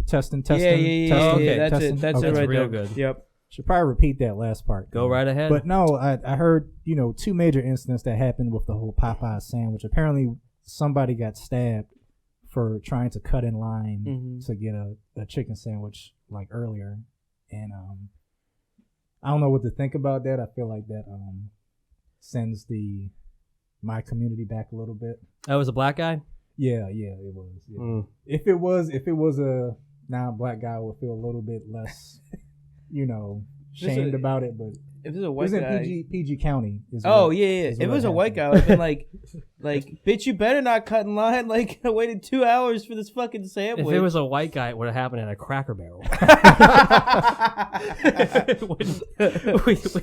Testing. Yeah. Okay, That's testing. it. That's Okay. it right real there. good. Yep. Should probably repeat that last part. Go right ahead. But no, I heard, two major incidents that happened with the whole Popeye sandwich. Apparently, somebody got stabbed for trying to cut in line to get a chicken sandwich like earlier, and I don't know what to think about that. I feel like that sends my community back a little bit. That was a black guy? Yeah, it was. Yeah. If it was a non-black guy, I would feel a little bit less, shamed about it. But if it was a white guy, in PG County. If it was a white guy, I'd been like, bitch, you better not cut in line. Like, I waited 2 hours for this fucking sandwich. If it was a white guy, it would have happened at a Cracker Barrel. I'm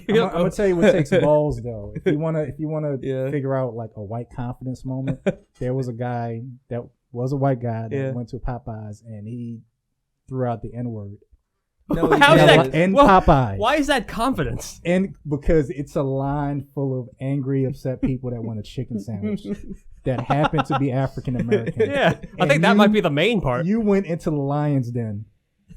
gonna tell you what takes balls though. If you wanna figure out like a white confidence moment, there was a guy that was a white guy that went to Popeyes and he threw out the N-word. No, Popeye. Why is that confidence? And because it's a line full of angry, upset people that want a chicken sandwich that happen to be African American. Yeah, I think that might be the main part. You went into the lion's den.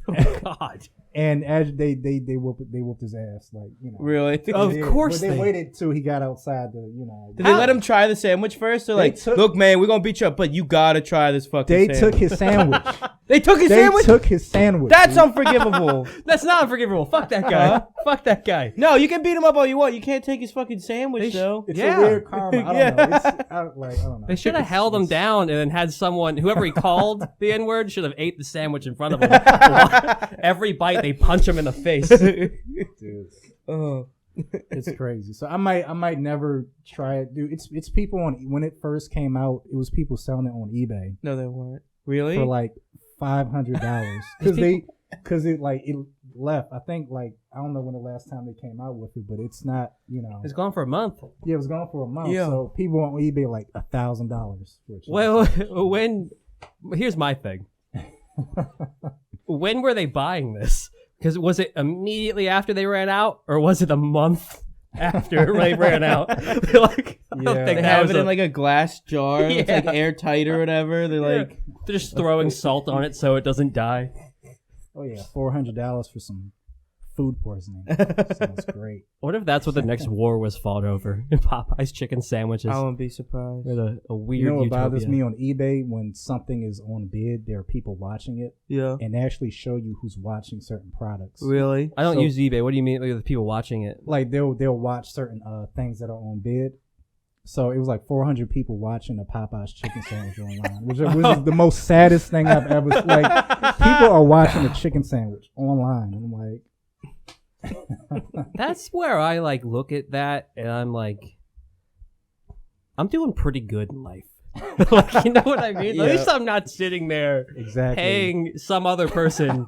Oh God. And as they whooped his ass, Really? Of course they waited till he got outside the Did they let him try the sandwich first? They're like, look, man, we're gonna beat you up, but you gotta try this fucking sandwich. They took his sandwich. They took his sandwich? They took his sandwich. That's unforgivable. That's not unforgivable. Fuck that guy. Fuck that guy. No, you can beat him up all you want. You can't take his fucking sandwich, though. It's a weird karma. I don't know. I don't know. They should have held him down and then had whoever he called the N-word should have ate the sandwich in front of him. Every bite, they punch him in the face. Dude. It's crazy. So I might never try it, dude. It's people when it first came out, it was people selling it on eBay. No, they weren't. Really? For like $500 because it left. I think I don't know when the last time they came out with it, but it's not It's gone for a month. Yeah, it was gone for a month. Yeah. So people on eBay like $1,000. Well, here's my thing. When were they buying this? Because was it immediately after they ran out, or was it a month after they ran out? I don't think they have it in like a glass jar. Yeah. It's like airtight or whatever. They're they're just throwing salt on it so it doesn't die. Oh yeah, $400 for some food poisoning. Sounds great. What if that's what the next war was fought over? Popeye's chicken sandwiches. I wouldn't be surprised. With a weird. You know what utopia. bothers me on eBay when something is on bid, there are people watching it. Yeah. And they actually show you who's watching certain products. Really? I don't use eBay. What do you mean with people watching it? Like they'll watch certain things that are on bid. So it was like 400 people watching a Popeye's chicken sandwich online, which was the most saddest thing I've ever. Like people are watching a chicken sandwich online, and I'm like. That's where I look at that and I'm like, I'm doing pretty good in life. You know what I mean? Yeah. At least I'm not sitting there paying some other person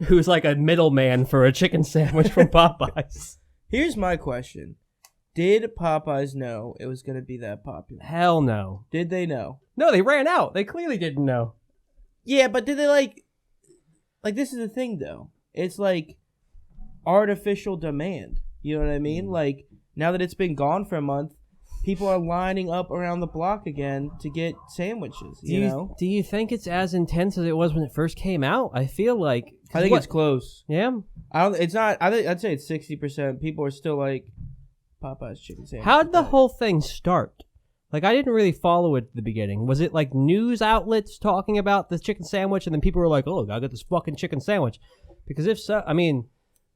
who's like a middleman for a chicken sandwich from Popeyes. Here's my question. Did Popeyes know it was going to be that popular? Hell no. Did they know? No, they ran out. They clearly didn't know. Yeah, but did they like this is the thing though. It's like artificial demand. You know what I mean? Like now that it's been gone for a month, people are lining up around the block again to get sandwiches. Do you think it's as intense as it was when it first came out? I feel like it's close. Yeah. It's not. I'd say it's 60%. People are still like Popeye's chicken sandwich. How did the whole thing start? Like, I didn't really follow it at the beginning. Was it like news outlets talking about the chicken sandwich, and then people were like, "Oh, I got this fucking chicken sandwich"? Because if so, I mean,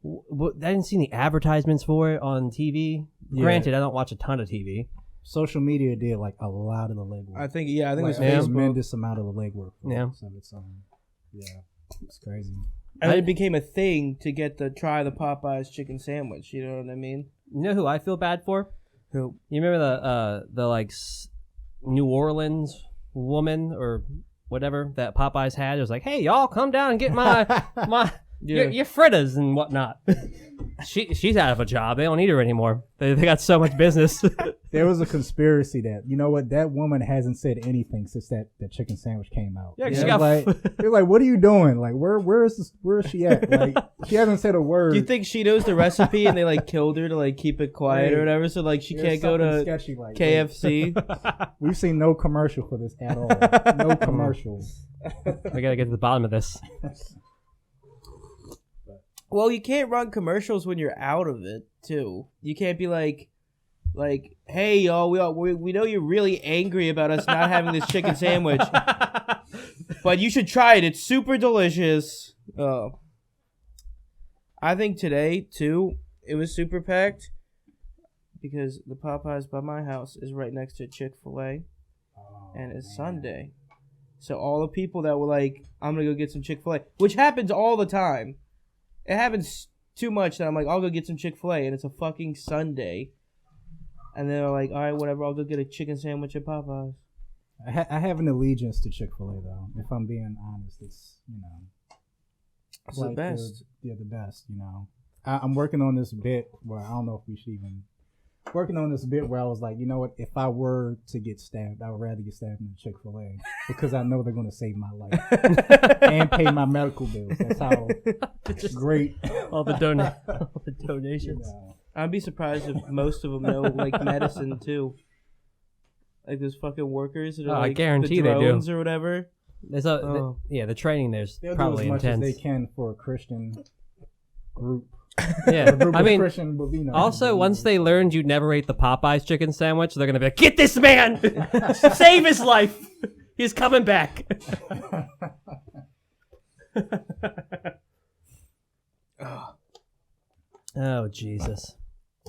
I didn't see any advertisements for it on TV. Yeah. Granted, I don't watch a ton of TV. Social media did like a lot of the legwork. I think it was a tremendous amount of the legwork. It's crazy. And it became a thing to get try the Popeye's chicken sandwich. You know what I mean? You know who I feel bad for? Who? You remember the New Orleans woman or whatever that Popeyes had? It was like, hey, y'all, come down and get my Your fritters and whatnot. She's out of a job. They don't need her anymore. They got so much business. There was a conspiracy that, you know what, that woman hasn't said anything since that chicken sandwich came out. Yeah, she got they're like, what are you doing? Like, where is she at? Like, she hasn't said a word. Do you think she knows the recipe and they like killed her to like keep it quiet or whatever? So like she can't go to like KFC. We've seen no commercial for this at all. No commercials. We gotta get to the bottom of this. Well, you can't run commercials when you're out of it, too. You can't be like, hey, y'all, we know you're really angry about us not having this chicken sandwich, but you should try it. It's super delicious. I think today, too, it was super packed because the Popeyes by my house is right next to Chick-fil-A, and it's Sunday. So all the people that were like, I'm going to go get some Chick-fil-A, which happens all the time. It happens too much that I'm like, I'll go get some Chick-fil-A, and it's a fucking Sunday. And they're like, all right, whatever, I'll go get a chicken sandwich at Popeyes. I have an allegiance to Chick-fil-A, though. If I'm being honest, it's, it's like the best. The best, I'm working on this bit where I don't know if we should even... Working on this bit where I was like, you know what? If I were to get stabbed, I would rather get stabbed in Chick-fil-A because I know they're going to save my life and pay my medical bills. That's how great all the donations. I'd be surprised if most of them know like medicine too. Like those fucking workers that are like I guarantee the drones they do. Or whatever. There's the training there's They'll probably do as much intense. as they can for a Christian group. Yeah, I mean, Christian, also once they learned you never ate the Popeyes chicken sandwich, they're gonna be like, "Get this man, save his life. He's coming back." Oh Jesus!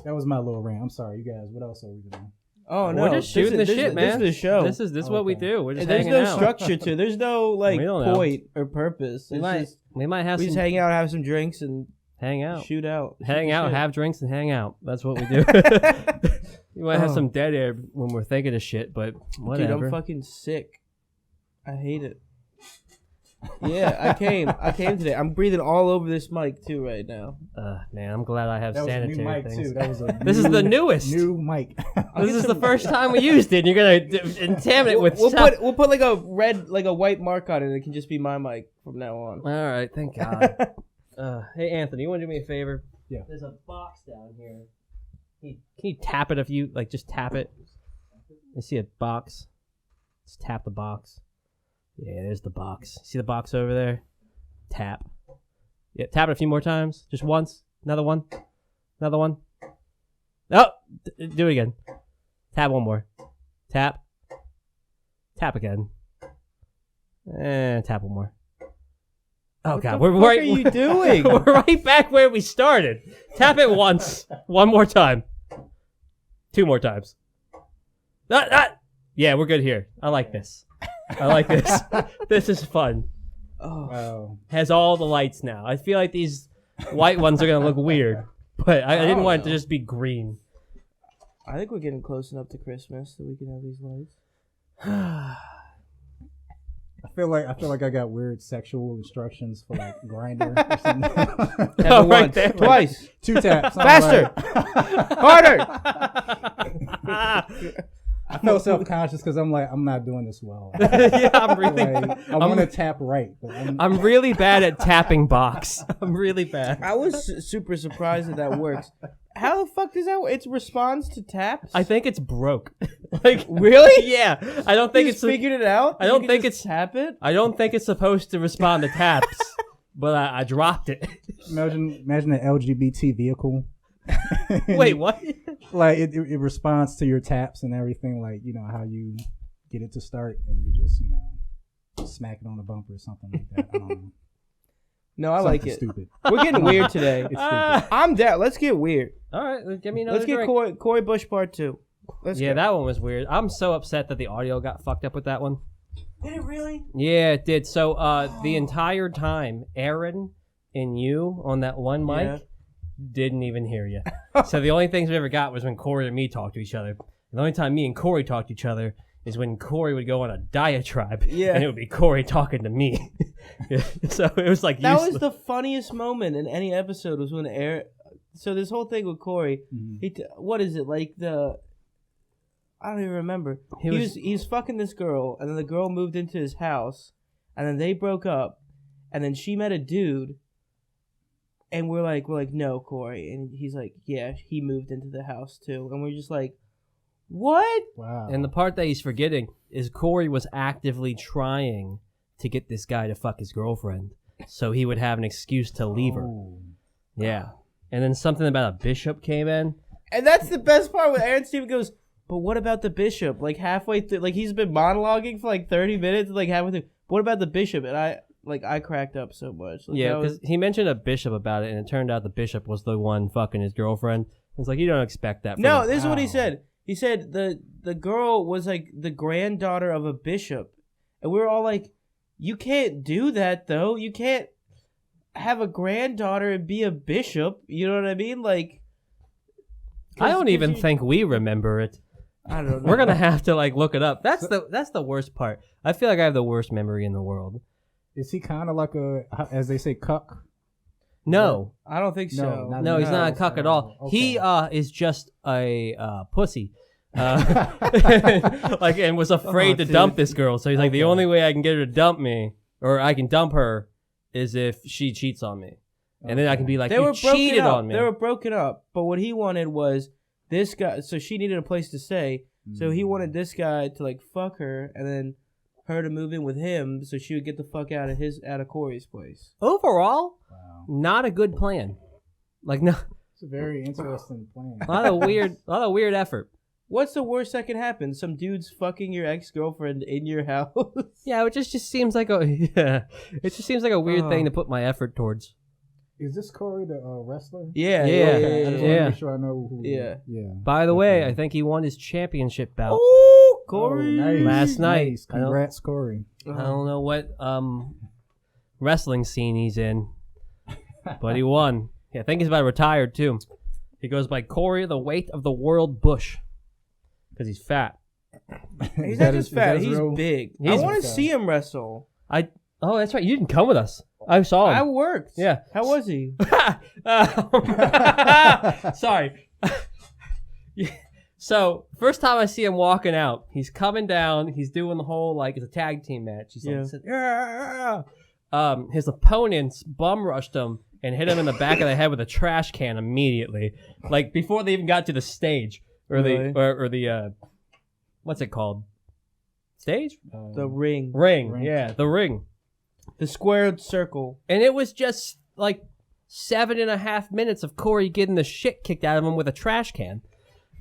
That was my little rant. I'm sorry, you guys. What else are we doing? Oh no, we're just shooting the shit, man. This is the show. This is what we do. We're just There's hanging no out. structure to it. There's no like point or purpose. We might have we some just hang out, have some drinks, and hang out, shoot out, hang out, have drinks, and hang out. That's what we do. You might have some dead air when we're thinking of shit, but whatever. Dude, I'm fucking sick. I hate it. Yeah, I came today. I'm breathing all over this mic too right now. Man, I'm glad I have that sanitary was a new mic things. too. That was This is the newest new mic. This is the first time we used it. And you're gonna contaminate it with we'll stuff. put like a white mark on it. It can just be my mic from now on. All right, thank God. Hey Anthony, you want to do me a favor? Yeah. There's a box down here. Can you tap it if you like? Just tap it. You see a box? Just tap the box. Yeah, there's the box. See the box over there? Tap. Yeah, tap it a few more times. Just once. Another one. Another one. Oh, do it again. Tap one more. Tap. Tap again. And tap one more. Oh God, what are you doing? We're right back where we started. Tap it once. One more time. Two more times. Yeah, we're good here. I like this. I like this. This is fun. Oh, wow. Has all the lights now. I feel like these white ones are going to look weird, but I didn't want it to just be green. I think we're getting close enough to Christmas that we can have these lights. I feel like I got weird sexual instructions for like Grindr or something. Tap it once, there. twice, 2 taps, faster, harder. I felt self-conscious because I'm like, I'm not doing this well. Yeah, I'm really. I want to tap right, but I'm really bad at tapping box. I'm really bad. I was super surprised that works. How the fuck does that work? It responds to taps? I think it's broke. Like really? Yeah. I don't think you it's figured it out. I don't think it's tap it. I don't think it's supposed to respond to taps, but I dropped it. Imagine an LGBT vehicle. Wait, what? Like it responds to your taps and everything. Like how you get it to start, and you just smack it on the bumper or something like that. I don't know. No, I like it. Stupid. We're getting weird today. It's stupid. I'm down. Let's get weird. All right, give me another. Let's get Corey Bush part 2. Let's go. That one was weird. I'm so upset that the audio got fucked up with that one. Did it really? Yeah, it did. So the entire time, Aaron and you on that one mic didn't even hear you. So the only things we ever got was when Corey and me talked to each other. And the only time me and Corey talked to each other is when Corey would go on a diatribe, and it would be Corey talking to me. So it was like that useless. was the funniest moment in any episode was when Eric. So this whole thing with Corey, what is it like the? I don't even remember. He's fucking this girl, and then the girl moved into his house, and then they broke up, and then she met a dude, and we're like no, Corey, and he's like, yeah, he moved into the house too, and we're just like, what? Wow. And the part that he's forgetting is Corey was actively trying to get this guy to fuck his girlfriend, so he would have an excuse to leave her. Yeah. And then something about a bishop came in. And that's the best part when Aaron Stephen goes, but what about the bishop? Like halfway through, like he's been monologuing for like 30 minutes, like halfway through. What about the bishop? And I cracked up so much. Like, yeah, because he mentioned a bishop about it, and it turned out the bishop was the one fucking his girlfriend. It's like, you don't expect that. No, this is what he said. He said the girl was like the granddaughter of a bishop. And we were all like, you can't do that though. You can't have a granddaughter and be a bishop. You know what I mean? Like, I don't even think we remember it. I don't know. We're gonna have to like look it up. That's the worst part. I feel like I have the worst memory in the world. Is he kind of like a, as they say, cuck? No, I don't think so. no, he's not a cuck at all. Okay. He is just a pussy. Like, and was afraid to dump this girl. So he's like, the only way I can get her to dump me, or I can dump her, is if she cheats on me. And then I can be like, you cheated on me. They were broken up. But what he wanted was this guy. So she needed a place to stay. So he wanted this guy to like fuck her, and then her to move in with him, so she would get the fuck out of Corey's place. Overall, not a good plan. Like, no, it's a very interesting plan. a lot of weird effort. What's the worst that can happen? Some dude's fucking your ex-girlfriend in your house. Yeah, it just seems like it just seems like a weird thing to put my effort towards. Is this Corey the wrestler? Yeah. I just want to make sure I know who. Yeah. By the way, I think he won his championship bout. Oh, Corey! nice. Last night. Nice. Congrats, Corey. I don't know what wrestling scene he's in, but he won. Yeah, I think he's about retired too. He goes by Corey, the weight of the world Bush, because he's fat. He's not just fat. He's big. I want to see him wrestle. Oh, that's right. You didn't come with us. I saw him. I worked. Yeah. How was he? Sorry. So, first time I see him walking out, he's coming down. He's doing the whole, like, it's a tag team match. He's like, his opponents bum rushed him and hit him in the back of the head with a trash can immediately. Like, before they even got to the stage. Or the what's it called? Stage? The ring. Ring. Yeah, the ring. The squared circle. And it was just like 7.5 minutes of Corey getting the shit kicked out of him with a trash can.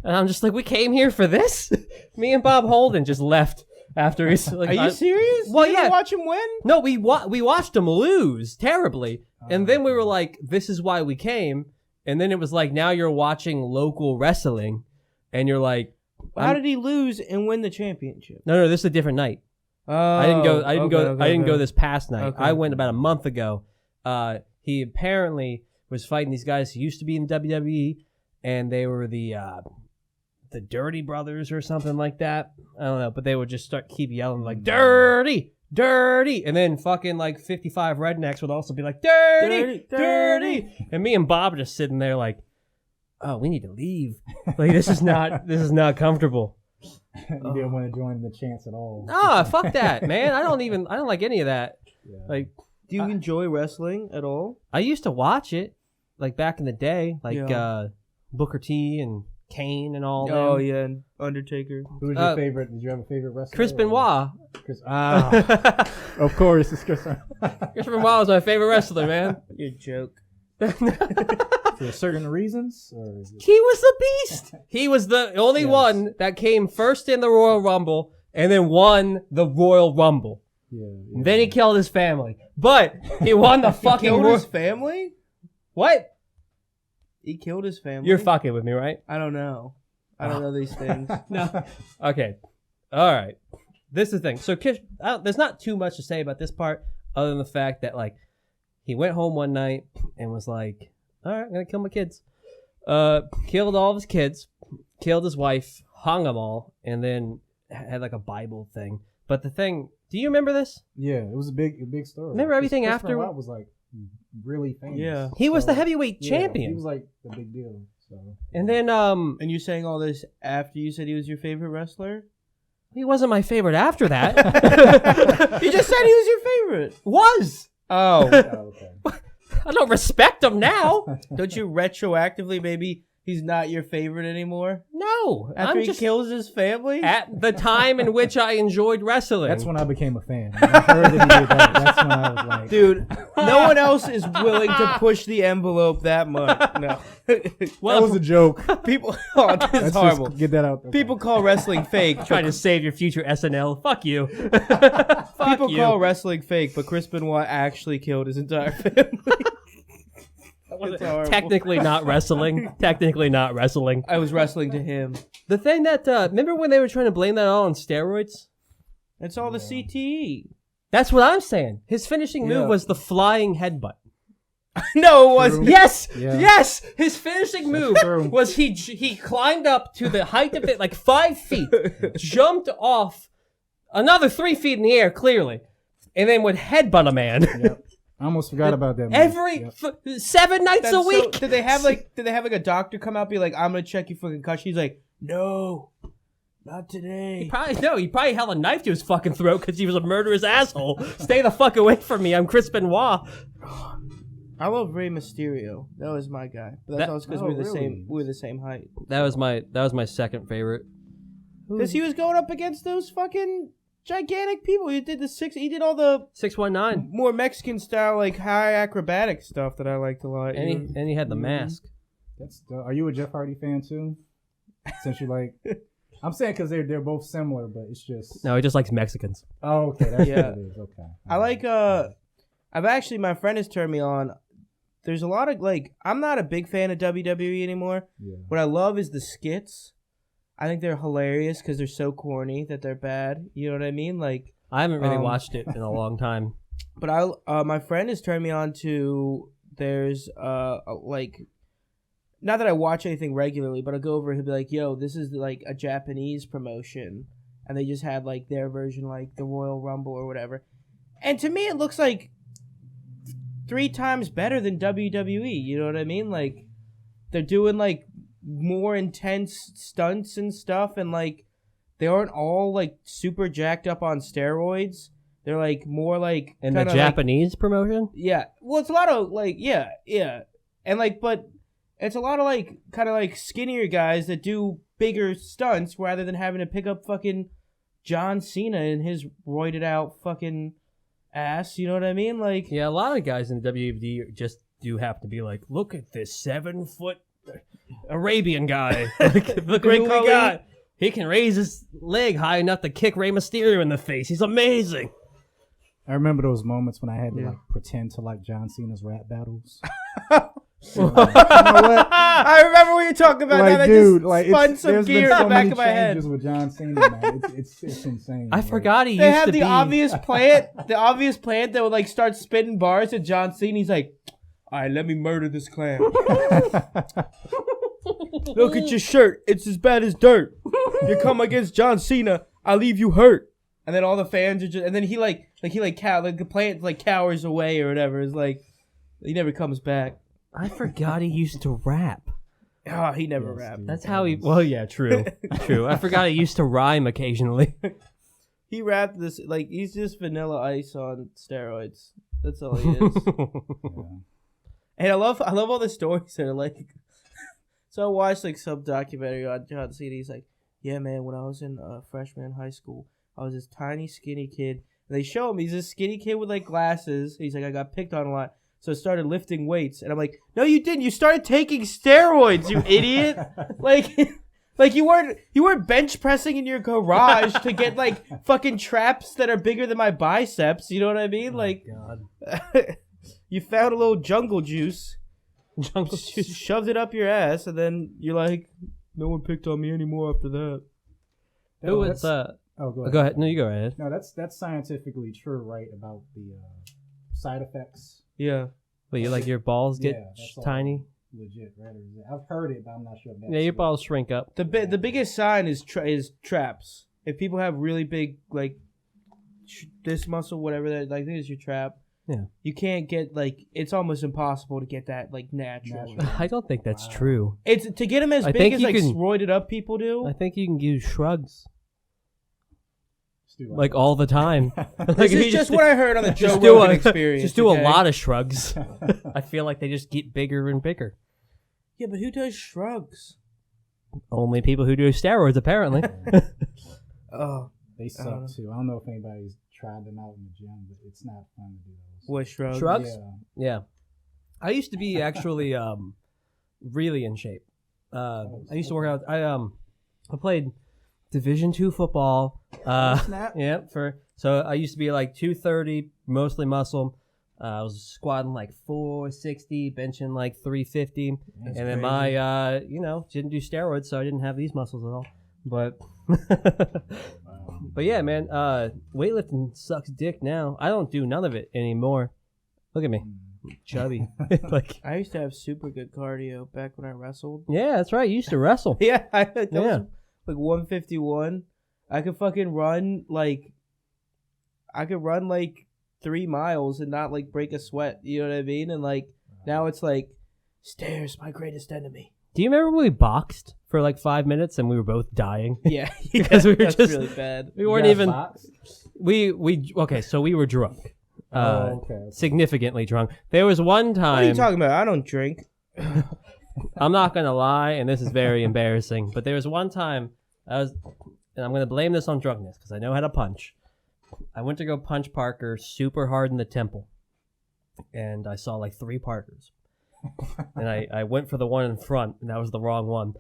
And I'm just like, we came here for this? Me and Bob Holden just left after he's like, are you serious? Well, you didn't watch him win? No, we watched him lose terribly. And then we were like, this is why we came. And then it was like, now you're watching local wrestling. And you're like, how did he lose and win the championship? No, this is a different night. I didn't go this past night. I went about a month ago. He apparently was fighting these guys who used to be in WWE, and they were the Dirty Brothers or something like that. I don't know, but they would just keep yelling like "Dirty, dirty," and then fucking like 55 rednecks would also be like "Dirty, dirty," and me and Bob just sitting there like, "Oh, we need to leave. Like this is not comfortable." You didn't want to join the chants at all. No, fuck that, man. I don't like any of that. Yeah. Like, do you enjoy wrestling at all? I used to watch it, like back in the day, like Booker T and Kane and all. Oh yeah, and Undertaker. Who was your favorite? Did you have a favorite wrestler? Chris Benoit. Of course, it's Chris. Chris Benoit was my favorite wrestler, man. You joke. For certain reasons? Or he was the beast. He was the only one that came first in the Royal Rumble and then won the Royal Rumble. Yeah. Then he killed his family. But he won the fucking killed his family? What? He killed his family? You're fucking with me, right? I don't know. I don't know these things. No. Okay. All right. This is the thing. So there's not too much to say about this part other than the fact that, like, he went home one night and was like, all right, I'm going to kill my kids. Killed all of his kids, killed his wife, hung them all, and then had like a Bible thing. But the thing Do you remember this? Yeah, it was a big story. Remember everything Chris after? Benoit was like really famous. Yeah. He was the heavyweight champion. He was like the big deal. So. And then And you're saying all this after you said he was your favorite wrestler? he wasn't my favorite after that. You just said he was your favorite. Was. Oh. Okay. I don't respect him now. Don't you retroactively maybe he's not your favorite anymore? No. After I'm he just kills his family? at the time in which I enjoyed wrestling. That's when I became a fan. When I heard that he did that, that's when I was like, Dude, no one else is willing to push the envelope that much. No. that was a joke. People, oh, this is Let's horrible. just get that out there. People call wrestling fake. trying to save your future SNL. Fuck you. People call wrestling fake, but Chris Benoit actually killed his entire family. It's horrible. Technically not wrestling. Technically not wrestling. I was wrestling to him. The thing that remember when they were trying to blame that all on steroids? It's all the CTE. That's what I'm saying. His finishing Yeah. move was the flying headbutt. No, it wasn't. Yes, Yeah. yes. His finishing move true. was he climbed up to the height of it, like 5 feet, jumped off another 3 feet in the air, clearly, and then would headbutt a man Yep. I almost forgot about that. every Yep. 7 nights That's a so- week. did they have like a doctor come out and be like, I'm gonna check you for concussion? He's like, no, not today. He probably held a knife to his fucking throat because he was a murderous asshole. Stay the fuck away from me. I'm Chris Benoit. I love Rey Mysterio. That was my guy. But that's also because Oh, we're the really? same. We're the same height. That was my second favorite. Because he was going up against those fucking gigantic people. He did He did all the 619. more Mexican style, like high acrobatic stuff that I liked a lot. And he had the mask. That's. Are you a Jeff Hardy fan too? Since you like, I'm saying because they're both similar, but it's just. No, he just likes Mexicans. Oh, okay. That's Yeah. what it is. Okay. I like. I've actually, my friend has turned me on. There's a lot of like. I'm not a big fan of WWE anymore. Yeah. What I love is the skits. I think they're hilarious because they're so corny that they're bad. You know what I mean? Like, I haven't really watched it in a long time. but my friend has turned me on to. There's like, not that I watch anything regularly, but I'll go over and he'll be like, "Yo, this is like a Japanese promotion," and they just had like their version, like the Royal Rumble or whatever. And to me, it looks like 3 times better than WWE. You know what I mean? Like, they're doing like more intense stunts and stuff, and like they aren't all like super jacked up on steroids. They're like more like In the kinda, Japanese promotion? yeah. Well, it's a lot of like yeah, and like but it's a lot of like kind of like skinnier guys that do bigger stunts rather than having to pick up fucking John Cena and his roided out fucking ass. You know what I mean? Like Yeah, a lot of guys in the WWD just do have to be like, look at this 7-foot Arabian guy. Look Great who we Khali. got. He can raise his leg high enough to kick Rey Mysterio in the face. He's amazing. I remember those moments when I had to like pretend to like John Cena's rap battles. I remember what you're talking about. Like, now. That dude, just like spun it's, some there's gear been in so the back many of my head. changes with John Cena, man. It's insane. I Like, forgot he They used have to the be. obvious plant, that would like start spitting bars at John Cena. He's like, "All right, let me murder this clown. Look at your shirt; it's as bad as dirt. You come against John Cena, I leave you hurt." And then all the fans are just, and then he the plant like cowers away or whatever. It's like he never comes back. I forgot he used to rap. Oh, he never Yes, rapped. dude. That's how he. Well, yeah, true. True. I forgot he used to rhyme occasionally. He rapped this like he's just Vanilla Ice on steroids. That's all he is. And I love all the stories that are like. So I watched like some documentary on John Cena. He's like, "Yeah, man, when I was in freshman in high school, I was this tiny, skinny kid." And they show him he's this skinny kid with like glasses. He's like, "I got picked on a lot, so I started lifting weights." And I'm like, "No, you didn't. You started taking steroids, you idiot!" Like you weren't bench pressing in your garage to get like fucking traps that are bigger than my biceps. You know what I mean? Like, God. you found a little jungle juice. Jungle Just shoved it up your ass, and then you're like, no one picked on me anymore after that. Who was Oh, go ahead. Go ahead. No, you go ahead. No, that's scientifically true, right? About the side effects. Yeah. Wait, you like your balls get Yeah, that's all. tiny? Legit, right? Or is it- I've heard it, but I'm not sure if that's Yeah, your true. balls shrink up. The biggest sign is traps. If people have really big like this muscle, whatever that, like, I think it's your trap. Yeah. You can't get, like, it's almost impossible to get that, like, naturally. I don't think that's true. It's to get them as big as, like, roided up people do. I think you can use shrugs. Like all the time. This is just what I heard on the Joe do Rogan Experience. Just do a lot of shrugs. I feel like they just get bigger and bigger. Yeah, but who does shrugs? Only people who do steroids, apparently. Oh, they suck too. I don't know if anybody's tried them out in the gym, but it's not fun to do those. what shrugs? Shrugs? Yeah. I used to be actually really in shape. I used to work out. I played Division II football. Snap. Yeah. So I used to be like 230, mostly muscle. I was squatting like 460, benching like 350, and then my didn't do steroids, so I didn't have these muscles at all. But but yeah, man, weightlifting sucks dick now. I don't do none of it anymore. Look at me, chubby. Like I used to have super good cardio back when I wrestled. Yeah, that's right. You used to wrestle. Yeah, was like 151. I could fucking run like 3 miles and not like break a sweat. You know what I mean? And like now it's like stairs, my greatest enemy. Do you remember when we boxed for like 5 minutes and we were both dying? Yeah, because we were that's just really bad. We weren't even. Okay, so we were drunk. Significantly drunk. There was one time. What are you talking about? I don't drink. I'm not gonna lie, and this is very embarrassing. But there was one time and I'm gonna blame this on drunkenness because I know how to punch. I went to go punch Parker super hard in the temple, and I saw like 3 Parkers, and I went for the one in front, and that was the wrong one.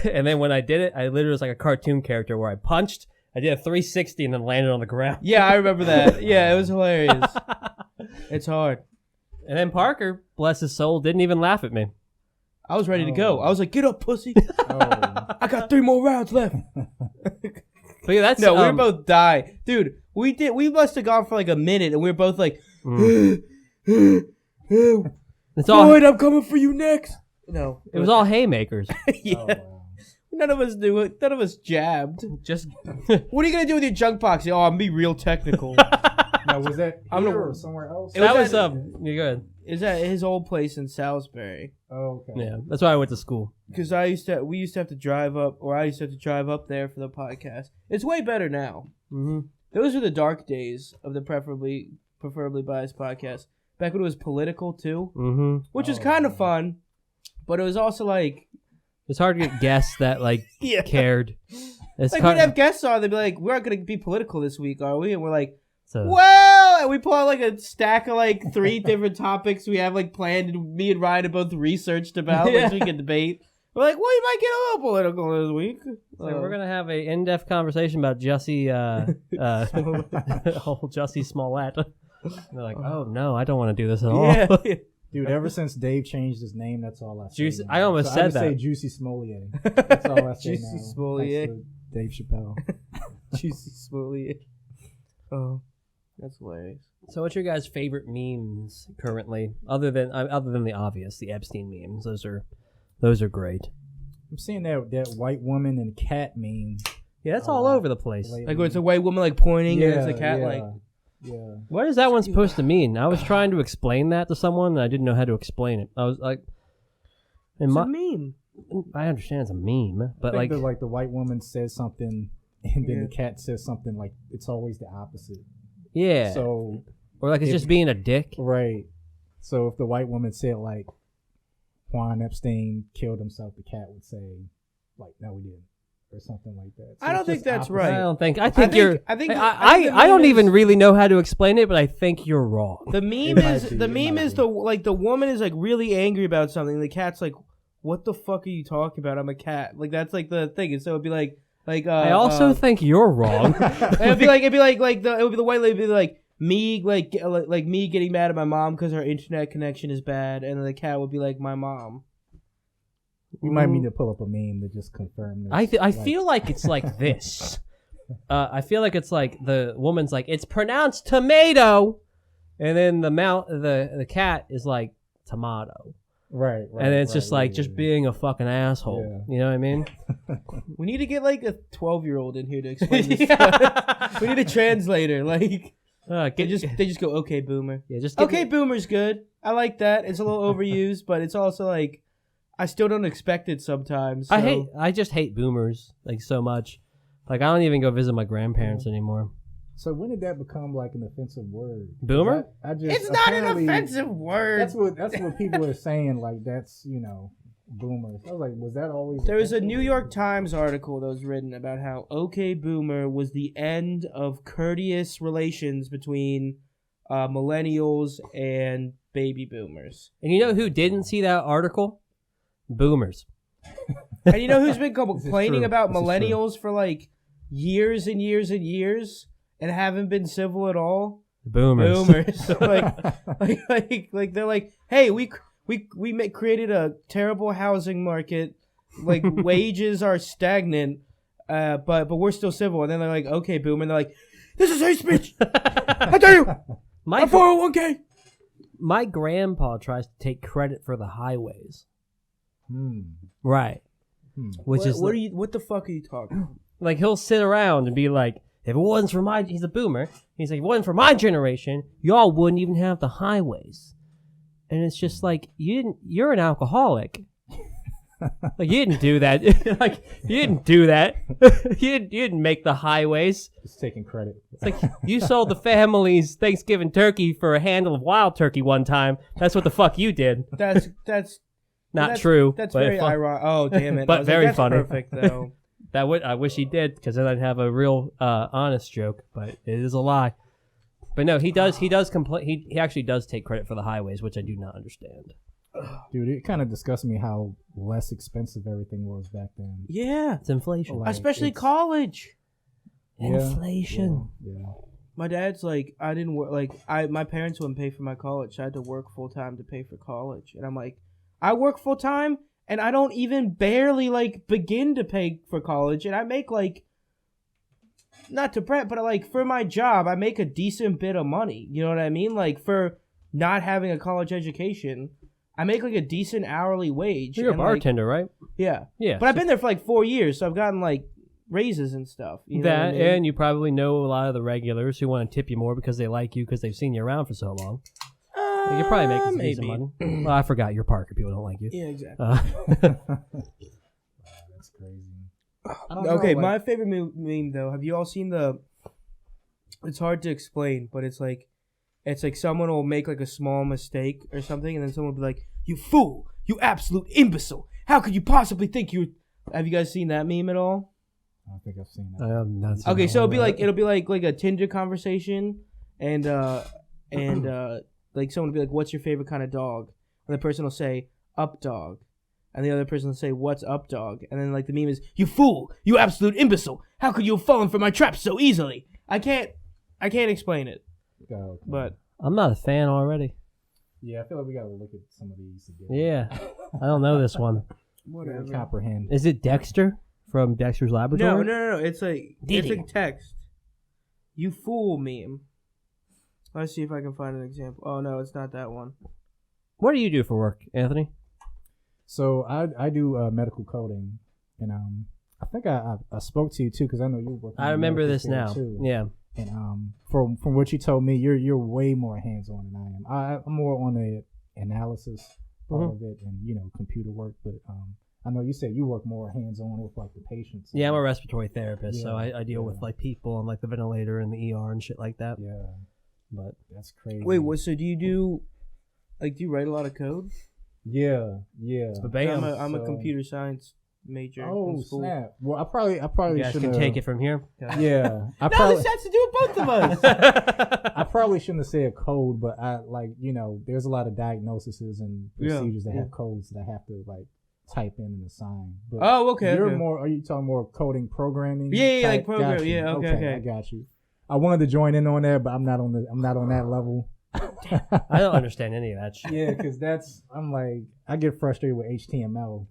And then when I did it, I literally was like a cartoon character where I punched, I did a 360, and then landed on the ground. Yeah, I remember that. Yeah, it was hilarious. It's hard. And then Parker, bless his soul, didn't even laugh at me. I was ready to go. I was like, "Get up, pussy! I got 3 more rounds left." But yeah, we were both die, dude. We must have gone for like a minute, and we were both like, it's all. Floyd, I'm coming for you next. No, it was all haymakers. Yeah. Oh, wow. None of us knew it. None of us jabbed. Just what are you gonna do with your junk box? Oh, I'm be real technical. Now, was that here or somewhere else? That was you're good. Is that his old place in Salisbury? Oh, okay. Yeah, that's why I went to school. Because we used to have to drive up, or I used to have to drive up there for the podcast. It's way better now. Mm-hmm. Those were the dark days of the Preferably Biased podcast. Back when it was political too, which was kind of fun, but it was also like it's hard to get guests that like cared. It's like we'd have guests on, they'd be like, "We aren't going to be political this week, are we?" And we're like, So, well, and we pull out like a stack of like 3 different topics we have like planned, and me and Ryan have both researched about, which we can debate. We're like, well, you might get a little political this week. So we're gonna have a in-depth conversation about Jussie, whole Jussie Smollett. And they're like, oh no, I don't want to do this at all. Yeah. Dude, ever since Dave changed his name, that's all I say. Juicy, now. I almost said I just that. say Juicy Smollett. That's all I say Juicy now. Smollett. Dave Chappelle. Juicy Smollett. Oh, that's hilarious. So, what's your guys' favorite memes currently, other than the obvious, the Epstein memes? Those are great. I'm seeing that white woman and cat meme. Yeah, that's all over the place. Like when it's a white woman like pointing and it's a cat like. Yeah. What is that one supposed to mean? I was trying to explain that to someone, and I didn't know how to explain it. I was like, it's a meme. I understand it's a meme, but I think the white woman says something, and then the cat says something like it's always the opposite. Yeah. So, or like it's just being a dick. Right. So if the white woman said like Juan Epstein killed himself, the cat would say like, no, we didn't. Or something like that. So I don't think that's right. I think I don't even really know how to explain it, but I think you're wrong. The meme is the woman is like really angry about something. The cat's like, "What the fuck are you talking about? I'm a cat." Like that's like the thing. And so it'd be like I also think you're wrong. It'd be like it would be the white lady be like me like me getting mad at my mom because her internet connection is bad, and then the cat would be like my mom. We might need to pull up a meme to just confirm this. I feel like it's like this. I feel like it's like the woman's like, it's pronounced tomato, and then the cat is like tomato. Right. And it's just like just being a fucking asshole. Yeah. You know what I mean? We need to get like a 12-year-old in here to explain this stuff. We need a translator. Like they just go, okay, boomer. Yeah, just okay, boomer's good. I like that. It's a little overused, but it's also like I still don't expect it sometimes. So. I just hate boomers like so much. Like I don't even go visit my grandparents anymore. So when did that become like an offensive word? Boomer? It's not an offensive word. That's what people are saying. Like that's boomers. I was like, was that always? There was a New York Times article that was written about how okay, boomer was the end of courteous relations between millennials and baby boomers. And you know who didn't see that article? Boomers. And you know who's been complaining true. about This is millennials for like years and years and years and haven't been civil at all? Boomers. like they're like, hey, we created a terrible housing market. Like wages are stagnant, but we're still civil. And then they're like, okay, boomer. And they're like, this is hate speech. How dare you? My 401k. My grandpa tries to take credit for the highways. Right. Which is what the fuck are you talking about? like he'll sit around and be like, if it wasn't for he's a boomer. He's like, if it wasn't for my generation, y'all wouldn't even have the highways. And it's just like you're an alcoholic. Like you didn't do that. Like you didn't do that. you didn't make the highways. Just taking credit. It's like you sold the family's Thanksgiving turkey for a handle of wild turkey one time. That's what the fuck you did. That's not true. That's very ironic. Oh damn it! But very funny. Perfect though. I wish he did, because then I'd have a real honest joke. But it is a lie. But no, he does complain. He actually does take credit for the highways, which I do not understand. Dude, it kind of disgusts me how less expensive everything was back then. Yeah, it's inflation, like, especially college. Inflation. Yeah. My dad's like, I didn't work. Like, my parents wouldn't pay for my college. So I had to work full time to pay for college, and I'm like, I work full time, and I don't even barely like begin to pay for college, and I make like, not to brag, but like for my job, I make a decent bit of money. You know what I mean? Like for not having a college education, I make like a decent hourly wage. You're a bartender, right? Yeah. Yeah. But I've been there for like 4 years, so I've gotten like raises and stuff. You know what I mean? And you probably know a lot of the regulars who want to tip you more because they like you because they've seen you around for so long. You're probably making some decent money. Well, I forgot you're Parker. People don't like you. Yeah, exactly. That's crazy. Okay, my favorite meme though. Have you all seen the? It's hard to explain, but it's like someone will make like a small mistake or something, and then someone will be like, "You fool! You absolute imbecile! How could you possibly think you?" Have you guys seen that meme at all? I don't think I've seen that. Okay, so it'll be like a Tinder conversation, and like someone will be like, "What's your favorite kind of dog?" And the person will say, "Up dog." And the other person will say, "What's up, dog?" And then like the meme is, "You fool! You absolute imbecile! How could you have fallen for my trap so easily?" I can't explain it. Okay. But I'm not a fan already. Yeah, I feel like we gotta look at some of these again. Yeah, I don't know this one. Whatever. Comprehend. Is it Dexter from Dexter's Laboratory? No. It's like text. You fool meme. Let's see if I can find an example. Oh no, it's not that one. What do you do for work, Anthony? So I do medical coding, and I think I spoke to you too because I know you work. I remember this now. Too. Yeah. And from what you told me, you're way more hands on than I am. I'm more on the analysis part of it and computer work, but I know you said you work more hands on with like the patients. Yeah, I'm a respiratory therapist, so I deal with yeah. like people on like the ventilator and the ER and shit like that. Yeah, but that's crazy. Wait, what? So do you write a lot of code? Yeah. I'm a computer science major. Oh in school. snap! Well, I probably you guys should can take it from here. Yeah, This has to do with both of us. I probably shouldn't have said code, but I there's a lot of diagnoses and procedures that have codes that I have to like type in and assign. But okay. You're more. Are you talking more coding, programming? Yeah, like program. Yeah, okay. I got you. I wanted to join in on that, but I'm not on that level. I don't understand any of that shit. Yeah, because I get frustrated with HTML.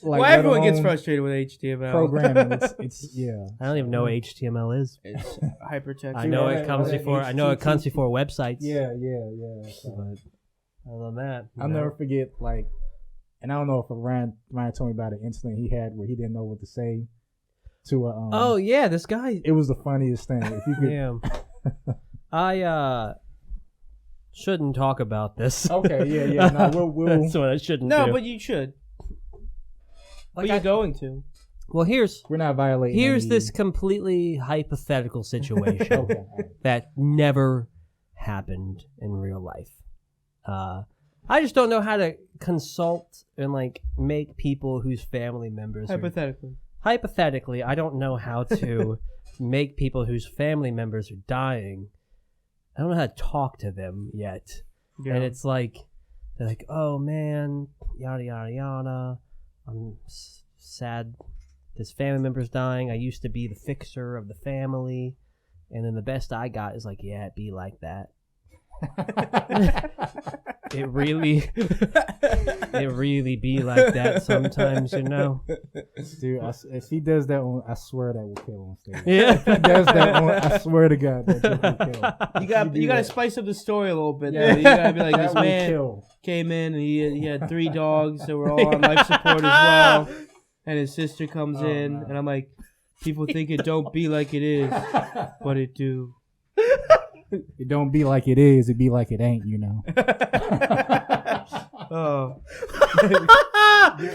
Well, everyone gets frustrated with HTML. Programming, it's I don't even know what HTML is. It's hypertext. I know it comes before. I know it comes before websites. Yeah. But other than that, I'll never forget. Like and I don't know if Ryan told me about an incident he had where he didn't know what to say to a. Oh yeah, this guy. It was the funniest thing. If you could. Yeah. I shouldn't talk about this. Okay, yeah. No, we'll That's what I shouldn't do. No, but you should. But you're going to. Well, we're not violating. Here's this completely hypothetical situation Okay. that never happened in real life. I just don't know how to consult and like make people whose family members hypothetically, I don't know how to make people whose family members are dying. I don't know how to talk to them yet. Yeah. And it's like, they're like, oh man, yada, yada, yada. I'm sad this family member's dying. I used to be the fixer of the family. And then the best I got is like, yeah, it be like that. It really be like that sometimes, you know. Dude, if he does that one, I swear that will kill on stage. Yeah. If he does that one, I swear to God, that joke will kill. You gotta spice up the story a little bit. Yeah. Though. You gotta be like, That this will man kill. came in and he had 3 dogs that were all on life support as well, and his sister comes in, and I'm like, people think it don't be like it is, but it do. It don't be like it is, it be like it ain't, you know. Oh. Dude, you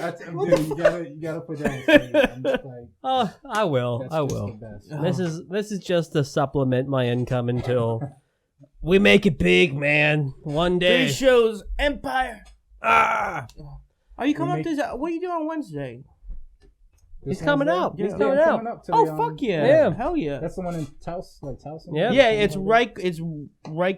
gotta put that on stage. I'm just like, Oh, I will. that's I just will. the best. This is just to supplement my income until we make it big, man. One day. 3 shows, Empire. Ah! Are you coming up to? What are you doing on Wednesday? He's coming out. Yeah. He's coming out. to Oh the, fuck yeah! Yeah. Hell yeah! That's the one in Towson? Yeah. Yeah, it's right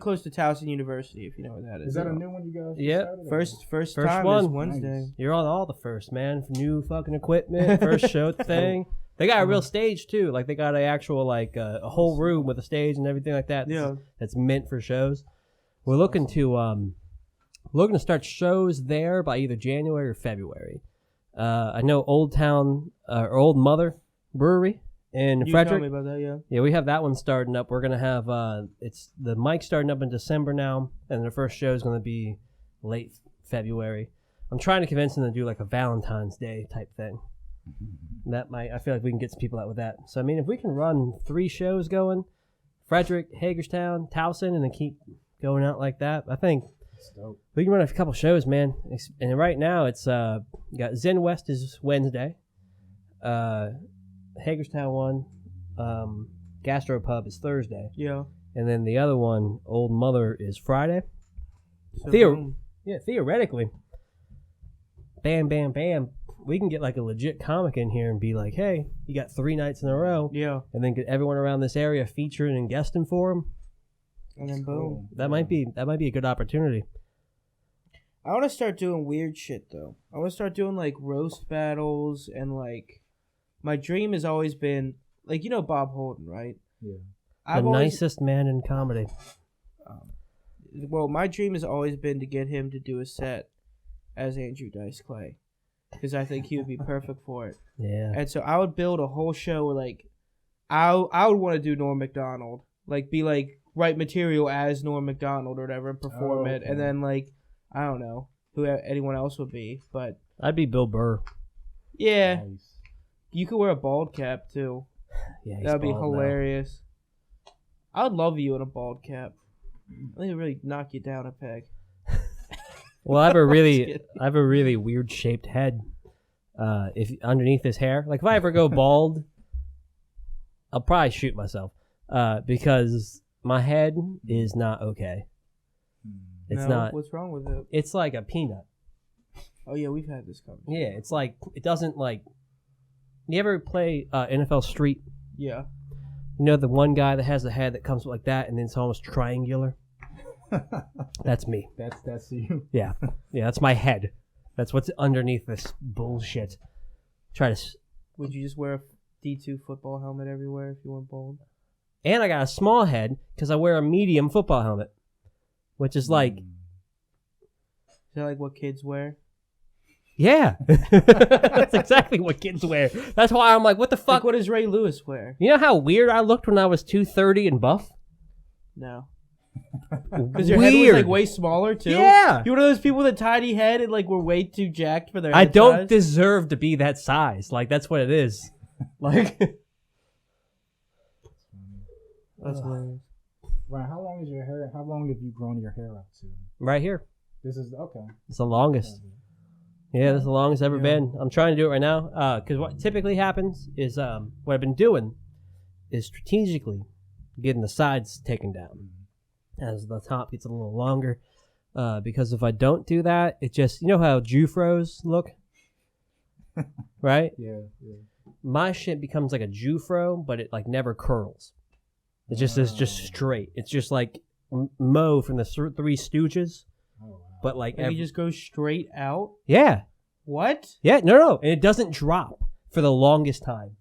close to Towson University, if you know what that is. Is that a new one you guys Yeah. started, or- First First time one. is Wednesday. Nice. You're on all the first, man. New fucking equipment, first show thing. They got a real stage too. Like they got an actual like a whole room with a stage and everything like that. Yeah. That's meant for shows. We're looking to start shows there by either January or February. I know Old Mother Brewery in You Frederick. told me about that, yeah. Yeah, we have that one starting up. We're gonna have it's the mic starting up in December now, and the first show is gonna be late February. I'm trying to convince them to do like a Valentine's Day type thing. I feel like we can get some people out with that. So I mean, if we can run 3 shows going, Frederick, Hagerstown, Towson, and then keep going out like that, I think we can run a couple shows, man. And right now it's you got Zen West is Wednesday, Hagerstown one, Gastropub is Thursday, Yeah. and then the other one, Old Mother, is Friday. So Theoretically, bam, bam, bam, we can get like a legit comic in here and be like, hey, you got 3 nights in a row, yeah. and then get everyone around this area featuring and guesting for them. And then boom. That might be a good opportunity. I want to start doing weird shit though. I want to start doing like roast battles and like. My dream has always been like Bob Holden, right? Yeah. The nicest man in comedy. Well, my dream has always been to get him to do a set as Andrew Dice Clay, because I think he would be perfect for it. Yeah. And so I would build a whole show where like, I would want to do Norm Macdonald, like be like write material as Norm Macdonald or whatever and perform it, and then like I don't know who anyone else would be, but I'd be Bill Burr. yeah, Nice. you could wear a bald cap too. Yeah, he's That'd be bald now. hilarious. I would love you in a bald cap. I think it'd really knock you down a peg. Well, I have a kidding. really weird shaped head. If underneath this hair, like if I ever go bald, I'll probably shoot myself. Because my head is not okay. It's not. What's wrong with it? It's like a peanut. Oh yeah, we've had this conversation. Yeah, it's like it doesn't like. You ever play NFL Street? Yeah. You know the one guy that has the head that comes like that, and then it's almost triangular. That's me. That's you. Yeah, that's my head. That's what's underneath this bullshit. Try to. Would you just wear a D2 football helmet everywhere if you went bald? And I got a small head because I wear a medium football helmet, which is like, Is that like what kids wear? yeah, that's exactly what kids wear. That's why I'm like, what the fuck? Like, what does Ray Lewis wear? You know how weird I looked when I was 230 and buff? No. Because your head was like way smaller too. Yeah. You're one of those people with a tiny head and like were way too jacked for their I head don't size. deserve to be that size. Like, that's what it is. Like, That's hilarious. Right, how long is your hair? How long have you grown your hair out to? right here. This is okay. It's the longest. Yeah, that's the longest ever been. I'm trying to do it right now. Because what typically happens is what I've been doing is strategically getting the sides taken down as the top gets a little longer. Because if I don't do that, it just, you know how Jufros look? Right? Yeah. My shit becomes like a Jufro, but it like never curls. It just is just straight. It's just like Mo from the Three Stooges. Oh, wow. But like And you just go straight out? yeah. What? Yeah, no. And it doesn't drop for the longest time.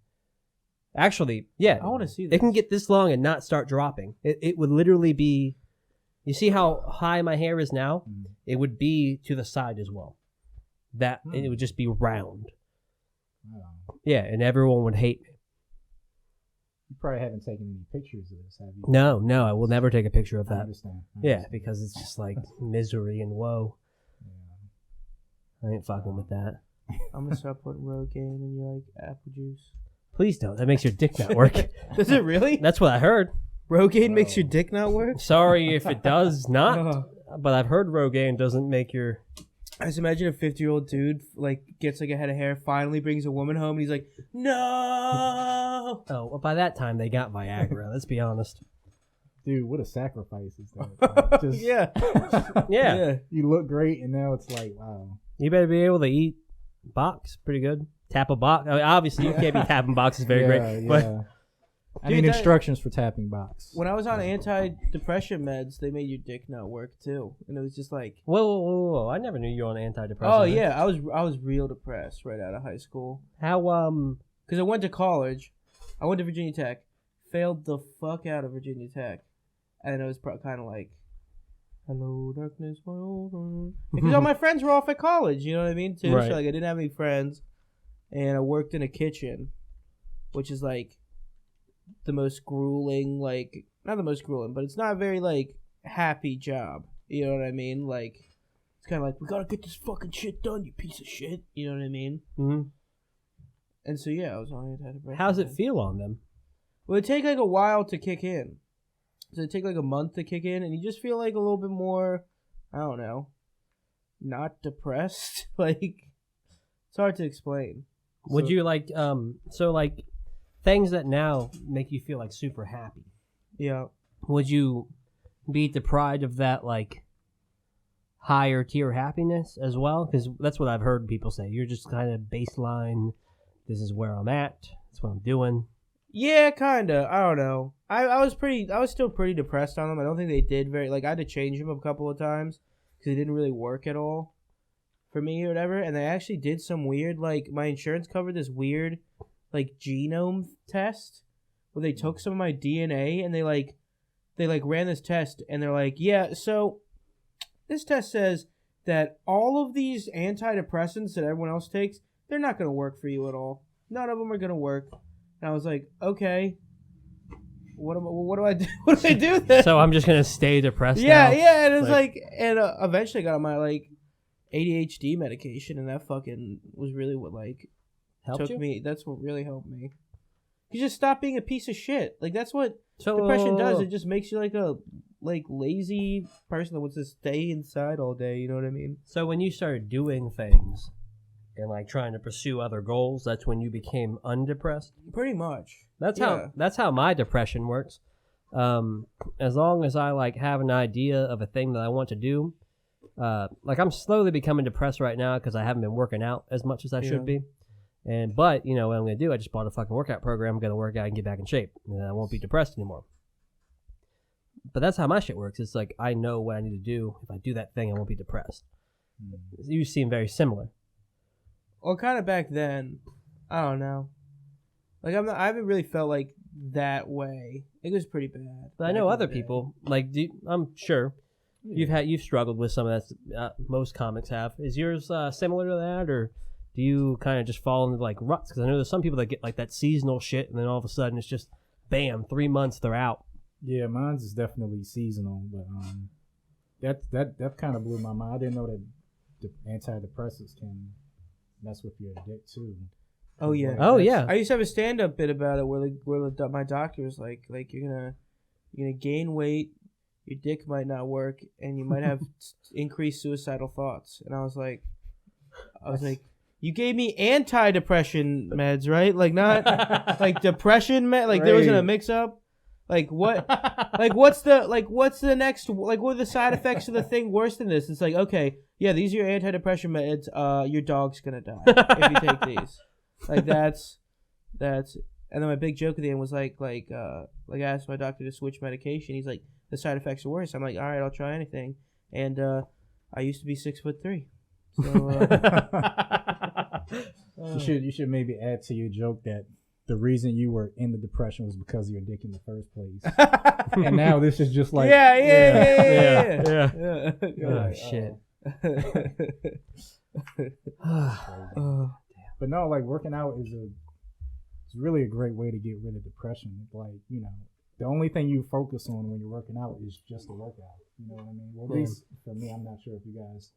Actually, yeah. I want to see this. It can get this long and not start dropping. It would literally be, you see how high my hair is now? It would be to the side as well. And it would just be round. Wow. Yeah, and everyone would hate me. You probably haven't taken any pictures of this, have you? No, I will never take a picture of I that. understand. Yeah, because it's just like misery and woe. Yeah. I ain't fucking with that. I'm going to start putting Rogaine in your like apple juice. Please don't. That makes your dick not work. Does it really? That's what I heard. Rogaine makes your dick not work? Sorry if it does not, Oh. but I've heard Rogaine doesn't make your... I just imagine a 50-year-old dude like gets like a head of hair, finally brings a woman home, and he's like, no. Oh, well, by that time they got Viagra. Let's be honest. Dude, what a sacrifice is that? Just, Yeah. Yeah. You look great, and now it's like, wow. You better be able to eat box pretty good. Tap a box. I mean, obviously, you can't be tapping boxes very great. But I need instructions for tapping box. When I was on antidepressant meds, they made your dick not work too, and it was just like, whoa! I never knew you were on antidepressants. oh yeah, I was real depressed right out of high school. How Because I went to college, I went to Virginia Tech, failed the fuck out of Virginia Tech, and it was kind of like, hello darkness, my old friend. Because all my friends were off at college, you know what I mean? Too. Right. So like I didn't have any friends, and I worked in a kitchen, which is like the most grueling, like not the most grueling, but it's not a very like happy job. You know what I mean? Like it's kind of like, we gotta get this fucking shit done, you piece of shit. You know what I mean? Mm-hmm. And so yeah, I was on antidepressants. How's it feel on them? Well, it take like a while to kick in. So it take like a month to kick in, and you just feel like a little bit more, I don't know, not depressed. Like it's hard to explain. Would you like so like things that now make you feel like super happy? Yeah. Would you be deprived of that like higher tier happiness as well? Because that's what I've heard people say. You're just kind of baseline. This is where I'm at. That's what I'm doing. Yeah, kinda. I don't know. I was still pretty depressed on them. I don't think they did very, like, I had to change them a couple of times because it didn't really work at all for me or whatever. And they actually did some weird, like, my insurance covered this weird, like, genome test where they took some of my DNA and they ran this test and they're like, yeah, so this test says that all of these antidepressants that everyone else takes, they're not going to work for you at all. None of them are going to work. And I was like, okay, what do I do? What do I do then? So I'm just gonna stay depressed. Yeah, now? yeah. And it's like and eventually I got on my like ADHD medication, and that fucking was really what like Helped took you? me. That's what really helped me. You just stop being a piece of shit. Like that's what So depression does. It just makes you like a lazy person that wants to stay inside all day. You know what I mean? So when you started doing things and like trying to pursue other goals, that's when you became undepressed. Pretty much. That's Yeah. how my depression works. As long as I like have an idea of a thing that I want to do, like I'm slowly becoming depressed right now because I haven't been working out as much as I should be. But you know what I'm gonna do? I just bought a fucking workout program. I'm gonna work out and get back in shape, and I won't be depressed anymore. But that's how my shit works. It's like I know what I need to do. If I do that thing, I won't be depressed. You seem very similar. Well, kind of back then, I don't know. Like I haven't really felt like that way. It was pretty bad. But I know other people like I'm sure you've struggled with some of that. Most comics have. Is yours similar to that, or do you kind of just fall into like ruts? Because I know there's some people that get like that seasonal shit, and then all of a sudden it's just bam, 3 months they're out. Yeah, mine's is definitely seasonal, but that kind of blew my mind. I didn't know that antidepressants can mess with your dick too. Oh yeah. Oh yeah. I used to have a stand-up bit about it where my doctor was like you're gonna gain weight, your dick might not work, and you might have increased suicidal thoughts. And I was like, you gave me antidepressant meds, right? Like not like depression med. Like there wasn't a mix-up. Like what? What's the next? Like what are the side effects of the thing worse than this? It's like, okay, yeah, these are your antidepressant meds. Your dog's gonna die if you take these. Like that's. And then my big joke at the end was like I asked my doctor to switch medication. He's like, the side effects are worse. I'm like, all right, I'll try anything. And I used to be 6'3". So you should maybe add to your joke that the reason you were in the depression was because of your dick in the first place. And now this is just like Yeah. Oh shit. But no, like working out is it's really a great way to get rid of depression. Like, the only thing you focus on when you're working out is just the workout. You know what I mean? Well, at least for me, I'm not sure if you guys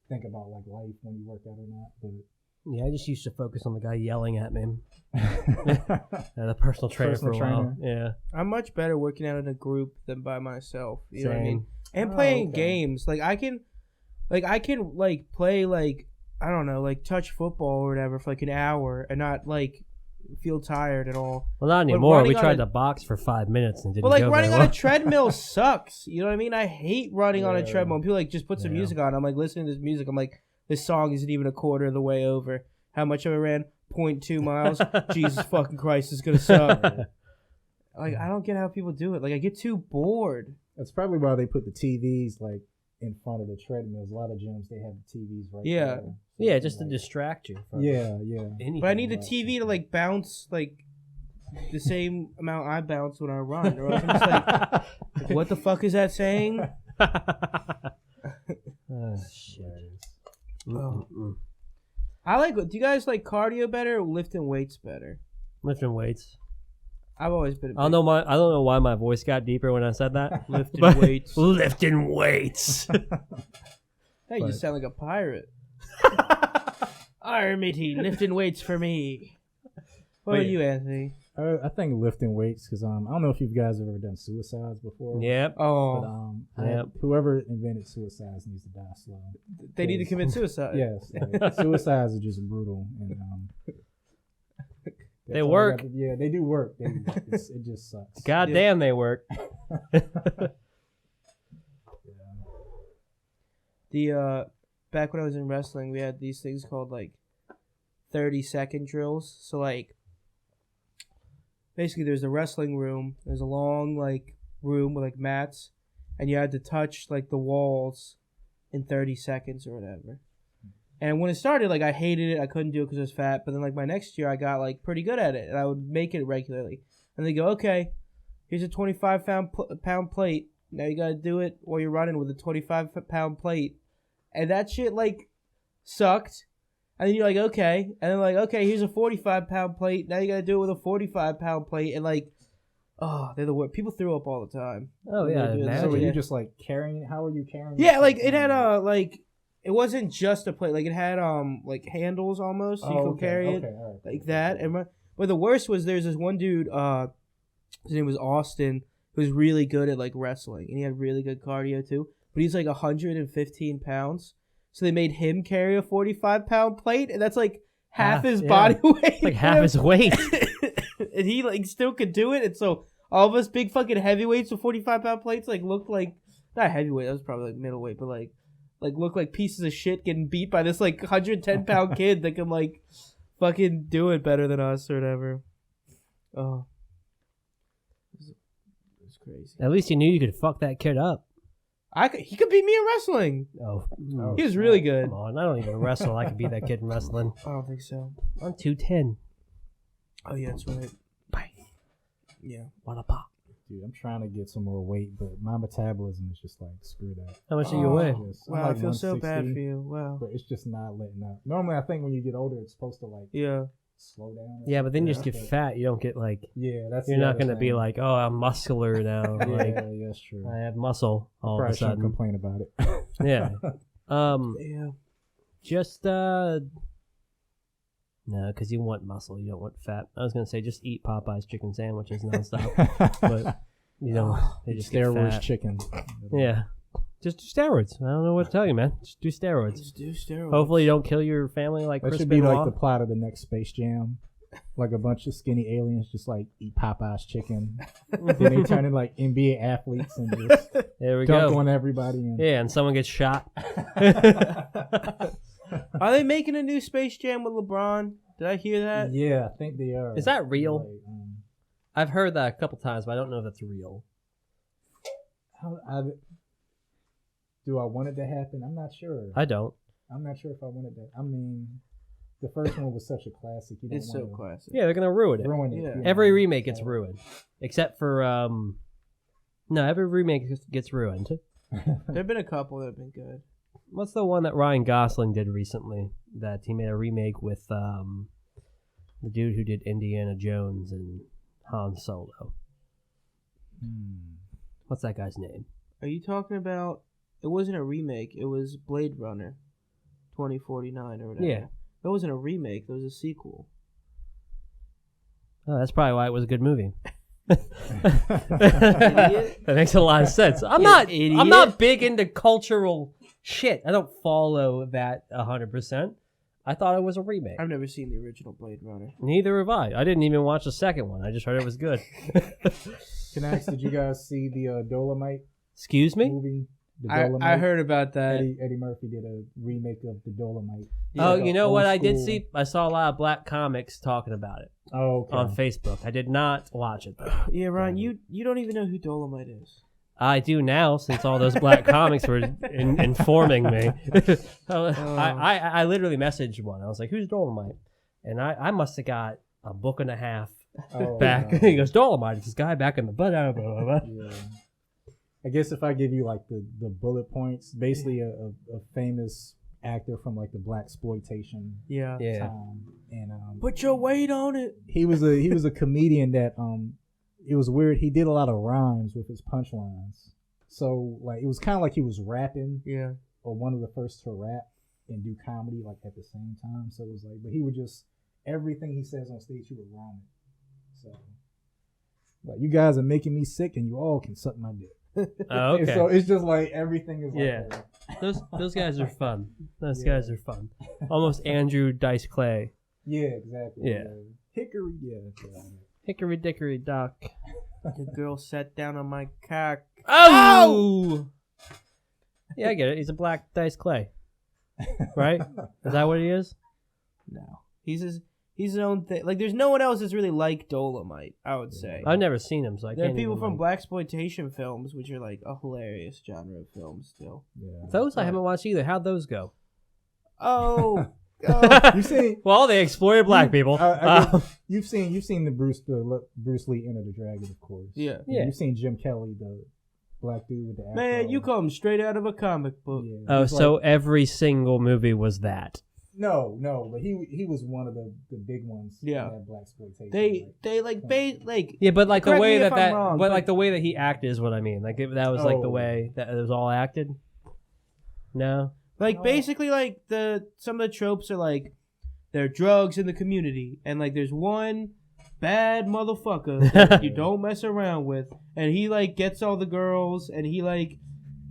think about like life when you work out or not, but yeah, I just used to focus on the guy yelling at me. And a personal trainer for a while. Yeah. I'm much better working out in a group than by myself. You know what I mean? Same. And playing games. Like I can play like, I don't know, like touch football or whatever for like an hour and not like feel tired at all. Well, not anymore. We tried to box for 5 minutes and didn't go very well. But like running on a treadmill sucks. You know what I mean? I hate running on a treadmill. And people like just put some music on. I'm like listening to this music. I'm like, this song isn't even a quarter of the way over. How much of it ran? 0.2 miles. Jesus fucking Christ, it's gonna suck. Like I don't get how people do it. Like I get too bored. That's probably why they put the TVs like in front of the treadmills. A lot of gyms they have the TVs right there. So yeah, just to distract you. From anything. But I need the TV to like bounce like the same amount I bounce when I run. Or else I'm just like, what the fuck is that saying? Oh shit. Do you guys like cardio better or lifting weights better? Lifting weights. I've always been. I don't know why my voice got deeper when I said that. Lifting weights. Lifting weights. Hey, you sound like a pirate. Arr, matey, lifting weights for me. What are you, Anthony? I think lifting weights because I don't know if you guys have ever done suicides before. Yep. Oh. But, whoever invented suicides needs to die slow. They need to commit suicide. Yes. Like, suicides are just brutal. And they work. Yeah, they do work. It just sucks. God damn, they work. Back when I was in wrestling, we had these things called like 30-second drills. So like basically there's a wrestling room, there's a long like room with like mats, and you had to touch like the walls in 30 seconds or whatever. And when it started, like I hated it, I couldn't do it because I was fat, but then like my next year I got like pretty good at it and I would make it regularly. And they go, okay, here's a 25-pound plate. Now you gotta do it while you're running with a 25-pound plate. And that shit like sucked. And then you're like, okay. And then like, okay, here's a 45-pound plate. Now you gotta do it with a 45-pound plate. And like, oh, they're the worst. People throw up all the time. Oh yeah. So were you just like carrying it? How were you carrying it? Yeah, like it had like it wasn't just a plate. Like it had like handles almost. So you could carry it like that. And but the worst was there's this one dude. His name was Austin. Who was really good at like wrestling, and he had really good cardio too. But he's like 115 pounds. So they made him carry a 45-pound plate, and that's like half his body weight. Like half his weight. And he like still could do it. And so all of us big fucking heavyweights with 45-pound plates like looked like, not heavyweight, that was probably like middleweight, but like looked like pieces of shit getting beat by this like 110-pound kid that can like fucking do it better than us or whatever. Oh. It was crazy. At least you knew you could fuck that kid up. He could beat me in wrestling. Oh, he was really good. Come on, I don't even wrestle. I could beat that kid in wrestling. I don't think so. I'm 210. Oh yeah, that's right. Bye. Yeah. What a pop. Dude, I'm trying to get some more weight, but my metabolism is just like, screw that. How much do you weigh? Wow, I feel so bad for you. Wow. But it's just not letting up. Normally, I think when you get older, it's supposed to like... Yeah. slow down. Yeah, but then you just get fat. You don't get like. Yeah, that's. You're not gonna be like, oh, I'm muscular now. Like, yeah, that's true. I have muscle all of a sudden. Complain about it. Yeah. Yeah. Just no, because you want muscle, you don't want fat. I was gonna say just eat Popeye's chicken sandwiches nonstop, but you know they just get steroids fat. chicken. Yeah, just do steroids. I don't know what to tell you, man. Just do steroids. Just do steroids. Hopefully, you don't kill your family like That Chris should be Benoit. like the plot of the next Space Jam. Like a bunch of skinny aliens just like eat Popeye's chicken. Then they turn into like NBA athletes and just There we dunk go. on everybody. And Yeah, and someone gets shot. Are they making a new Space Jam with LeBron? Did I hear that? yeah, I think they are. Is that real? Like, I've heard that a couple times, but I don't know if that's real. do I want it to happen? I'm not sure. I don't. I'm not sure if I wanted that. I mean, the first one was such a classic. You don't It's so want classic. Yeah, they're gonna ruin to it. ruin it. Yeah. you know? Every remake gets ruined, except for no, every remake gets ruined. There have been a couple that have been good. What's the one that Ryan Gosling did recently? That he made a remake with the dude who did Indiana Jones and Han Solo. What's that guy's name? Are you talking about? It wasn't a remake. It was Blade Runner, 2049 or whatever. Yeah. That wasn't a remake. It was a sequel. Oh, that's probably why it was a good movie. Idiot. That makes a lot of sense. I'm You not idiot. big into cultural shit. I don't follow that 100%. I thought it was a remake. I've never seen the original Blade Runner. Neither have I. I didn't even watch the second one. I just heard it was good. Can I ask, did you guys see the Dolomite Excuse me? movie? The I Dolomite? heard about that. Eddie Murphy did a remake of the Dolomite. Oh, Like you a know what old I did school- see? I saw a lot of black comics talking about it Oh, okay. on Facebook. I did not watch it, though. Yeah, Ryan, you don't even know who Dolomite is. I do now, since all those black comics were informing me. I literally messaged one. I was like, who's Dolomite? And I must have got a book and a half Oh, back. no. He goes, Dolomite, it's this guy back in the butt. Blah, blah, blah. Yeah. I guess if I give you like the bullet points, basically a famous actor from like the black exploitation Yeah. Yeah. time, and Put your weight on it. he was a comedian that it was weird. He did a lot of rhymes with his punchlines, so like it was kind of like he was rapping Yeah. or one of the first to rap and do comedy like at the same time. So it was like, but he would just everything he says on stage he would rhyme it. So like, you guys are making me sick, and you all can suck my dick. Oh, And okay. so it's just like everything is like Yeah. that. Those guys are fun. Those Yeah. guys are fun. Almost Andrew Dice Clay. Yeah, exactly. Yeah. Hickory, yeah. Hickory dickory dock. The girl sat down on my cock. Oh! Yeah, I get it. He's a black Dice Clay. Right? Is that what he is? No. He's his own thing. Like, there's no one else that's really like Dolomite, I would say. I've never seen him, so I There are can't people even, from like- blaxploitation films, which are like a hilarious genre of films still. Yeah. Those I haven't watched either. How'd those go? Oh, You seen? Well, they exploited black people. I guess you've seen the Bruce Lee Enter the Dragon, of course. yeah. Yeah. You've seen Jim Kelly, the black dude with the afro. Man, you come straight out of a comic book. Yeah. Oh, He's so like- every single movie was that. no, but he was one of the big ones. Yeah. That black exploitation. They like Yeah, but like the Correct way me if that I'm wrong, but but- like the way that he acted is what I mean. Like that was like the Oh. way that it was all acted. No. basically like some of the tropes are like there are drugs in the community and like there's one bad motherfucker that you don't mess around with and he like gets all the girls and he like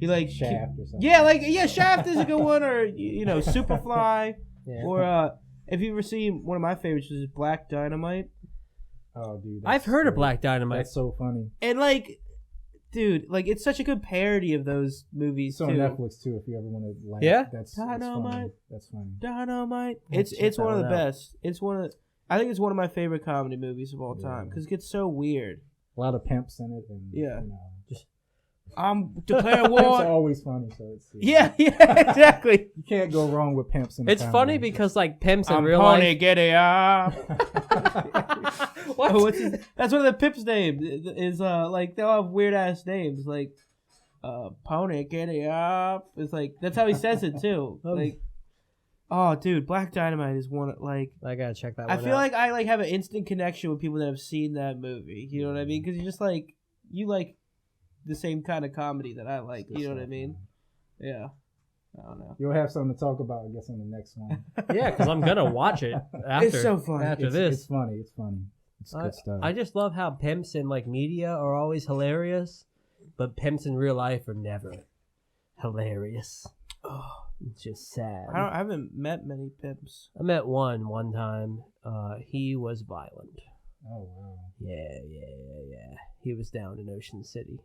Shaft or something. yeah Shaft is a good one or Superfly Yeah. or if you ever seen one of my favorites which is Black Dynamite Oh, dude. I've heard of great. Black Dynamite. That's so funny. and like dude like it's such a good parody of those movies It's on too. Netflix too. If you ever want to like. Yeah? That's Dynamite. funny. That's funny. Dynamite. Let's It's check one of that the one out. best. I think it's one of my favorite comedy movies of all time Yeah. because it gets so weird. A lot of pimps in it, and Yeah. just I'm declare pimps are war. always funny. So it's Yeah, exactly. You can't go wrong with pimps in. It's comedy. funny because like pimps in I'm real Pony life. Giddy Up. What? Oh, that's one of the Pips' names. Is like they'll have weird ass names like Pony Giddy Up. It's like that's how he says it too. Like Oh, dude, Black Dynamite is one like. I gotta check that one I out. feel like I like have an instant connection with people that have seen that movie. You know what I mean? Because you're just like you like the same kind of comedy that I like. You know what I mean? Yeah. I don't know. You'll have something to talk about, I guess, on the next one. Yeah, because I'm gonna watch it after. It's so funny. After this. It's funny. It's funny. It's good stuff. I just love how pimps in like media are always hilarious, but pimps in real life are never hilarious. Oh, it's just sad. I haven't met many pimps. I met one time. He was violent. Oh, wow. Yeah. He was down in Ocean City.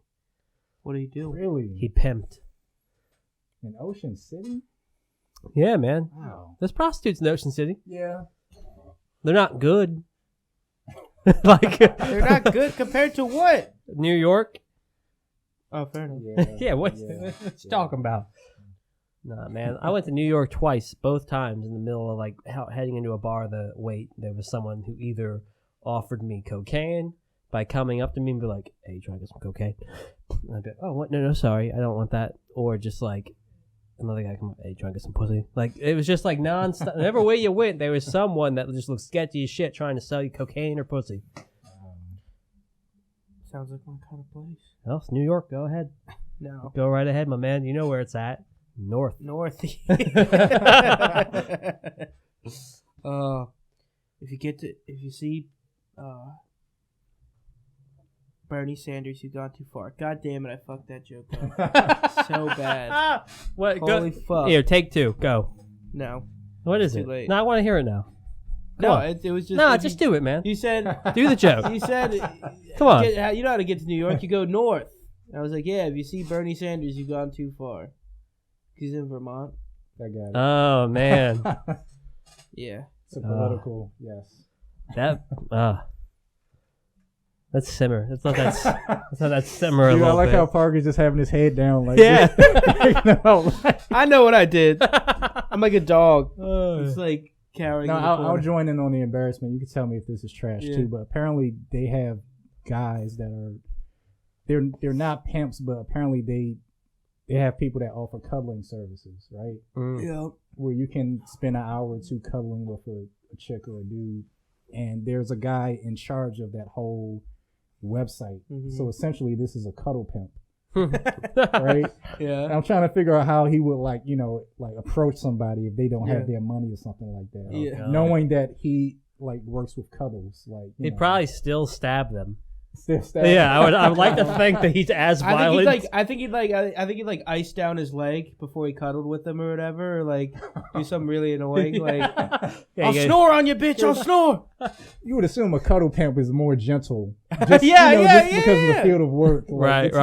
What do you do? Really? He pimped. In Ocean City? Yeah, man. Wow. There's prostitutes in Ocean City. Yeah. They're not good. Like They're not good compared to what? New York. Oh, fair enough. Yeah, what you talking about? Nah, man. I went to New York twice, both times in the middle of like heading into a bar. There was someone who either offered me cocaine by coming up to me and be like, "Hey, you trying to get some cocaine?" And I'd be like, "Oh, what? No, sorry, I don't want that." Or just like another guy come up, "Hey, you trying to get some pussy?" Like it was just like nonstop. Whatever way you went, there was someone that just looked sketchy as shit trying to sell you cocaine or pussy. Sounds like my kind of place. Well, it's New York. Go ahead. No. Go right ahead, my man. You know where it's at. North. If you see Bernie Sanders, you've gone too far. God damn it, I fucked that joke up. So bad. What? Holy fuck. Here, take two. Go. No. What is Too it? late. No, I want to hear it now. No, on. it was just... No, just do it, man. You said... Do the joke. You said... Come on. You know how to get to New York. You go north. And I was like, yeah, if you see Bernie Sanders, you've gone too far. He's in Vermont. I got it. Oh, man. Yeah. It's a political, yes. That's simmer. That's not that simmer a Dude, I little like bit. how Parker's just having his head down like Yeah. I know what I did. I'm like a dog. It's like cowering. No, in the I'll corner. join in on the embarrassment. You can tell me if this is trash too, but apparently they have guys that are they're not pimps, but apparently they have people that offer cuddling services, right? Yeah. Where you can spend an hour or two cuddling with a chick or a dude, and there's a guy in charge of that whole website. Mm-hmm. So essentially, this is a cuddle pimp. Right? Yeah. And I'm trying to figure out how he would approach somebody if they don't have their money or something like that. Yeah. Knowing that he works with cuddles, He'd probably still stab them. still stab. Yeah, I would like to think that he's as violent. I think he'd ice down his leg before he cuddled with them or whatever, or like do something really annoying, I'll snore on you, bitch. I'll snore. You would assume a cuddle pimp is more gentle. Just, Just because of the field of work. Right.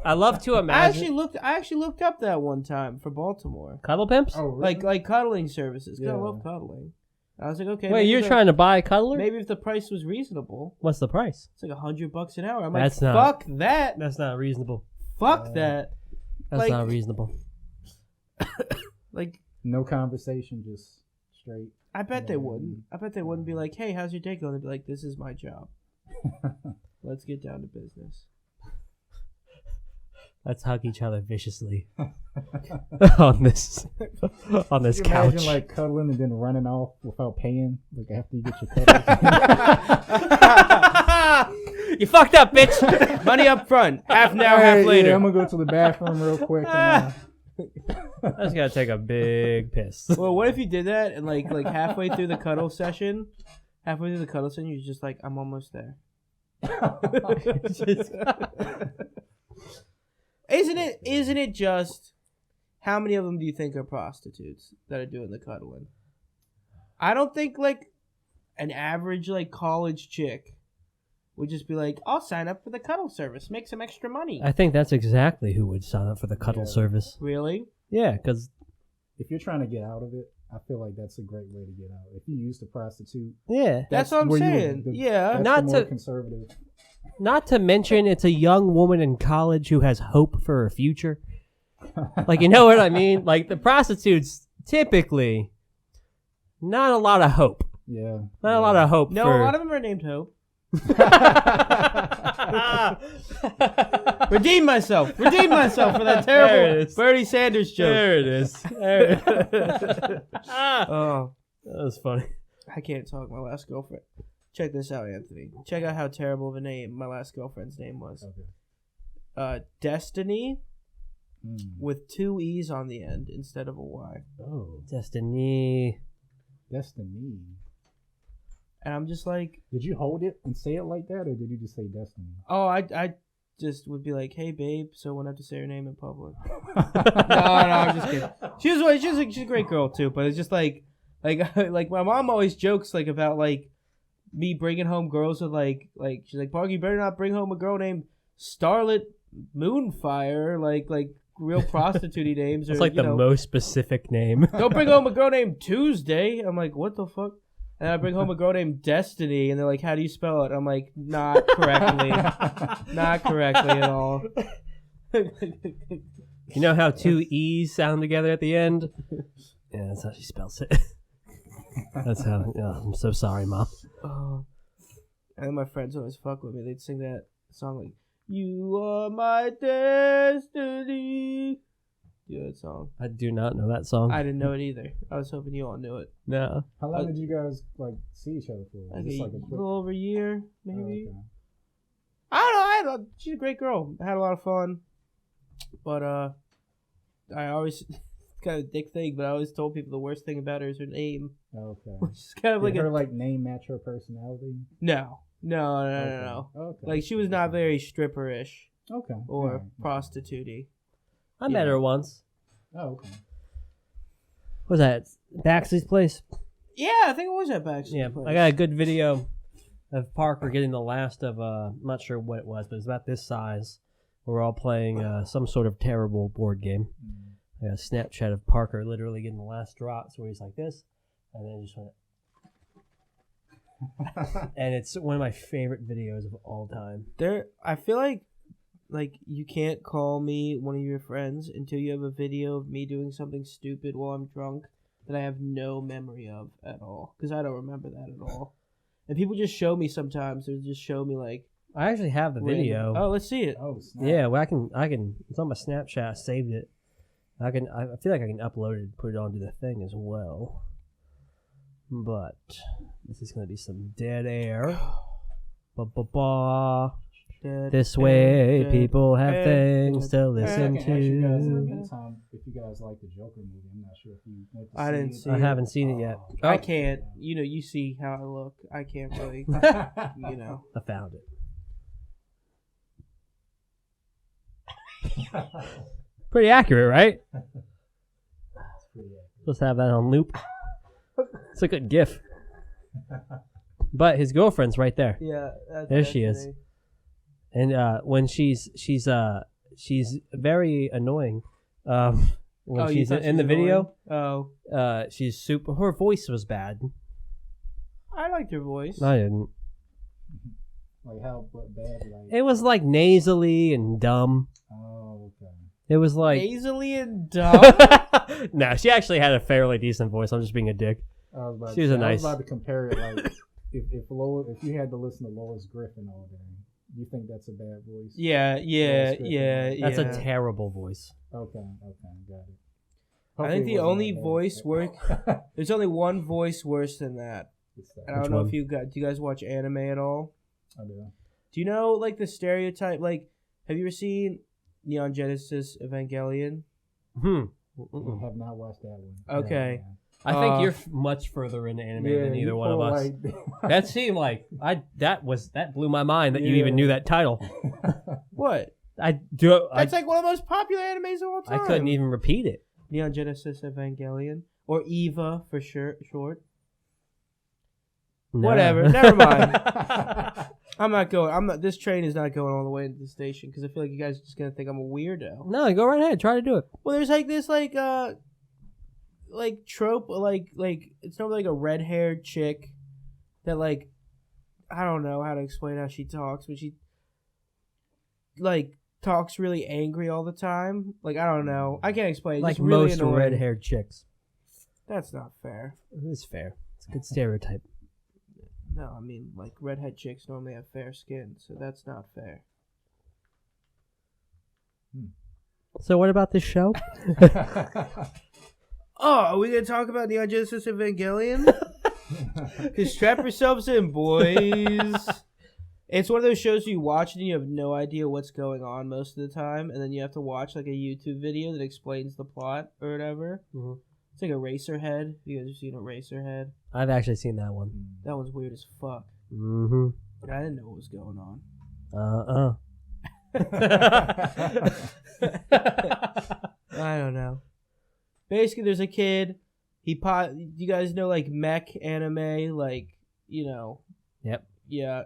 I love to imagine. I actually looked up that one time for Baltimore. Cuddle pimps? Oh, really? Like cuddling services. 'Cause I Yeah. love cuddling. I was like, okay. Wait, you're trying to buy a cuddler? Maybe if the price was reasonable. What's the price? It's like $100 an hour. I'm That's like, not- fuck that. That's not reasonable. Fuck that. That's not reasonable. Like, No conversation, just straight. I bet they wouldn't. I bet they wouldn't be like, hey, how's your day going? They'd be like, this is my job. Let's get down to business. Let's hug each other viciously on this Can you couch. imagine cuddling and then running off without paying? After you get your cuddles. You fucked up, bitch. Money up front. Half an hour, All half right, later. Yeah, I'm gonna go to the bathroom real quick. I just gotta take a big piss. Well, what if you did that and like halfway through the cuddle session, you're just like, I'm almost there. Isn't it just how many of them do you think are prostitutes that are doing the cuddling? I don't think an average college chick would just be like, I'll sign up for the cuddle service, make some extra money. I think that's exactly who would sign up for the cuddle service. Really? Yeah, because if you're trying to get out of it, I feel like that's a great way to get out. If you used a prostitute, that's what I'm where saying. that's Not the more to- conservative. not to mention it's a young woman in college who has hope for her future. You know what I mean? The prostitutes typically not a lot of hope. Yeah. Not a lot of hope. No, for, a lot of them are named Hope. Redeem myself for that terrible Bernie Sanders joke. There it is. Oh, that was funny. I can't talk. My last girlfriend. Check this out, Anthony. Check out how terrible of a name my last girlfriend's name was. Okay. Destiny with 2 E's on the end instead of a Y. Oh, Destiny. And I'm just like, did you hold it and say it like that, or did you just say Destiny? oh, I just would be like, hey, babe, so I wouldn't have to say her name in public. No, I'm just kidding. She's a great girl too, but it's just like my mom always jokes like about like me bringing home girls with like she's like, Parker, you better not bring home a girl named Starlet Moonfire, like real prostitute names. It's like the most specific name. Don't bring home a girl named Tuesday. I'm like, what the fuck? And I bring home a girl named Destiny, and they're like, how do you spell it? I'm like, not correctly. Not correctly at all. You know how 2 E's sound together at the end? Yeah, that's how she spells it. That's how. I'm so sorry, Mom. And my friends always fuck with me. They'd sing that song like, you are my destiny. You know that song? I do not know that song. I didn't know it either. I was hoping you all knew it. No. How long did you guys like see each other for? Like Just a like a quick... little over a year, maybe. Oh, okay. I don't know. She's a great girl. I had a lot of fun. But I always, it's kind of a dick thing, but I always told people the worst thing about her is her name. Okay. Which is kind of Did like her like name match her personality? No. Okay. Like she was not very stripper-ish Okay. or Alright. prostitute-y. I met her once. Oh, okay. What was that? Baxley's place? Yeah, I think it was at Baxley's Yeah. place. I got a good video of Parker getting the last of, I'm not sure what it was, but it's about this size. We're all playing some sort of terrible board game. I got a Snapchat of Parker literally getting the last drops where he's like this, and then just went. And it's one of my favorite videos of all time. I feel like you can't call me one of your friends until you have a video of me doing something stupid while I'm drunk that I have no memory of at all, because I don't remember that at all. And people just show me sometimes. They just show me like. I actually have the video. Oh, let's see it. Oh, snap. Yeah, well, I can. It's on my Snapchat. I saved it. I feel like I can upload it and put it onto the thing as well. But this is gonna be some dead air. Ba-ba-ba. This way, people have things to listen I can ask you guys in the to. meantime if you guys like the Joker movie. I'm not sure if you went to I see didn't it. see I haven't seen it yet. I can't. You see how I look. I can't really. I found it. Pretty accurate, right? Let's have that on loop. It's a good gif. But his girlfriend's right there. Yeah. There she is. And when she's very annoying. When she's in the video, she's super. Her voice was bad. I liked her voice. I didn't. Like how bad? Like It was like nasally and dumb. oh, okay. It was like Nasally and dumb. No, she actually had a fairly decent voice. I'm just being a dick. She was a nice. I was about to compare it like if you had to listen to Lois Griffin all day, do you think that's a bad voice? Yeah. That's a terrible voice. Okay, got it. I think Hopefully the it wasn't only that bad. voice there's only one voice worse than that. And I don't know if do you guys watch anime at all? I do. Do you know like the stereotype? Like, have you ever seen Neon Genesis Evangelion? I have not watched that one. Okay. I think you're much further into anime than either one of us. Like, That seemed like that blew my mind that you even knew that title. What? That's like one of the most popular animes of all time. I couldn't even repeat it. Neon Genesis Evangelion, or EVA for short. No. Whatever. Never mind. I'm not going. This train is not going all the way into the station because I feel like you guys are just gonna think I'm a weirdo. No, go right ahead. Try to do it. Well, there's like this like trope like it's not like a red-haired chick that like I don't know how to explain how she talks, but she like talks really angry all the time. Like I don't know. I can't explain. Like Just really most annoying. red-haired chicks. That's not fair. It is fair. It's a good stereotype. No, I mean, like, redhead chicks normally have fair skin, so that's not fair. So what about this show? Oh, are we going to talk about Neon Genesis Evangelion? Because strap yourselves in, boys. It's one of those shows you watch and you have no idea what's going on most of the time, and then you have to watch, like, a YouTube video that explains the plot or whatever. Mm-hmm. It's like Eraserhead. You guys have seen Eraserhead? I've actually seen that one. That one's weird as fuck. Mm-hmm. I didn't know what was going on. I don't know. Basically, there's a kid. You guys know, like, mech anime, like, you know. Yep. Yeah.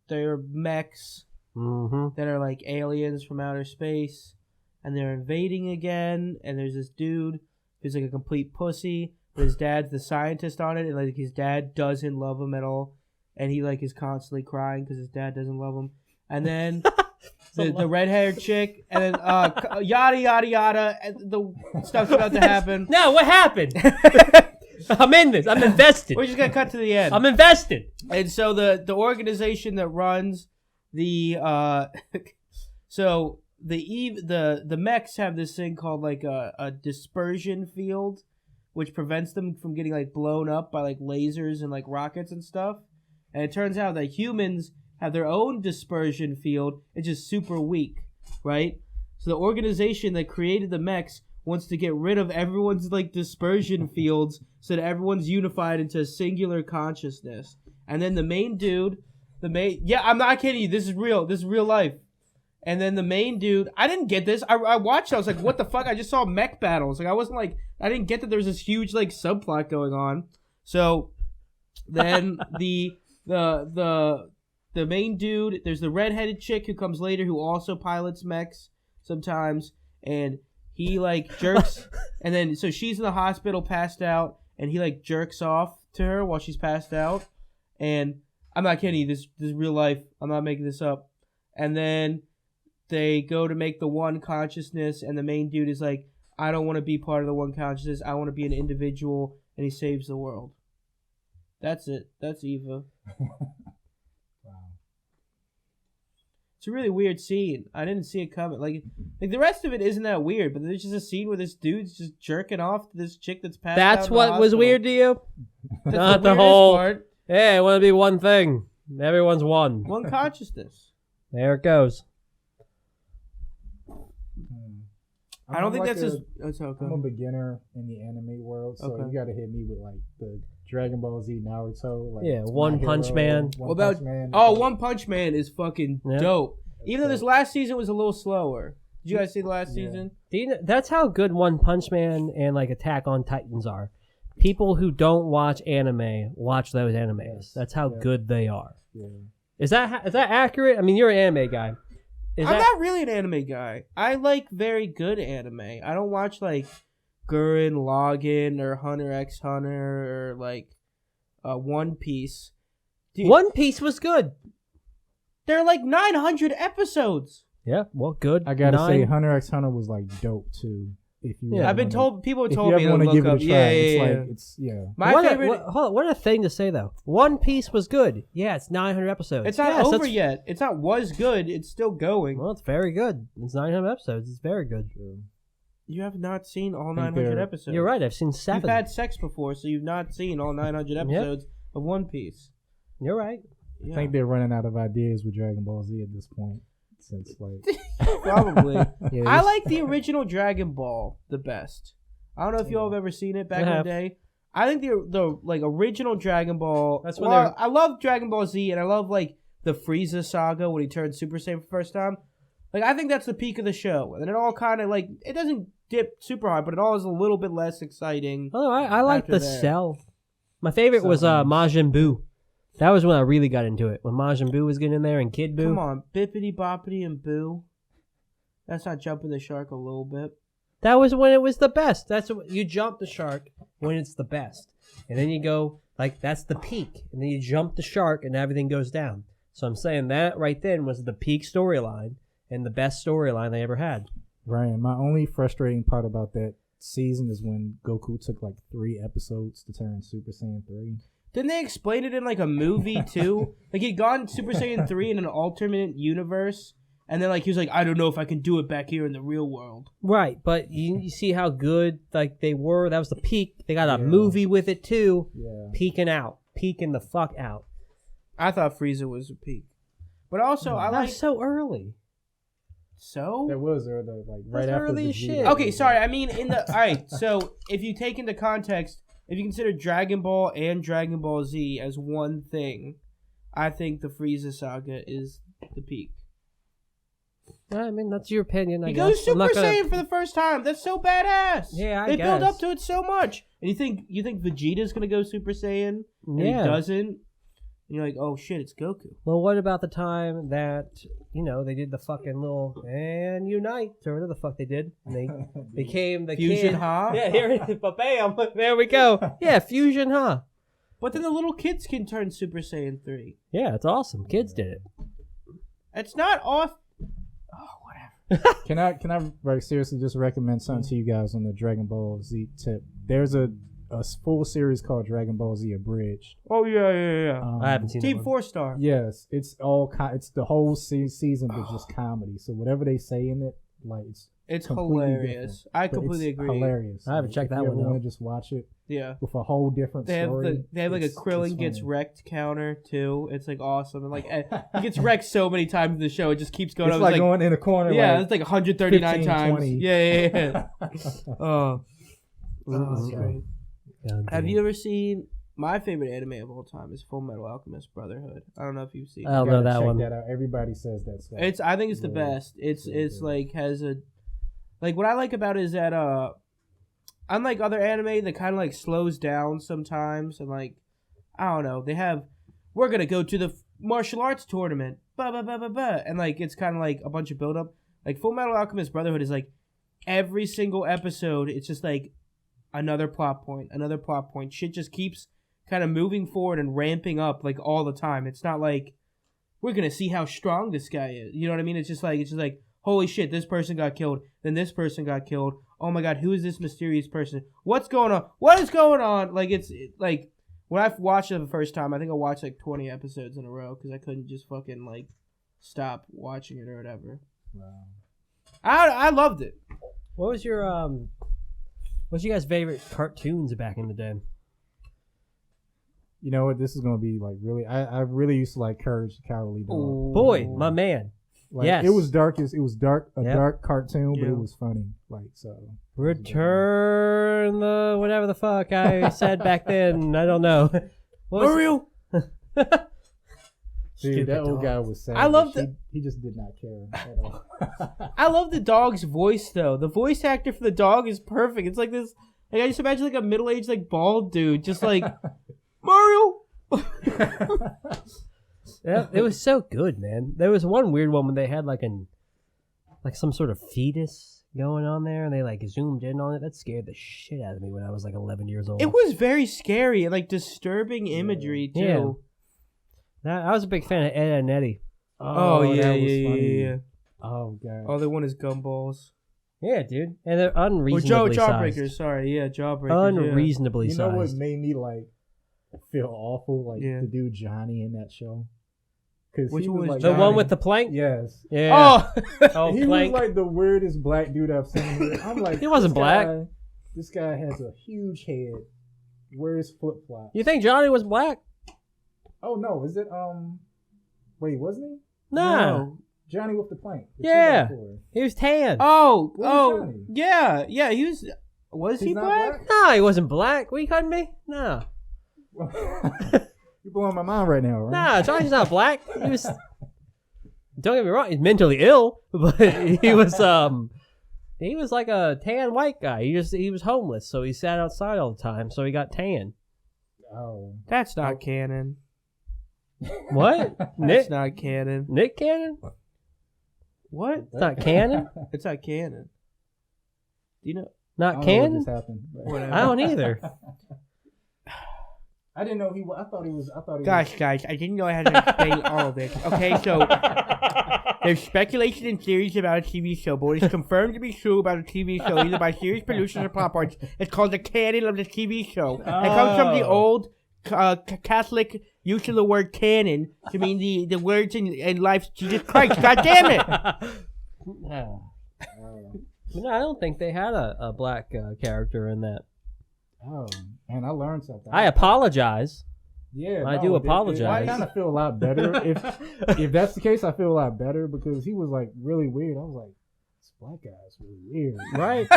They're mechs that are like aliens from outer space, and they're invading again, and there's this dude who's like a complete pussy, but his dad's the scientist on it, and like his dad doesn't love him at all, and he like is constantly crying because his dad doesn't love him. And then the red-haired chick, and then yada yada yada, and the stuff's about to happen. No, what happened? I'm in this. I'm invested. We're just gonna cut to the end. I'm invested. And so the organization that runs the so the mechs have this thing called like a dispersion field, which prevents them from getting like blown up by like lasers and like rockets and stuff. And it turns out that humans have their own dispersion field. It's just super weak, right? So the organization that created the mechs wants to get rid of everyone's like dispersion fields so that everyone's unified into a singular consciousness. And then the main dude, yeah, I'm not kidding you. This is real. This is real life. And then the main dude, I didn't get this. I watched it. I was like, what the fuck? I just saw mech battles. Like, I didn't get that there was this huge like subplot going on. So then the main dude, there's the redheaded chick who comes later who also pilots mechs sometimes, and he like jerks, and then so she's in the hospital passed out, and he like jerks off to her while she's passed out. And I'm not kidding you, this is real life. I'm not making this up. And then they go to make the one consciousness, and the main dude is like, I don't want to be part of the one consciousness. I want to be an individual, and he saves the world. That's it. That's Eva. It's a really weird scene. I didn't see it coming. Like the rest of it isn't that weird, but there's just a scene where this dude's just jerking off to this chick that's passed out. That's what was weird to you? That's not the whole part. Yeah, I want to be one thing. Everyone's one. One consciousness. There it goes. I don't think that's just. I'm a beginner in the anime world, so you got to hit me with like the Dragon Ball Z, Naruto. Like yeah, One Punch Man. One Punch Man is fucking dope. Even though this last season was a little slower. Did you guys see the last season? That's how good One Punch Man and like Attack on Titans are. People who don't watch anime watch those animes. That's how good they are. Yeah. Is that accurate? I mean, you're an anime guy. I'm not really an anime guy. I like very good anime. I don't watch like Gurren Lagann or Hunter x Hunter or like One Piece. One Piece was good. They're like 900 episodes. Yeah, well, good. I gotta say, Hunter x Hunter was like dope too. If you, I've been told. People have told me to look up. Yeah. My favorite. Hold on, what a thing to say though. One Piece was good. Yeah, it's 900 episodes. It's not over yet. It's not was good. It's still going. Well, it's very good. It's 900 episodes. It's very good. You have not seen all 900 episodes. You're right. I've seen 7. You've had sex before, so you've not seen all 900 episodes of One Piece. You're right. Yeah. I think they're running out of ideas with Dragon Ball Z at this point. Since like probably. I like the original Dragon Ball the best. I don't know if y'all have ever seen it back in the day. I think the like original Dragon Ball. That's when I love Dragon Ball Z, and I love like the Frieza saga when he turned Super Saiyan for the first time. Like I think that's the peak of the show, and it all kind of like it doesn't dip super hard, but it all is a little bit less exciting. Oh, I like the Cell. My favorite was Majin Buu. That was when I really got into it. When Majin Buu was getting in there and Kid Buu. Come on, Bippity Boppity and Boo. That's not jumping the shark a little bit. That was when it was the best. That's what, you jump the shark when it's the best. And then you go, like, that's the peak. And then you jump the shark and everything goes down. So I'm saying that right then was the peak storyline and the best storyline they ever had. Ryan, my only frustrating part about that season is when Goku took like 3 episodes to turn Super Saiyan 3. Didn't they explain it in like a movie too? Like he'd gone Super Saiyan 3 in an alternate universe, and then like he was like, I don't know if I can do it back here in the real world. Right, but you see how good like they were. That was the peak. They got a movie with it too. Yeah. Peeking the fuck out. I thought Frieza was a peak, but also I That like was so early. so. That was early, like right That's after early as Vegeta. shit. Okay, sorry. I mean, in the all right. So if you take into context, if you consider Dragon Ball and Dragon Ball Z as one thing, I think the Frieza saga is the peak. I mean, that's your opinion. I He guess. goes Super I'm not gonna- Saiyan for the first time. That's so badass. Yeah, I they build guess. up to it so much. And you think Vegeta's gonna go Super Saiyan, and Yeah. he doesn't. And you're like, oh shit, it's Goku. Well, what about the time that they did the fucking little and unite or whatever the fuck they did, and they became the Fusion, kid. huh? Yeah, here it is. Bam! There we go. Yeah, fusion, huh? But then the little kids can turn Super Saiyan 3. Yeah, it's awesome. Kids did it. It's not off. Oh, whatever. Can I like seriously just recommend something to you guys on the Dragon Ball Z tip? There's a full series called Dragon Ball Z Abridged. Oh yeah. I haven't seen Team that one. 4-star. Yes, it's all it's the whole season, but just comedy. So whatever they say in it, like It's completely hilarious. different, I but completely it's agree. Hilarious. I haven't Like, checked if that you one ever out. want to just watch it Yeah. with a whole different They have story. like a it's Krillin gets funny. wrecked counter too. It's like awesome, and like he gets wrecked so many times in the show, it just keeps going It's up. like going in the corner. yeah, like, it's like 139 15, times. 20. Yeah. Oh, Oh, that's great. God Have damn. you ever seen my favorite anime of all time? Is Full Metal Alchemist Brotherhood. I don't know if you've seen I it. don't You know gotta that check one. That out. Everybody says that stuff. I think it's the Yeah. best. It's Yeah, yeah. like has a like what I like about it is that unlike other anime that kind of like slows down sometimes and like I don't know, we're gonna go to the martial arts tournament, and like it's kind of like a bunch of build up. Like Full Metal Alchemist Brotherhood is like every single episode, it's just like another plot point. Shit just keeps kind of moving forward and ramping up like all the time. It's not like we're gonna see how strong this guy is. You know what I mean? It's just like holy shit, this person got killed. Then this person got killed. Oh my god, who is this mysterious person? What's going on? What is going on? Like like when I watched it the first time, I think I watched like 20 episodes in a row because I couldn't just fucking like stop watching it or whatever. Wow. I loved it. What was your what's your guys' favorite cartoons back in the day? You know what? This is gonna be like really. I really used to like Courage the Cowardly Dog. Boy, my man. Like, Yes. It was dark. It was dark. A Yep. dark cartoon, but Yeah. it was funny. Like so. Return the whatever the fuck I said back then. I don't know. What was Mario. Dude, Stupid that old dog. guy was sad. I love He just did not care at all. I love the dog's voice though. The voice actor for the dog is perfect. It's like this. Like I just imagine like a middle-aged like bald dude, just like Mario. Yeah, it was so good, man. There was one weird one when they had like some sort of fetus going on there, and they like zoomed in on it. That scared the shit out of me when I was like 11 years old. It was very scary and like disturbing imagery too. Yeah. I was a big fan of Ed and Eddie. Oh, yeah, that was yeah, funny. yeah. Oh god. All they want is gumballs. Yeah, dude, and they're Or unreasonably Jawbreakers. sized. Sorry, yeah, Jawbreakers. yeah. Unreasonably You know what sized. made me like feel awful? Like Yeah. the dude Johnny in that show. Cause Which he one was was like The Johnny? one with the plank. Yes. Yeah. Oh, Oh, He plank. was like the weirdest black dude I've seen. Here. I'm like, He wasn't this black. guy- This guy has a huge head. Wears flip flops. You think Johnny was black? Oh no, is it Wait, wasn't he? Nah. no. Johnny with the plank. the Yeah. 2x4. He was tan. Oh, What was oh, Johnny? yeah. He was. Was He's he not black? No, he wasn't black. What, you cutting me? No. You're blowing my mind right now, right? Nah, Johnny's not black. He was. Don't get me wrong. He's mentally ill, but he was like a tan white guy. He was homeless, so he sat outside all the time. So he got tan. Oh. That's not canon. What? That's Nick? not canon. Nick Cannon? What? It's not canon. It's not canon. Do you know? I Not don't know what canon. just happened. but- Whatever. I don't either. I didn't know he was. I thought he was. Gosh, guys, I didn't know I had to explain all of this. Okay, so there's speculation and theories about a TV show, but what is confirmed to be true about a TV show, either by series producers or pop arts, it's called the canon of the TV show. It comes from the old Catholic use of the word canon to mean the words in life of Jesus Christ. God damn it! No, I don't think they had a black character in that. Oh, man, I learned something. I apologize. Yeah, I do apologize. I kind of feel a lot better if that's the case. I feel a lot better because he was like really weird. I was like, this black guy's really weird, Right?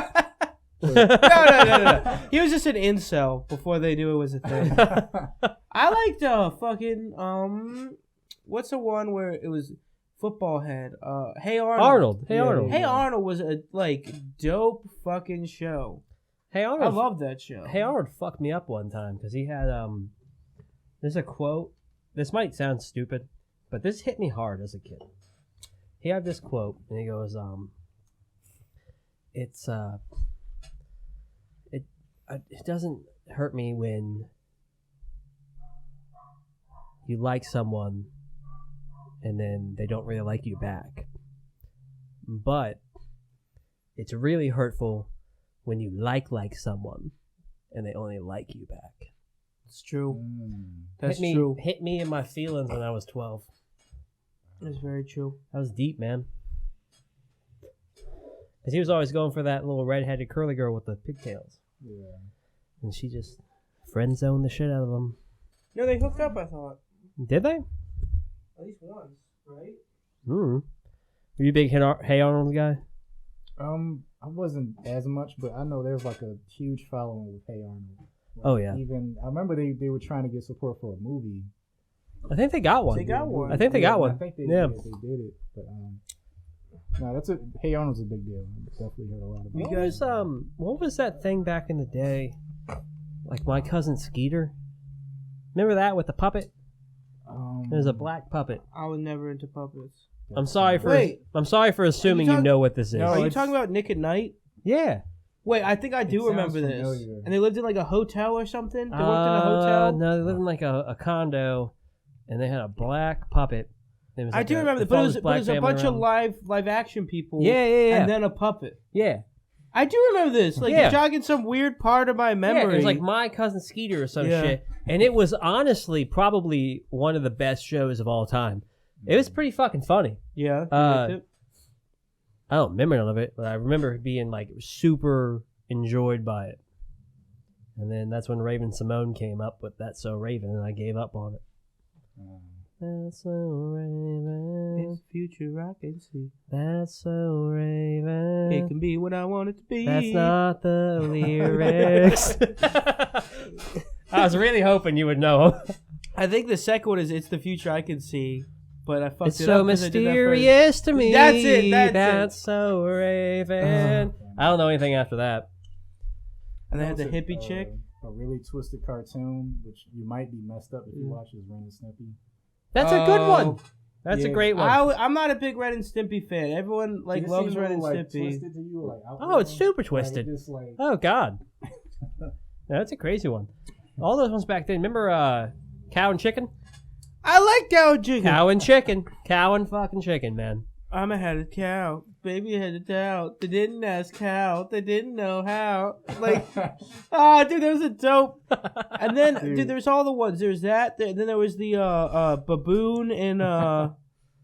No. He was just an incel before they knew it was a thing. I liked fucking what's the one where it was football head? Hey Arnold. Hey Arnold. Hey Arnold was a dope fucking show. Hey Arnold. I love that show. Hey Arnold fucked me up one time because he had there's a quote. This might sound stupid, but this hit me hard as a kid. He had this quote, and he goes, it doesn't hurt me when you like someone and then they don't really like you back. But it's really hurtful when you like someone and they only like you back. It's true. That's true. Hit me in my feelings when I was 12. That's very true. That was deep, man. Because he was always going for that little red-headed curly girl with the pigtails. Yeah. And she just friend-zoned the shit out of him. No, they hooked up, I thought. Did they? At least once, right? Were you a big Hey Arnold guy? I wasn't as much, but I know there's like a huge following with Hey Arnold. Like, oh yeah. Even I remember they were trying to get support for a movie. I think they got one. They got one. I think they got one. I think they yeah. did it, but no, Hey Arnold's a big deal. I definitely heard a lot about. You guys, what was that thing back in the day? Like My Cousin Skeeter. Remember that with the puppet? There's a black puppet. I was never into puppets. I'm sorry for assuming you know what this is. No, are you talking about Nick at Night? Yeah. Wait, I think I do remember this. Familiar. And they lived in like a hotel or something? They worked in a hotel? No, they lived in like a condo, and they had a black puppet. I do remember that, but it was a bunch of live action people. Yeah. And then a puppet. Yeah. I do remember this. Like, you're jogging some weird part of my memory. Yeah, it was like My Cousin Skeeter or some shit. And it was honestly probably one of the best shows of all time. It was pretty fucking funny. Yeah. I don't remember none of it, but I remember being like super enjoyed by it. And then that's when Raven Simone came up with That's So Raven, and I gave up on it. That's so Raven. It's future I can see. That's so Raven. It can be what I want it to be. That's not the lyrics. I was really hoping you would know. I think the second one is It's the Future I Can See. But I fucked it's it so up. mysterious to me. That's it. That's so Raven. I don't know anything after that. And they had the hippie chick. A really twisted cartoon, which you might be messed up if you watch, is Ren and Snippy. That's a good one. That's a great one. I'm not a big Ren and Stimpy fan. Everyone loves Ren and Stimpy. It's super twisted. Oh God. That's a crazy one. All those ones back then. Remember Cow and Chicken? I like Cow and Chicken. Cow and Chicken. Cow and fucking Chicken, man. I'm a headed cow. Baby headed cow. They didn't ask how. They didn't know how. Like, dude, that was a dope. And then, dude, there's all the ones. There's that. Then there was the baboon and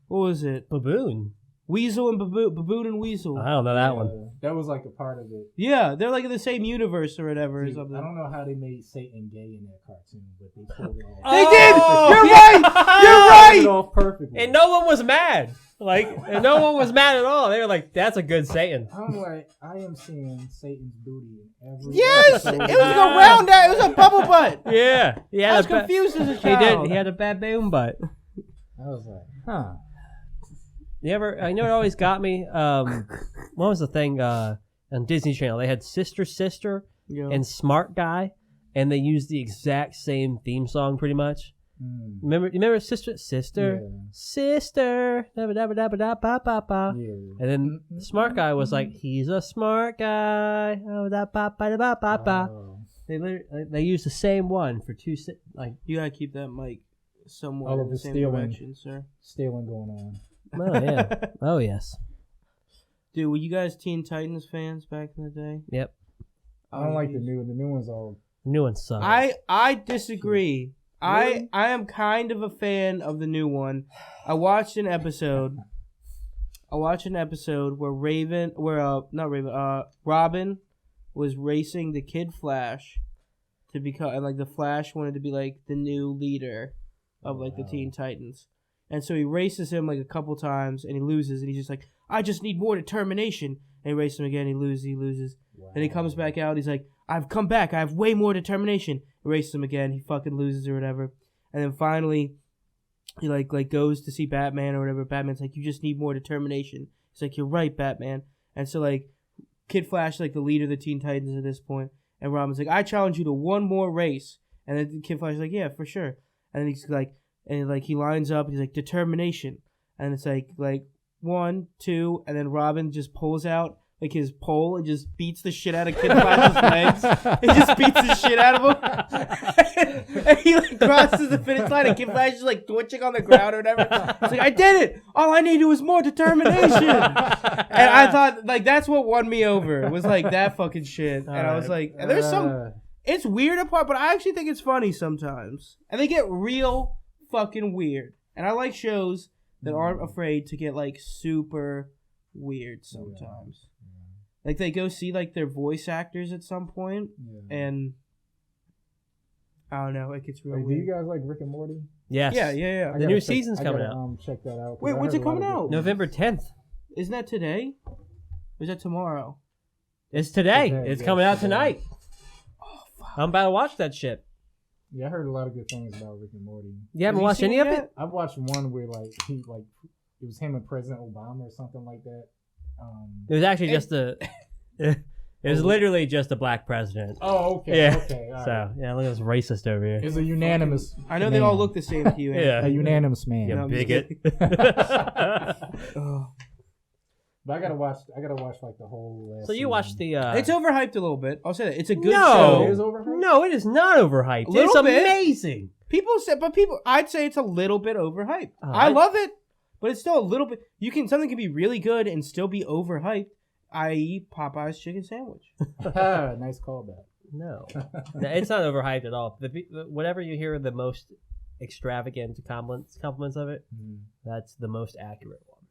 what was it? Baboon. Weasel and baboon and weasel. I don't know that one. That was like a part of it. Yeah, they're like in the same universe or whatever. Dude, or something. I don't know how they made Satan gay in that cartoon, but they pulled it off. They did. You're right. You're right. Pulled it off perfectly. And no one was mad. And no one was mad at all. They were like, "That's a good Satan." I'm like, I am seeing Satan's booty in every. Yes, it was a round. It was a bubble butt. Yeah, I was confused as a child. He did. He had a baboon butt. I was like, huh. You ever? I know it always got me. What was the thing on Disney Channel? They had Sister and Smart Guy, and they used the exact same theme song pretty much. Remember Sister, da-ba-da-ba-da-ba-da-ba-ba. And then Smart Guy was like, he's a smart guy. They used the same one for two. You gotta keep that mic somewhat all in of the same direction, sir. Stealing going on. Oh yeah. Oh yes. Dude, were you guys Teen Titans fans back in the day? Yep. I don't like the new ones all. The new ones suck. I disagree. I am kind of a fan of the new one. I watched an episode where Robin was racing the Kid Flash to become, and like the Flash wanted to be like the new leader of like the Teen Titans. And so he races him like a couple times and he loses, and he's just like, I just need more determination. And he races him again, he loses. Wow. Then he comes back out, he's like, I've come back, I have way more determination. He races him again, he fucking loses or whatever. And then finally he like goes to see Batman or whatever. Batman's like, you just need more determination. He's like, you're right, Batman. And so like Kid Flash, like the leader of the Teen Titans at this point, and Robin's like, I challenge you to one more race. And then Kid Flash's like, yeah, for sure. And then he's like, and like he lines up, and he's like, determination. And it's like 1, 2, and then Robin just pulls out like his pole and just beats the shit out of Kid Flash's legs. He just beats the shit out of him. And he like crosses the finish line, and Kid Flash is like twitching on the ground or whatever. He's like, I did it! All I needed was more determination. And I thought like that's what won me over. Was like that fucking shit. And I was like, and there's some it's weird apart, but I actually think it's funny sometimes. And they get real fucking weird. And I like shows that aren't afraid to get like super weird sometimes. Like they go see like their voice actors at some point, and I don't know, it gets real weird. Do you guys like Rick and Morty? Yes. Yeah. The new season's coming out. Check that out. Wait, when's it coming out? November 10th. Isn't that today? Or is that tomorrow? It's today. It's coming out tonight. Oh, fuck. I'm about to watch that shit. Yeah, I heard a lot of good things about Rick and Morty. You haven't watched any of it? I've watched one where it was him and President Obama or something like that. It was actually it was literally just a black president. Oh, okay. Yeah. Okay. All so right. yeah, look at this racist over here. It's a unanimous. I know they all look the same to you. Yeah. A unanimous man. You bigot. But I gotta watch like the whole. So you watched the? It's overhyped a little bit. I'll say that it's a good no, show. It is overhyped? No, it is not overhyped. It's amazing. I'd say it's a little bit overhyped. I love it, but it's still a little bit. Something can be really good and still be overhyped. I.e., Popeye's chicken sandwich. Nice callback. No, it's not overhyped at all. Whatever you hear the most extravagant compliments of it, that's the most accurate one.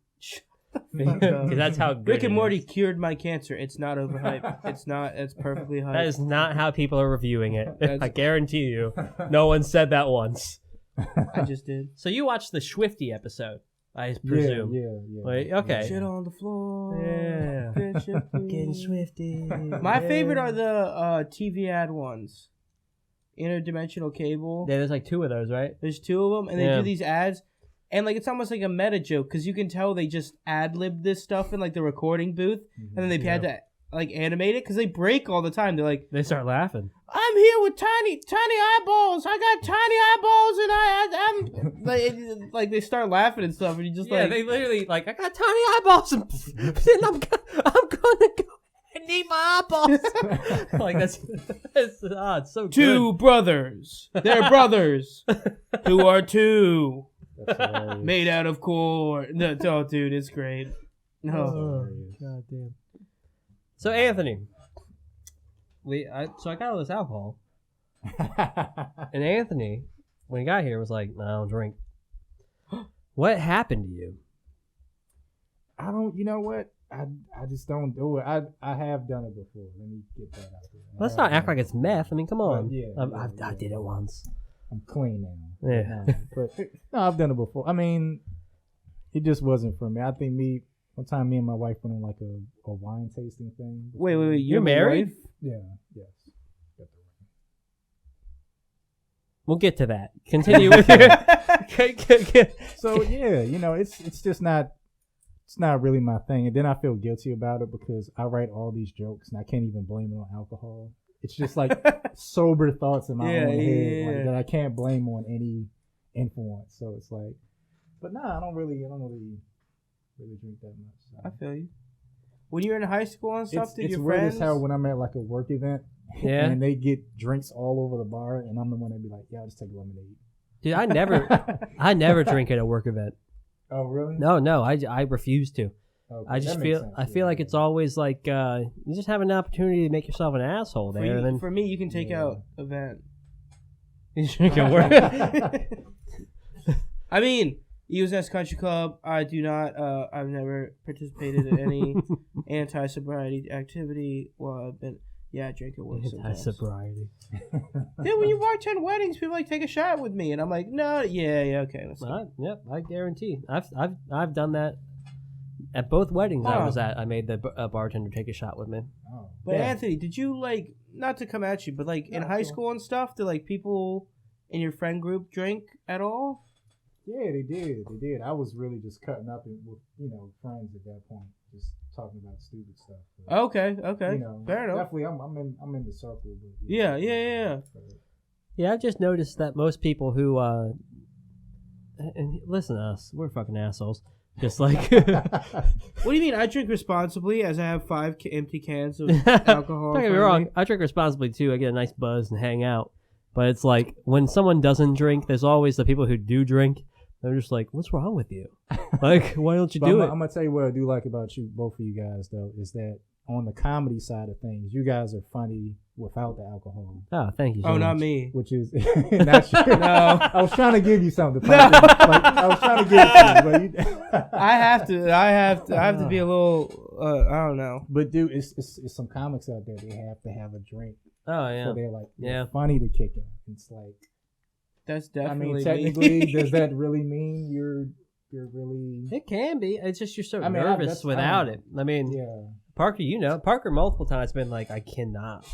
Because that's how good Rick and Morty cured my cancer. It's not overhyped. It's not. It's perfectly hyped. That is not how people are reviewing it. I guarantee you, no one said that once. I just did. So you watched the Swifty episode, I presume. Yeah. Wait, okay. Shit on the floor. Yeah. Getting Swifty. My favorite are the TV ad ones. Interdimensional cable. Yeah, there's like 2 of those, right? There's 2 of them, and they do these ads. And, like, it's almost like a meta joke, because you can tell they just ad-libbed this stuff in, like, the recording booth, and then they had to, like, animate it, because they break all the time. They're like... They start laughing. I'm here with tiny eyeballs. I got tiny eyeballs, and I'm... Like, they start laughing and stuff, and you just, they literally, like, I got tiny eyeballs, and I'm gonna go and need my eyeballs. Like, it's so good. 2 brothers. They're brothers. Who are 2. Made out of core. No, dude, it's great. No, God damn. So Anthony, I got all this alcohol, and Anthony, when he got here, was like, "No, I don't drink." What happened to you? I don't. You know what? I just don't do it. I have done it before. Let me get that out there. Let's not act like it's meth. I mean, come on. I did it once. I'm clean now. Yeah. But no, I've done it before. I mean, it just wasn't for me. I think one time me and my wife went on like a wine tasting thing. Wait. You're married? Yeah. Yes. We'll get to that. Continue with your. So yeah, it's just not. It's not really my thing, and then I feel guilty about it because I write all these jokes and I can't even blame it on alcohol. It's just like sober thoughts in my own head like, that I can't blame on any influence. So it's like, but I don't really drink that much. So. I feel you. When you were in high school and stuff, did your weird friends? as hell when I'm at like a work event, and they get drinks all over the bar, and I'm the one that be like, "Yeah, I'll just take lemonade." Dude, I never drink at a work event. Oh really? No, I refuse to. Okay, I just feel like it's always like you just have an opportunity to make yourself an asshole there. For me, you can take out event. He's drinking work. I mean, USS Country Club. I do not. I've never participated in any anti-sobriety activity. Well, I've been. Yeah, I drink at work sometimes. Anti-sobriety. Dude, when you bartend weddings, people like take a shot with me, and I'm like, no, yeah, okay. Let's go. Yep, I guarantee. I've done that at both weddings I was at. I made the bartender take a shot with me. Oh. But Yeah. Anthony, did you like, not to come at you, but like in high school and stuff, did like people in your friend group drink at all? Yeah, they did. They did. I was really just cutting up with friends at that point, just talking about stupid stuff. But, Okay, fair enough. Definitely, I'm in the circle. But, Yeah. Yeah, I've just noticed that most people who and listen to us, we're fucking assholes. Just like What do you mean? I drink responsibly, as I have 5 empty cans of alcohol. Don't get me wrong, I drink responsibly too. I get a nice buzz and hang out. But it's like when someone doesn't drink, there's always the people who do drink. They're just like, "What's wrong with you? Like, why don't you do it?" I'm gonna tell you what I do like about you, both of you guys, though, is that on the comedy side of things, you guys are funny without the alcohol. Oh, thank you. So Oh, much. not me. Which is not you. No. I was trying to give you something. I was trying to give you something, but I have to be a little. I don't know. But dude, it's some comics out there. They have to have a drink. Oh yeah. So they're like, Yeah. funny to kick in. It's like, That's I definitely. mean, technically, me. does that really mean you're really? It can be. It's just you're so I mean, nervous that's- without I it. I mean, Yeah. Parker multiple times been like, I cannot.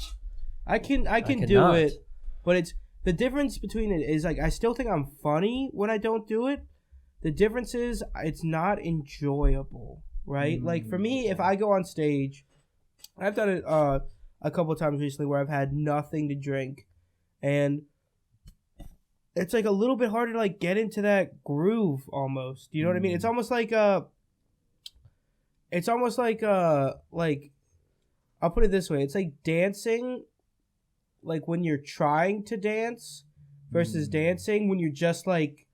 I can do cannot. it, but it's the difference between it is like I still think I'm funny when I don't do it. The difference is it's not enjoyable, right? Like for me, if I go on stage, I've done it a couple of times recently where I've had nothing to drink, and it's like a little bit harder to like get into that groove almost. You know what I mean? It's almost like like I'll put it this way. It's like dancing like when you're trying to dance versus dancing when you're just like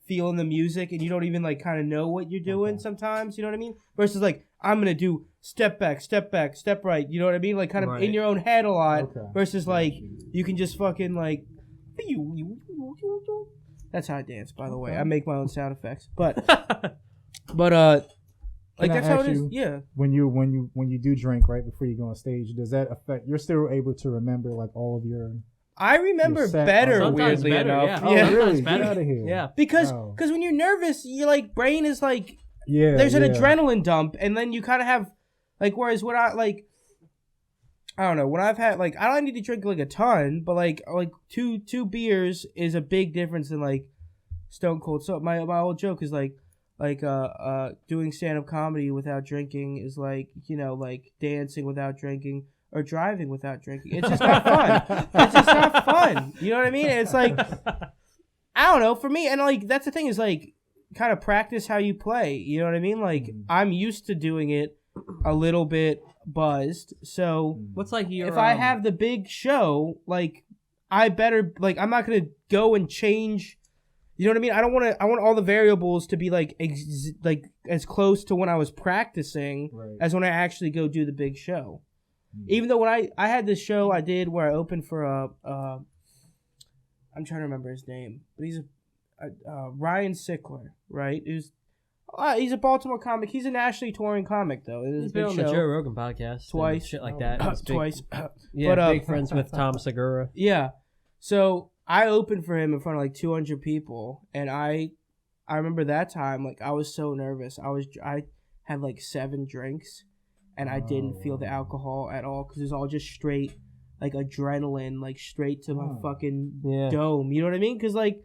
feeling the music and you don't even like kind of know what you're doing sometimes, you know what I mean? Versus like I'm going to do step back, step right, you know what I mean? Like kind of in your own head a lot versus like you can just fucking like that's how I dance, by the way. I make my own sound effects. But like that's how it is. Yeah. When you do drink right before you go on stage, does that affect? You're still able to remember like all of your. I remember better, Sometimes weirdly better, enough. yeah. Yeah. Oh, Really? better. Get out of here. Yeah. Because when you're nervous, your like brain is like there's an adrenaline dump, and then you kind of have like whereas when I like I don't know when I've had like I don't need to drink like a ton, but like two beers is a big difference than like stone cold. So my old joke is like doing stand-up comedy without drinking is like, you know, like dancing without drinking or driving without drinking. It's just not fun. It's just not fun. You know what I mean? And it's like, I don't know, for me, and like, that's the thing is like, kind of practice how you play. You know what I mean? Like, I'm used to doing it a little bit buzzed. So, What's like your if I have the big show, like, I better, like, I'm not going to go and change. You know what I mean? I want all the variables to be like as close to when I was practicing as when I actually go do the big show. Even though when I had this show I did where I opened for I'm trying to remember his name, but he's Ryan Sickler, right? He's a Baltimore comic. He's a nationally touring comic though. He's been on the Joe Rogan podcast twice, shit like that. Twice. Yeah, but, big friends with Tom Segura. Yeah, so I opened for him in front of like 200 people, and I remember that time like I was so nervous. I had like 7 drinks, and I didn't feel the alcohol at all because it was all just straight like adrenaline, like straight to my fucking dome. You know what I mean? Because like,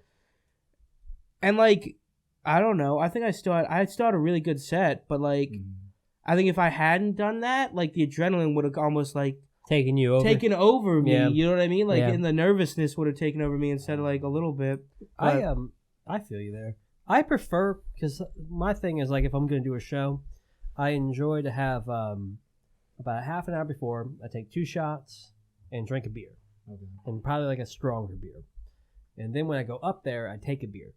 and like I don't know. I think I still had a really good set, but like I think if I hadn't done that, like the adrenaline would have almost like taken over me. Yeah. You know what I mean? Like, and the nervousness would have taken over me instead of like a little bit. But I feel you there. I prefer because my thing is like if I'm going to do a show, I enjoy to have about half an hour before I take 2 shots and drink a beer, and probably like a stronger beer, and then when I go up there, I take a beer,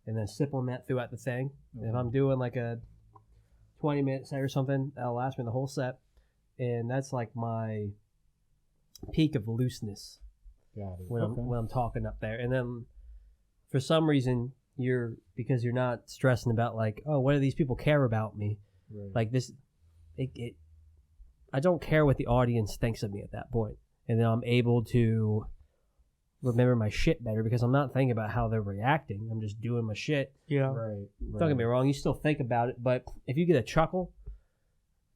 and then sip on that throughout the thing. And if I'm doing like a 20-minute set or something, that'll last me the whole set. And that's like my peak of looseness. Got it. when I'm talking up there. And then for some reason because you're not stressing about like, oh, what do these people care about me? Right. Like this, I don't care what the audience thinks of me at that point. And then I'm able to remember my shit better because I'm not thinking about how they're reacting. I'm just doing my shit. Yeah. Right. Don't get me wrong, you still think about it, but if you get a chuckle,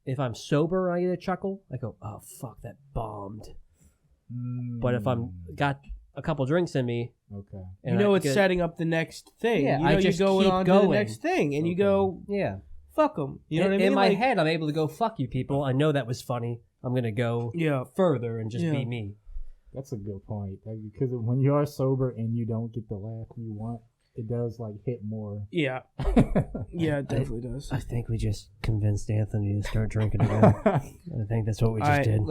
if I'm sober and I get a chuckle, I go, oh fuck, that bombed. But if I'm got a couple drinks in me, okay, and it's setting up the next thing. Yeah, I just you're going on to the next thing, and you go, yeah, fuck them. You know what I mean? In my head, I'm able to go, fuck you people. I know that was funny. I'm gonna go further and just be me. That's a good point. Because when you are sober and you don't get the laugh you want, it does like hit more. Yeah. Yeah, it definitely does. I think we just convinced Anthony to start drinking again. I think that's what we just did.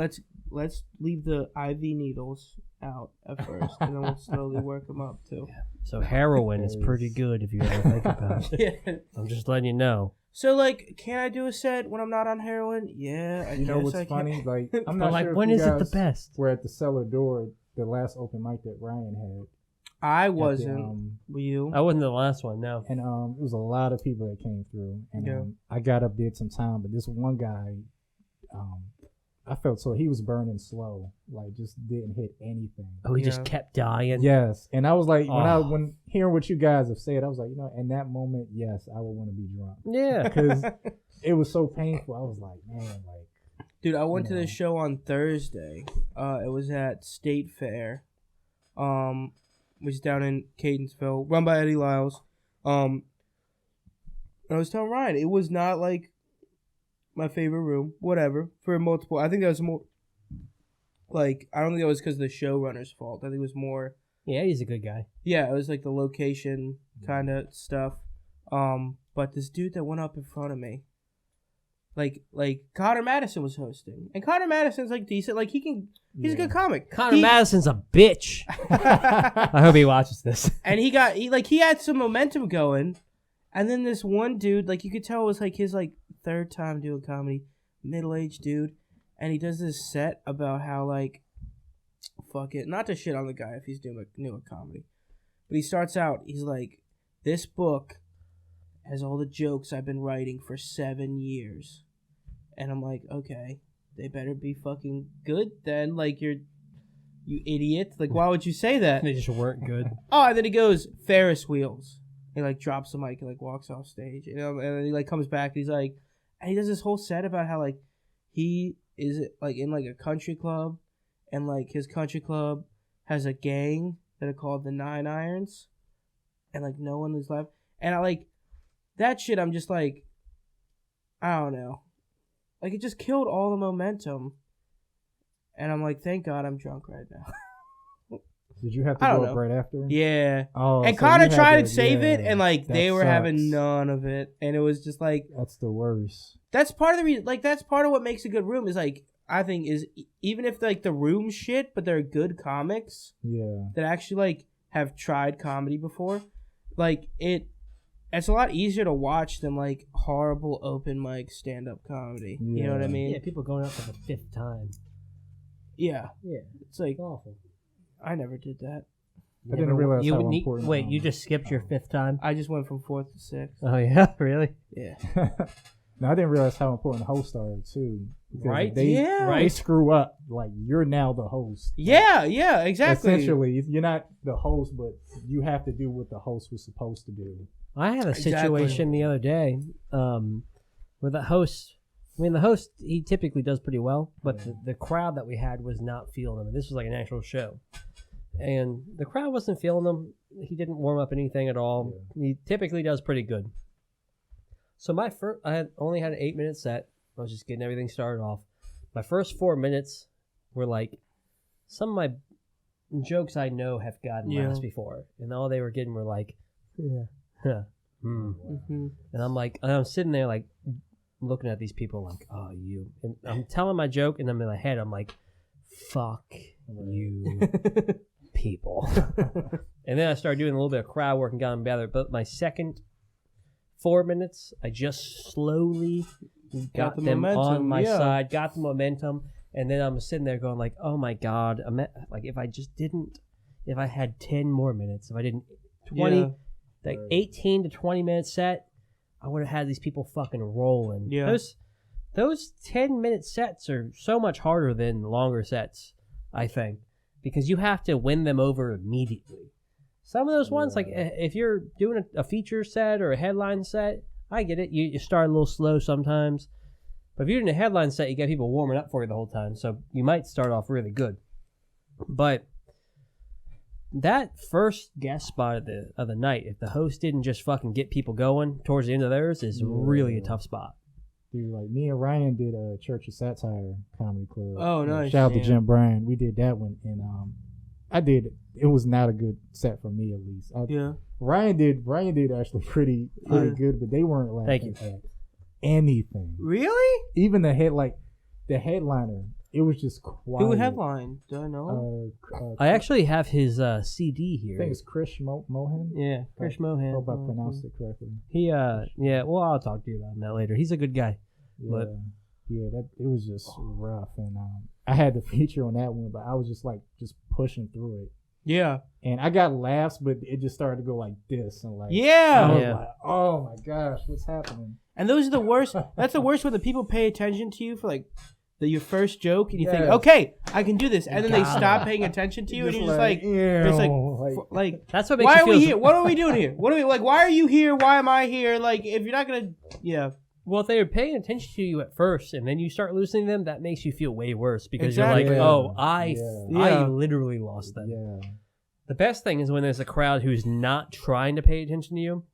Let's leave the IV needles out at first, and then we'll slowly work them up too. Yeah. So heroin is pretty good if you ever think about it. Yeah. I'm just letting you know. So, like, can I do a set when I'm not on heroin? Yeah, I guess know what's I funny? can. Like, I'm not like, sure when if is it the best? We're at the cellar door, the last open mic that Ryan had. I wasn't. Were you? I wasn't the last one, no. And it was a lot of people that came through. And I got up, did some time, but this one guy, I felt so he was burning slow, like just didn't hit anything. Oh, he just kept dying. Yes, and I was like, when hearing what you guys have said, I was like, in that moment, yes, I would want to be drunk. Yeah, because it was so painful. I was like, man, like, dude, I went to the show on Thursday. It was at State Fair, which is down in Catonsville, run by Eddie Lyles. I was telling Ryan, it was not like my favorite room, whatever, for multiple. I think that was more, like, I don't think that was because of the showrunner's fault. I think it was more. Yeah, he's a good guy. Yeah, it was like the location kind of stuff. But this dude that went up in front of me, like Connor Madison was hosting, and Connor Madison's like decent, like he's a good comic. Connor Madison's a bitch. I hope he watches this. And he had some momentum going, and then this one dude, like you could tell it was like his like third time doing comedy, middle-aged dude, and he does this set about how like, fuck it, not to shit on the guy if he's doing new comedy, but he starts out, he's like, this book has all the jokes I've been writing for 7 years, and I'm like, okay, they better be fucking good then, like you idiot, like why would you say that? They just weren't good. Oh, and then he goes, Ferris wheels. He like drops the mic and like walks off stage, and then he like comes back and he's like, and he does this whole set about how like he is like in like a country club, and like his country club has a gang that are called the 9 Irons, and like no one is left, and I like that shit. I'm just like, I don't know, like it just killed all the momentum, and I'm like, thank God I'm drunk right now. Did you have to go up right after? Yeah. Oh, and so Connor tried to save it, and like they were sucks. having none of it, and it was just like, that's the worst. That's part of the reason. Like that's part of what makes a good room is like, I think is even if like the room's shit, but they're good comics. Yeah. That actually like have tried comedy before, like it's a lot easier to watch than like horrible open mic stand up comedy. Yeah. You know what I mean? Yeah. People going up for the 5th time. Yeah. Yeah. It's like awful. I never did that. I didn't realize how important. Wait, you just skipped your 5th time? I just went from 4th to 6th. Oh yeah, really? Yeah. No, I didn't realize how important hosts are too. Right? They screw up. Like you're now the host. Yeah, yeah, exactly. Essentially, you're not the host, but you have to do what the host was supposed to do. I had a situation the other day where the host. I mean, the host, he typically does pretty well, but the crowd that we had was not feeling him. This was like an actual show. And the crowd wasn't feeling him. He didn't warm up anything at all. Yeah. He typically does pretty good. So I only had an 8-minute set. I was just getting everything started off. My first 4 minutes were like, some of my jokes I know have gotten laughs before. And all they were getting were like, And I'm like, and I'm sitting there like, looking at these people like, oh, you. And I'm telling my joke, and I'm in my head, I'm like, fuck you people. And then I started doing a little bit of crowd work and got them together. But my second 4 minutes, I just slowly got them momentum, on my side, got the momentum, And then I'm sitting there going like, oh my God, like if I had 10 more minutes, if I didn't 20, like 18 to 20 minute set, I would have had these people fucking rolling. Yeah. Those 10-minute sets are so much harder than longer sets, I think, because you have to win them over immediately. Some of those ones, like if you're doing a feature set or a headline set, I get it. You start a little slow sometimes. But if you're doing a headline set, you got people warming up for you the whole time. So you might start off really good. But that first guest spot of the night, if the host didn't just fucking get people going towards the end of theirs, is really a tough spot. Dude, like me and Ryan did a Church of Satire comedy club. Oh, nice. Shout out to Jim Bryan. We did that one, and I did. It was not a good set for me, at least. Ryan did actually pretty good, but they weren't laughing at anything. Really? Even the headliner. It was just quiet. Who headlined? Do I know? I actually have his CD here. I think it's Chris Mohan. Yeah, Chris Mohan. I hope I pronounced it correctly. He well, I'll talk to you about that later. He's a good guy. Yeah, it was just rough, and I had the feature on that one, but I was just pushing through it. Yeah. And I got laughs, but it just started to go like this, and like yeah, I was like, oh my gosh, what's happening? And those are the worst. That's the worst when the people pay attention to you for like your first joke, and you think, okay, I can do this, and then they stop paying attention to you, and you're just like, that's what makes why you are feel we here? What are we doing here? What are we like? Why are you here? Why am I here? Like, if you're not gonna, Well, if they were paying attention to you at first, and then you start losing them, that makes you feel way worse because Exactly. you're like, oh, I literally lost them. Yeah. The best thing is when there's a crowd who's not trying to pay attention to you,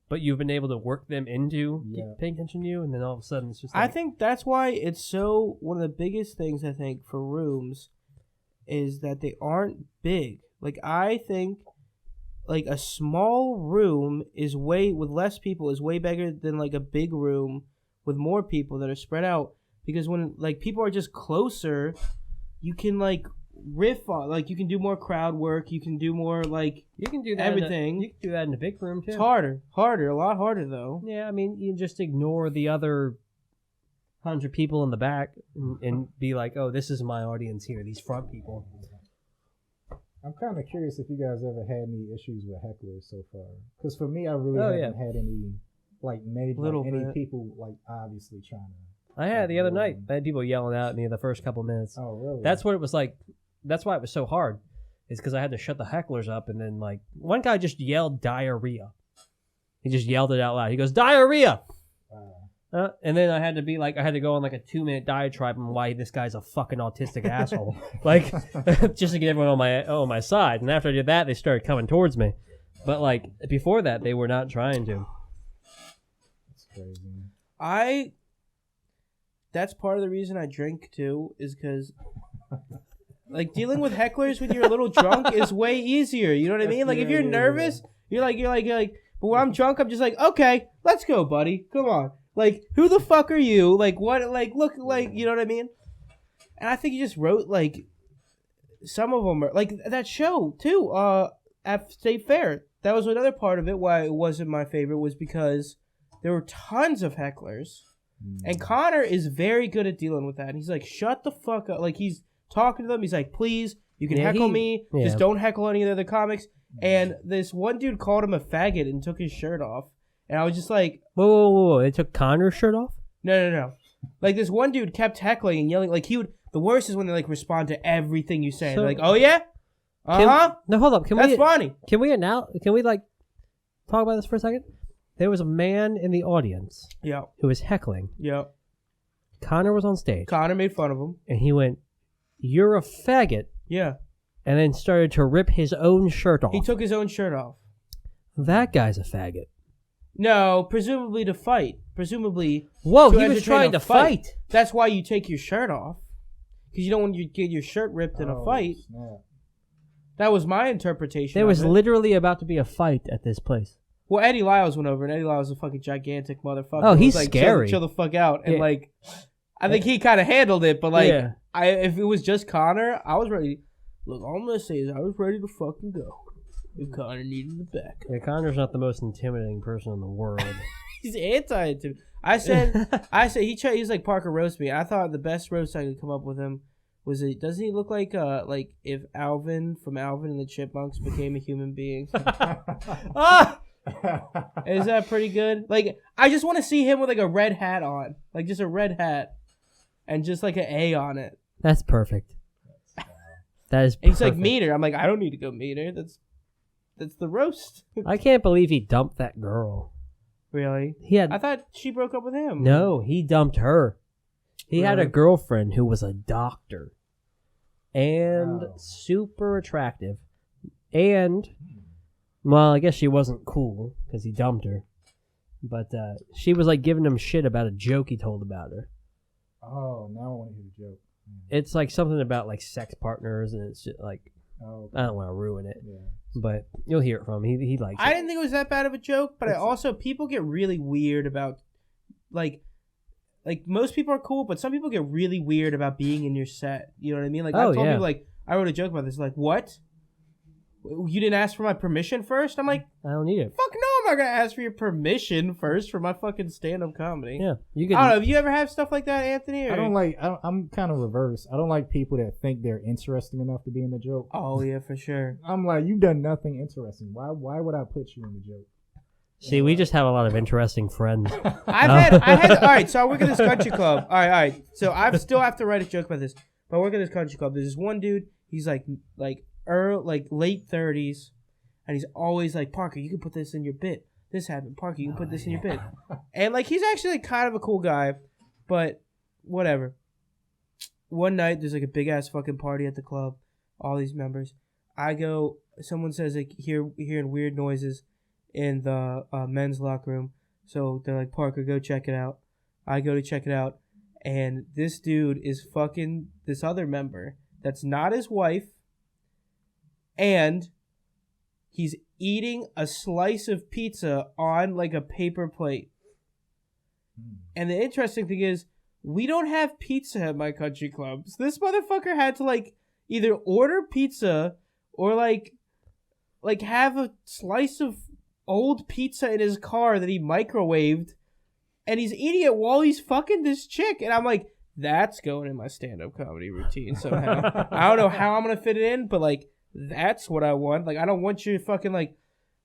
but you've been able to work them into paying attention to you, and then all of a sudden it's just like... I think that's why it's so... One of the biggest things, I think, for rooms is that they aren't big. Like, I think, like, a small room is with less people is way bigger than, like, a big room with more people that are spread out. Because when, like, people are just closer, you can, like... riff on, like, you can do more crowd work, you can do more, like, you can do that everything. You can do that in a big room too. It's harder, a lot harder though. Yeah, I mean, you just ignore the other 100 people in the back and be like, oh, this is my audience here, these front people. I'm kind of curious if you guys ever had any issues with hecklers so far, because for me, I really haven't had any, like, any people, like, obviously trying to. I had the other night. I had people yelling at me the first couple minutes. Oh, really? That's what it was like. That's why it was so hard. Is because I had to shut the hecklers up, and then like one guy just yelled diarrhea. He just yelled it out loud. He goes diarrhea, and then I had to go on like a 2-minute diatribe on why this guy's a fucking autistic asshole, like just to get everyone on my side. And after I did that, they started coming towards me. But like before that, they were not trying to. That's crazy. That's part of the reason I drink too, is because. Like, dealing with hecklers when you're a little drunk is way easier. You know what I mean? Like, if you're nervous, you're like, but when I'm drunk, I'm just like, okay, let's go, buddy. Come on. Like, who the fuck are you? Like, what? Like, look, like, you know what I mean? And I think you just wrote, like, some of them are, like, that show, too, at State Fair. That was another part of it why it wasn't my favorite, was because there were tons of hecklers. And Connor is very good at dealing with that. And he's like, shut the fuck up. Like, he's talking to them. He's like, please, you can heckle me. Just don't heckle any of the other comics. And this one dude called him a faggot and took his shirt off. And I was just like... Whoa. They took Connor's shirt off? No. Like, this one dude kept heckling and yelling. Like, he would... The worst is when they, like, respond to everything you say. They're like, oh, yeah? Uh-huh? No, hold up. That's funny. Can we, like, talk about this for a second? There was a man in the audience who was heckling. Yeah. Connor was on stage. Connor made fun of him. And he went, you're a faggot. Yeah. And then started to rip his own shirt off. He took his own shirt off. That guy's a faggot. No, presumably to fight. Presumably. Whoa, he was trying to fight. That's why you take your shirt off. Because you don't want you get your shirt ripped in a fight. Snap. That was my interpretation. There was literally about to be a fight at this place. Well, Eddie Lyles went over, and Eddie Lyles is a fucking gigantic motherfucker. Oh, he's like, scary. Chill the fuck out. And, like, I think he kind of handled it, but, like, if it was just Connor, I was ready. Look, all I'm going to say is I was ready to fucking go if Connor needed the back. Yeah, Connor's not the most intimidating person in the world. He's anti-intimidation. I said he's like, Parker, roast me. I thought the best roast I could come up with him was doesn't he look like if Alvin from Alvin and the Chipmunks became a human being? Ah! Is that pretty good? Like, I just want to see him with like a red hat on, like just a red hat, and just like an A on it. That's perfect. That is. And he's like meaner. I'm like, I don't need to go meaner. That's the roast. I can't believe he dumped that girl. Really? I thought she broke up with him. No, he dumped her. He had a girlfriend who was a doctor and super attractive. And, well, I guess she wasn't cool because he dumped her. But she was like giving him shit about a joke he told about her. Oh, now I want to hear the joke. It's like something about like sex partners, and it's just like, I don't want to ruin it. Yeah. But you'll hear it from him. He likes it. I didn't think it was that bad of a joke, but I also, people get really weird about, like most people are cool, but some people get really weird about being in your set. You know what I mean? Like, I've told people, like, I wrote a joke about this. Like, what? You didn't ask for my permission first? I'm like, I don't need it. Fuck no, I'm not going to ask for your permission first for my fucking stand-up comedy. Yeah. I don't know. Have you ever had stuff like that, Anthony? Or? I'm kind of reverse. I don't like people that think they're interesting enough to be in the joke. Oh, yeah, for sure. I'm like, you've done nothing interesting. Why would I put you in the joke? See, we just have a lot of interesting friends. I had, all right, so I work at this country club. All right. So I still have to write a joke about this. But I work at this country club. There's this one dude, he's like late 30s, and he's always like, Parker, you can put this in your bit. This happened. Parker, you can put this in your bit. And like, he's actually like kind of a cool guy, but whatever. One night, there's like a big ass fucking party at the club, all these members. I go, someone says like hearing weird noises in the men's locker room. So they're like, Parker, go check it out. I go to check it out, and this dude is fucking this other member that's not his wife, and he's eating a slice of pizza on like a paper plate. And the interesting thing is, we don't have pizza at my country club. So this motherfucker had to like either order pizza or like have a slice of old pizza in his car that he microwaved, and he's eating it while he's fucking this chick. And I'm like, that's going in my stand-up comedy routine somehow. I don't know how I'm gonna fit it in, but like, that's what I want. Like, I don't want you fucking like,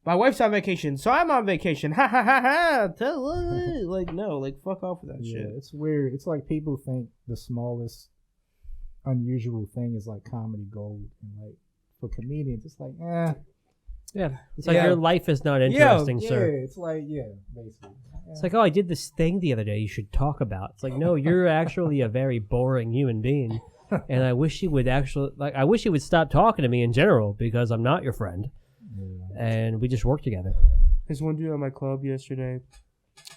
my wife's on vacation, so I'm on vacation. Ha ha ha ha. Like, no, like, fuck off with that shit. It's weird. It's like people think the smallest unusual thing is like comedy gold, and like for comedians, it's like, yeah. It's like your life is not interesting, sir. Yeah, it's like, basically. It's like, oh, I did this thing the other day you should talk about. It's like, no, you're actually a very boring human being. And I wish you would I wish you would stop talking to me in general, because I'm not your friend. And we just work together. There's one dude at my club yesterday.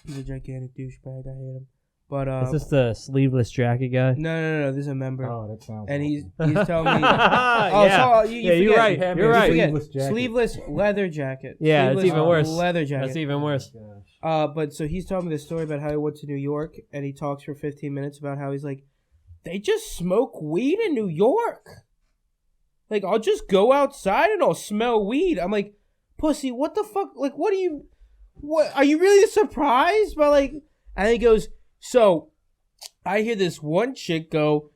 He's a gigantic douchebag. I hate him. But is this the sleeveless jacket guy? No. This is a member. Oh, that sounds. And he's telling me. You're right. You're right. Sleeveless leather jacket. Yeah, it's even worse. Leather jacket. That's even worse. But so he's telling me this story about how he went to New York, and he talks for 15 minutes about how he's like, they just smoke weed in New York. Like, I'll just go outside and I'll smell weed. I'm like, pussy, what the fuck? Like, what are you really surprised by, like, and he goes, so I hear this one chick go,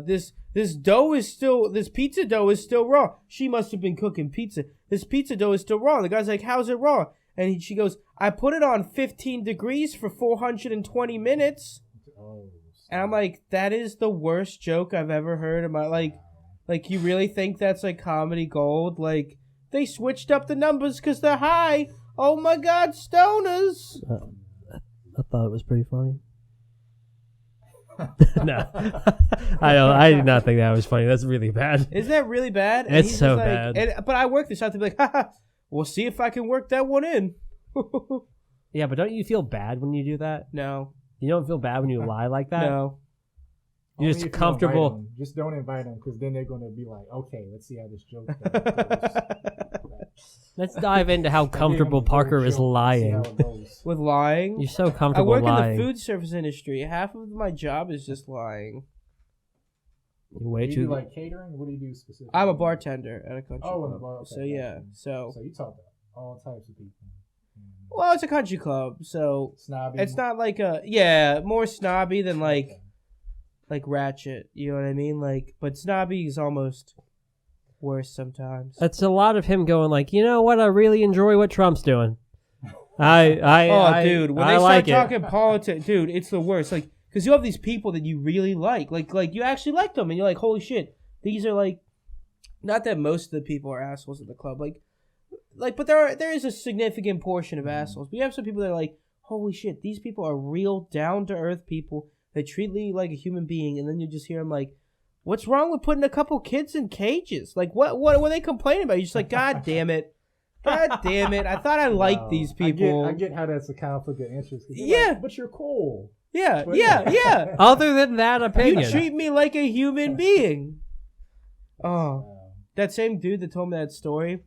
this pizza dough is still raw. She must have been cooking pizza. This pizza dough is still raw. The guy's like, how's it raw? And she goes, I put it on 15 degrees for 420 minutes. And I'm like, that is the worst joke I've ever heard in my, like, you really think that's like comedy gold? Like, they switched up the numbers because they're high. Oh my God, stoners. I thought it was pretty funny. No. I did not think that was funny. That's really bad. Is that really bad? And it's so bad. But I work this out to be like, haha, we'll see if I can work that one in. Yeah, but don't you feel bad when you do that? No. You don't feel bad when you lie like that? No. You're just comfortable. Just don't invite them, because then they're going to be like, okay, let's see how this joke goes. Let's dive into how comfortable Parker is lying. With lying? You're so comfortable lying. I work in the food service industry. Half of my job is just lying. Do you do like catering? What do you do specifically? I'm a bartender at a country club. In a bar. Okay. So yeah. So you talk all types of people. Well, it's a country club, so Snobby. it's not like more snobby than like ratchet. You know what I mean? Like, but snobby is almost worse sometimes. It's a lot of him going like, you know what? I really enjoy what Trump's doing. Dude, when they start talking politics, dude, it's the worst. Like, because you have these people that you really like you actually like them, and you're like, holy shit, these are like, not that most of the people are assholes at the club, but there is a significant portion of assholes. But you have some people that are like, holy shit, these people are real down to earth people. They treat me like a human being, and then you just hear them like, what's wrong with putting a couple kids in cages? Like, what were they complaining about? You're just like, God damn it. God damn it. I thought I liked these people. I get how that's a conflict of interest. Yeah. Like, but you're cool. Yeah, yeah. Other than that opinion. You treat me like a human being. Oh. That same dude that told me that story,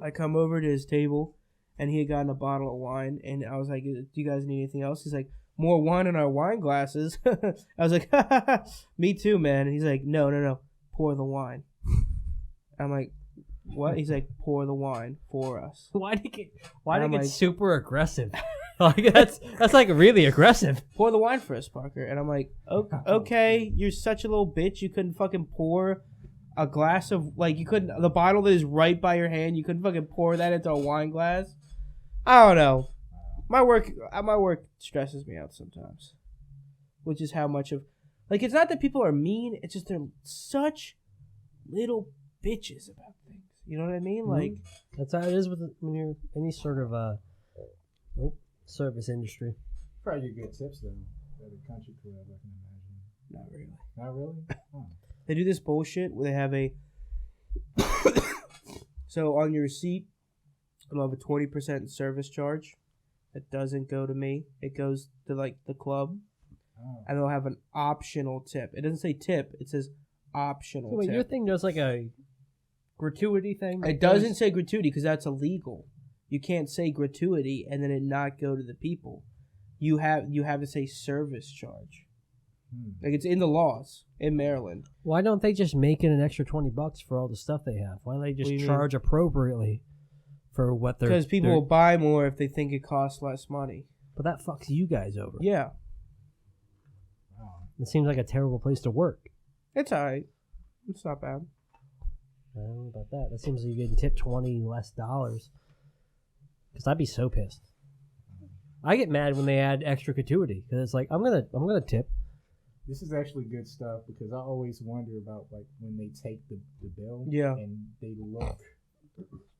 I come over to his table, and he had gotten a bottle of wine, and I was like, do you guys need anything else? He's like, more wine in our wine glasses. I was like, me too, man. And he's like, no, pour the wine. I'm like, what? He's like, pour the wine for us. Why did it get super aggressive? Like that's like really aggressive. Pour the wine for us, Parker. And I'm like, okay, you're such a little bitch. You couldn't fucking pour a glass of, like, you couldn't, the bottle that is right by your hand, you couldn't fucking pour that into a wine glass. I don't know. My work stresses me out sometimes, which is how much of, like, it's not that people are mean, it's just they're such little bitches about things. You know what I mean? Like, that's how it is when you're any sort of service industry. Probably get good tips though at a country club, I can imagine. Not really. Not really? Oh. They do this bullshit where they have a so on your receipt it'll have a 20% service charge. It doesn't go to me. It goes to like the club. Oh. And they'll have an optional tip. It doesn't say tip. It says optional so wait, tip. Your thing does like a gratuity thing? It doesn't say gratuity because that's illegal. You can't say gratuity and then it not go to the people. You have to say service charge. Like, it's in the laws in Maryland. Why don't they just make it an extra $20 for all the stuff they have? Why don't they just charge appropriately for what they're... Because people will buy more if they think it costs less money. But that fucks you guys over. Yeah. Wow. It seems like a terrible place to work. It's alright. It's not bad. I don't know about that. That seems like you're getting tipped $20 less. Because I'd be so pissed. I get mad when they add extra gratuity. Because it's like, I'm gonna tip. This is actually good stuff because I always wonder about like when they take the bill and they look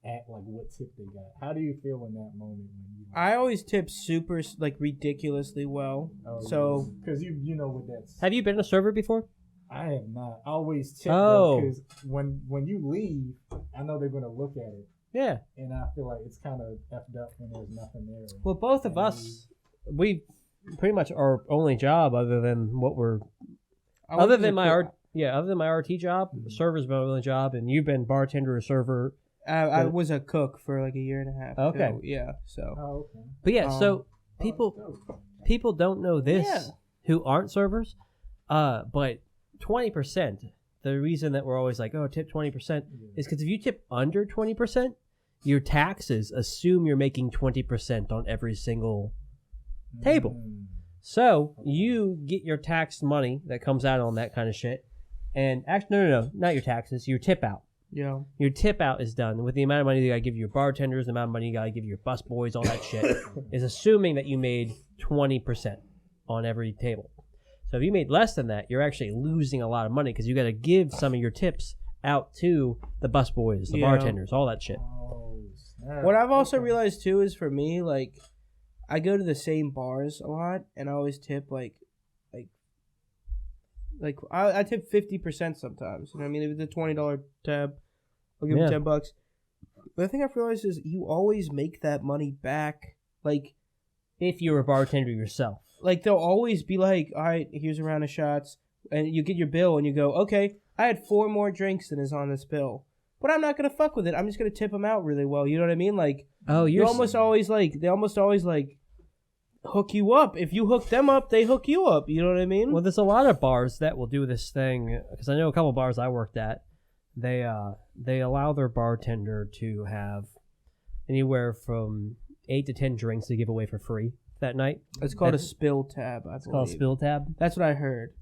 at like what tip they got. How do you feel in that moment when you? I always tip super like ridiculously well. Oh, so because you know what that's. Have you been a server before? I have not. I always tip because when you leave, I know they're gonna look at it. Yeah. And I feel like it's kind of effed up when there's nothing there. Well, both of us, we pretty much our only job other than what we're other than my RT job, server's my only job, and you've been bartender or server. I was a cook for like a year and a half. Okay. Too. Yeah. So. Oh, okay. But yeah, so people don't know this who aren't servers, but 20%. The reason that we're always like, oh, tip 20% is because if you tip under 20%, your taxes assume you're making 20% on every single table. So you get your taxed money that comes out on that kind of shit. And actually, no, not your taxes, your tip out. Yeah. Your tip out is done with the amount of money you got to give your bartenders, the amount of money you got to give your bus boys, all that shit, is assuming that you made 20% on every table. So if you made less than that, you're actually losing a lot of money because you got to give some of your tips out to the bus boys, the bartenders, all that shit. What I've also realized too is for me, like, I go to the same bars a lot, and I always tip like I tip 50% sometimes. You know what I mean? If it's a $20 tab, I'll give them $10. But the thing I've realized is you always make that money back. Like, if you're a bartender yourself, like they'll always be like, "All right, here's a round of shots," and you get your bill, and you go, "Okay, I had 4 more drinks than is on this bill." But I'm not gonna fuck with it. I'm just gonna tip them out really well. You know what I mean? Like, they almost always hook you up. If you hook them up, they hook you up. You know what I mean? Well, there's a lot of bars that will do this thing because I know a couple of bars I worked at. They allow their bartender to have anywhere from 8 to 10 drinks to give away for free that night. It's called a spill tab, I It's called a spill tab. That's what I heard.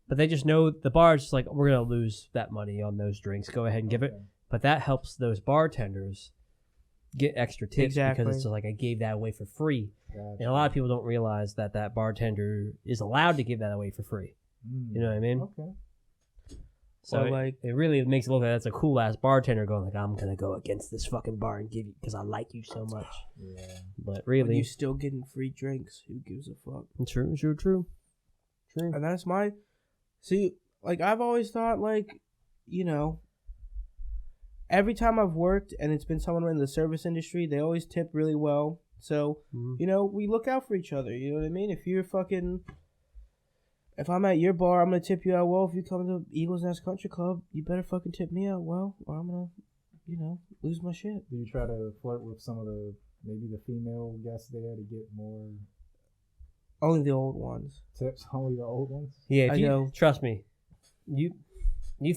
But they just know the bar's just like, we're going to lose that money on those drinks. Go ahead and give it. But that helps those bartenders get extra tips because it's just like, I gave that away for free. Gotcha. And a lot of people don't realize that that bartender is allowed to give that away for free. You know what I mean? Okay. So like, it really makes it look like that's a cool ass bartender going like, I'm gonna go against this fucking bar and give you because I like you so much. Yeah. But really, you still getting free drinks. Who gives a fuck? True. And that's my like I've always thought like, you know, every time I've worked and it's been someone in the service industry, they always tip really well. So you know, we look out for each other. You know what I mean? If I'm at your bar, I'm going to tip you out well. If you come to Eagles Nest Country Club, you better fucking tip me out well, or I'm going to, you know, lose my shit. Do you try to flirt with some of maybe the female guests there to get more? Only the old ones. Tips? Only the old ones? Yeah, trust me. You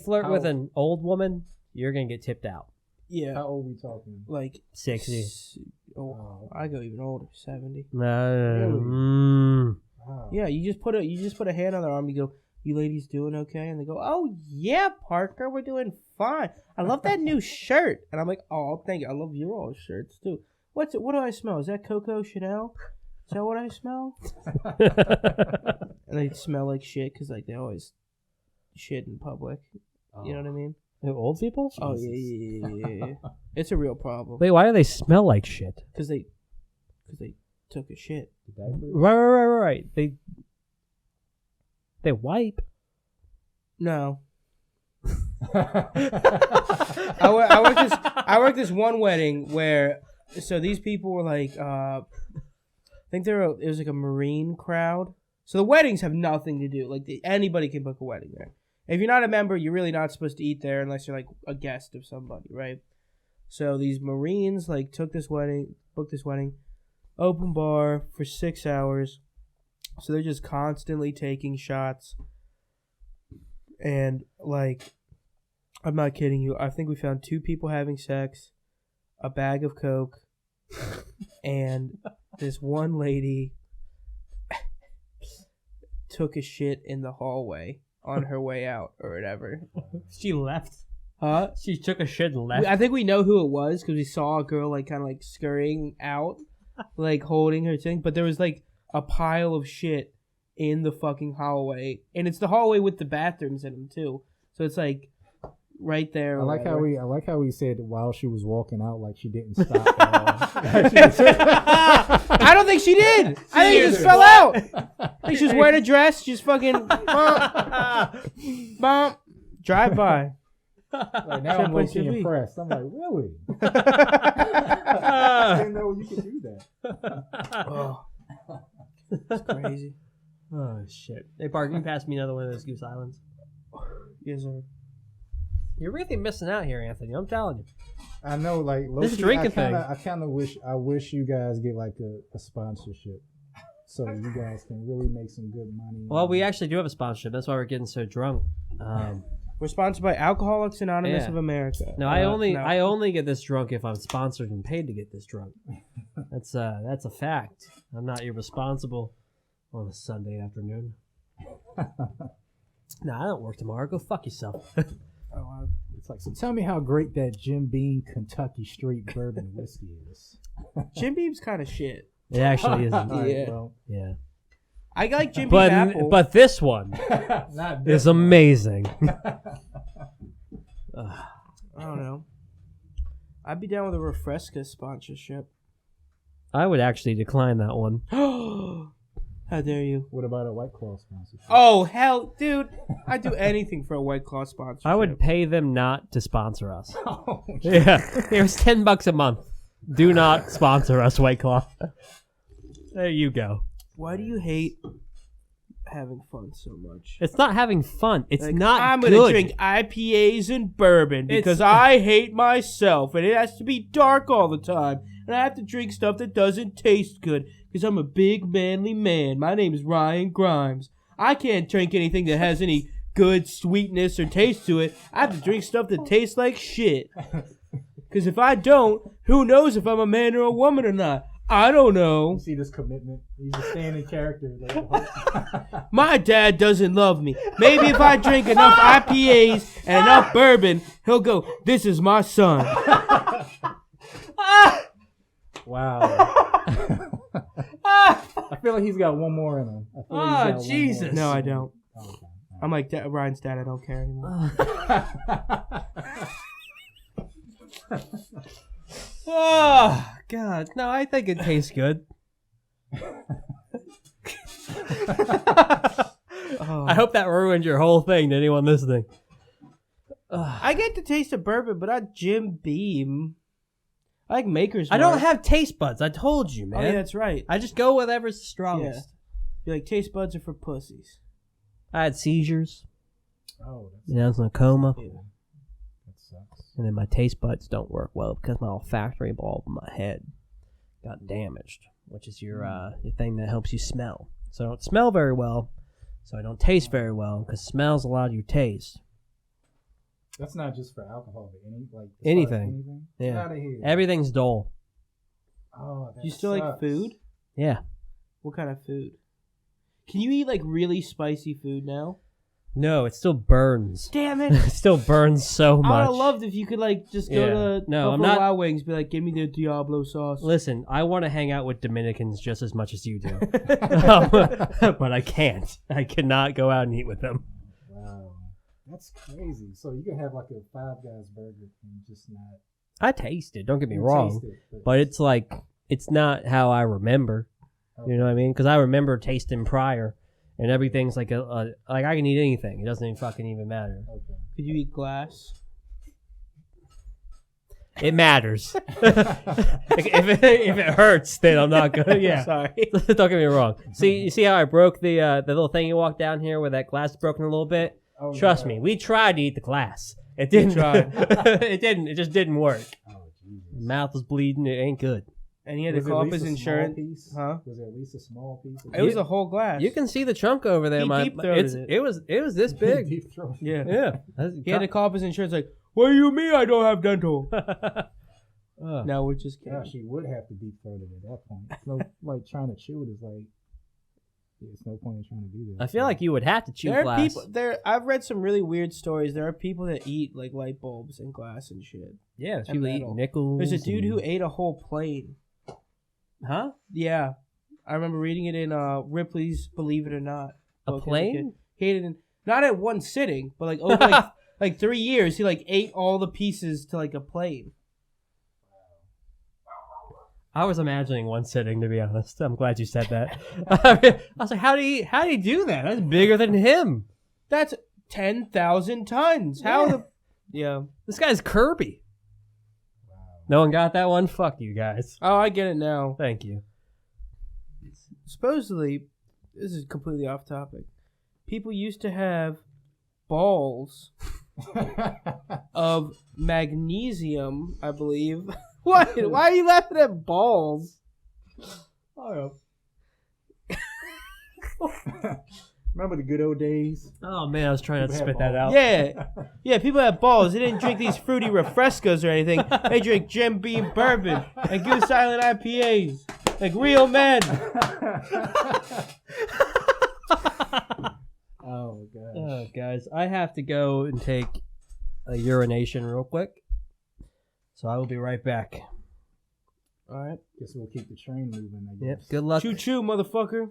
flirt with an old woman, you're going to get tipped out. Yeah. How old are we talking? Like 60. I go even older, 70. Really? Wow. Yeah, you just put a hand on their arm. You go, "You ladies doing okay?" And they go, "Oh yeah, Parker, we're doing fine. I love that new shirt." And I'm like, "Oh, thank you. I love your old shirts too. What do I smell? Is that Coco Chanel? Is that what I smell?" And they smell like shit because like they always shit in public. You know what I mean? Old people? Oh yeah. It's a real problem. Wait, why do they smell like shit? Because they took a shit. Right. They wipe. No. I worked this one wedding where these people were like I think it was like a Marine crowd. So the weddings have nothing to do. Like anybody can book a wedding there. If you're not a member, you're really not supposed to eat there unless you're like a guest of somebody, right? So these Marines like booked this wedding, open bar for 6 hours. So they're just constantly taking shots. And like, I'm not kidding you. I think we found 2 people having sex, a bag of Coke, and this one lady took a shit in the hallway on her way out or whatever. She left. Huh? She took a shit and left. I think we know who it was because we saw a girl like kind of like scurrying out, like holding her thing. But there was like a pile of shit in the fucking hallway, and it's the hallway with the bathrooms in them too. So it's like right there. I like how we said while she was walking out, like she didn't stop. I don't think she did. I think she just fell out. I think she was wearing a dress. Just fucking bump, drive by. Like now I'm looking impressed. I'm like, really? I didn't know you could do that. Oh, that's crazy. Oh shit! Hey, Bart, can you pass me another one of those Goose Islands? Yes, sir. You're really missing out here, Anthony. I'm telling you. I know, like this drinking thing. I kind of wish you guys get like a sponsorship, so you guys can really make some good money. Well, we actually do have a sponsorship. That's why we're getting so drunk. We're sponsored by Alcoholics Anonymous of America. No, I only get this drunk if I'm sponsored and paid to get this drunk. That's a fact. I'm not irresponsible on a Sunday afternoon. No, I don't work tomorrow. Go fuck yourself. It's like, so tell me how great that Jim Beam Kentucky Straight Bourbon whiskey is. Jim Beam's kind of shit. It actually is. Yeah. I like Jim Beam but apple. But this one is amazing. I don't know. I'd be down with a Refresca sponsorship. I would actually decline that one. How dare you? What about a White Claw sponsorship? Oh, hell, dude. I'd do anything for a White Claw sponsorship. I would pay them not to sponsor us. Oh, yeah. Here's $10 a month. Do not sponsor us, White Claw. There you go. Why do you hate having fun so much? It's not having fun. It's like, not I'm good. going to drink IPAs and bourbon because I hate myself and it has to be dark all the time. And I have to drink stuff that doesn't taste good because I'm a big, manly man. My name is Ryan Grimes. I can't drink anything that has any good sweetness or taste to it. I have to drink stuff that tastes like shit. Because if I don't, who knows if I'm a man or a woman or not? I don't know. You see this commitment? He's just staying in character. Like, My dad doesn't love me. Maybe if I drink enough IPAs and enough bourbon, he'll go, this is my son. wow. I feel like he's got one more in him. Oh, Jesus. No, I don't. Oh, okay. I'm like Ryan's dad. I don't care anymore. Oh, God. No, I think it tastes good. I hope that ruined your whole thing to anyone listening. I get the taste of bourbon, but not Jim Beam. I like Maker's I Mark. don't have taste buds. I told you, man. Oh, yeah, that's right. I just go with whatever's the strongest. You're like, taste buds are for pussies. I had seizures. Oh, that's, And I was in a coma. Yeah. that sucks. And then my taste buds don't work well because my olfactory bulb in my head got damaged, which is your thing that helps you smell. So I don't smell very well, so I don't taste very well because smell's a lot of your taste. That's not just for alcohol, but Anything. Get Yeah. out of here. Everything's dull. Oh, that Do you still like sucks. food? Yeah. What kind of food? Can you eat like really spicy food now? No, it still burns. Damn it! It still burns so I would much. have loved if you could like just go Yeah. to No, I'm Buffalo not- Wild Wings, be like, give me the Diablo sauce. Listen, I want to hang out with Dominicans just as much as you do. But I can't. I cannot go out and eat with them. Wow. That's crazy. So you can have like a Five Guys burger and just not I taste it, don't get me you wrong. taste it, But it's like, it's not how I remember. You know what I mean? Because I remember tasting prior, and everything's like like I can eat anything. It doesn't even fucking even matter. Okay. Could you eat glass? It matters. if it hurts, then I'm not good. Yeah. Sorry. Don't get me wrong. You see how I broke the little thing you walked down here where that glass is broken a little bit? Oh, Trust yeah. me, we tried to eat the glass. It didn't. tried. It didn't. It just didn't work. Oh, Jesus. Mouth was bleeding. It ain't good. And he had to Was it call at up his least a small insurance. piece? Huh? Was it at least a small piece? It was a whole glass. You can see the chunk over there. He deep-throated It was this big. Deep throat. Yeah. Yeah. He had to call up his insurance like, what do you mean I don't have dental? Oh. No, we're just kidding. Gosh, you would have to deep throat it at that point. It's no, like trying to chew it is like, yeah, it's no point in trying to do that. I feel like you would have to chew There are glass. people. I've read some really weird stories. There are people that eat like light bulbs and glass and shit. Yeah, there's and people eat metal. nickels. There's a dude and- who ate a whole plane. Huh? Yeah, I remember reading it in Ripley's Believe It or Not. A book as plane? kid. He ate it in, not at one sitting, but like over like, like 3 years. He like ate all the pieces to like a plane. I was imagining one sitting, to be honest. I'm glad you said that. I was like, how do you do that? That's bigger than him. That's 10,000 tons. How the? Yeah. This guy's Kirby. No one got that one? Fuck you guys. Oh, I get it now. Thank you. Supposedly, this is completely off topic. People used to have balls of magnesium, I believe. What? Why are you laughing at balls? Oh. Remember the good old days? Oh, man, I was trying not to People spit have that out. Yeah. Yeah, people have balls. They didn't drink these fruity refrescos or anything. They drink Jim Beam bourbon and Goose Island IPAs. Like real men. Oh, gosh. Oh, guys, I have to go and take a urination real quick. So I will be right back. All right. Guess we'll keep the train moving, I Yep, guess. good luck. Choo choo, motherfucker.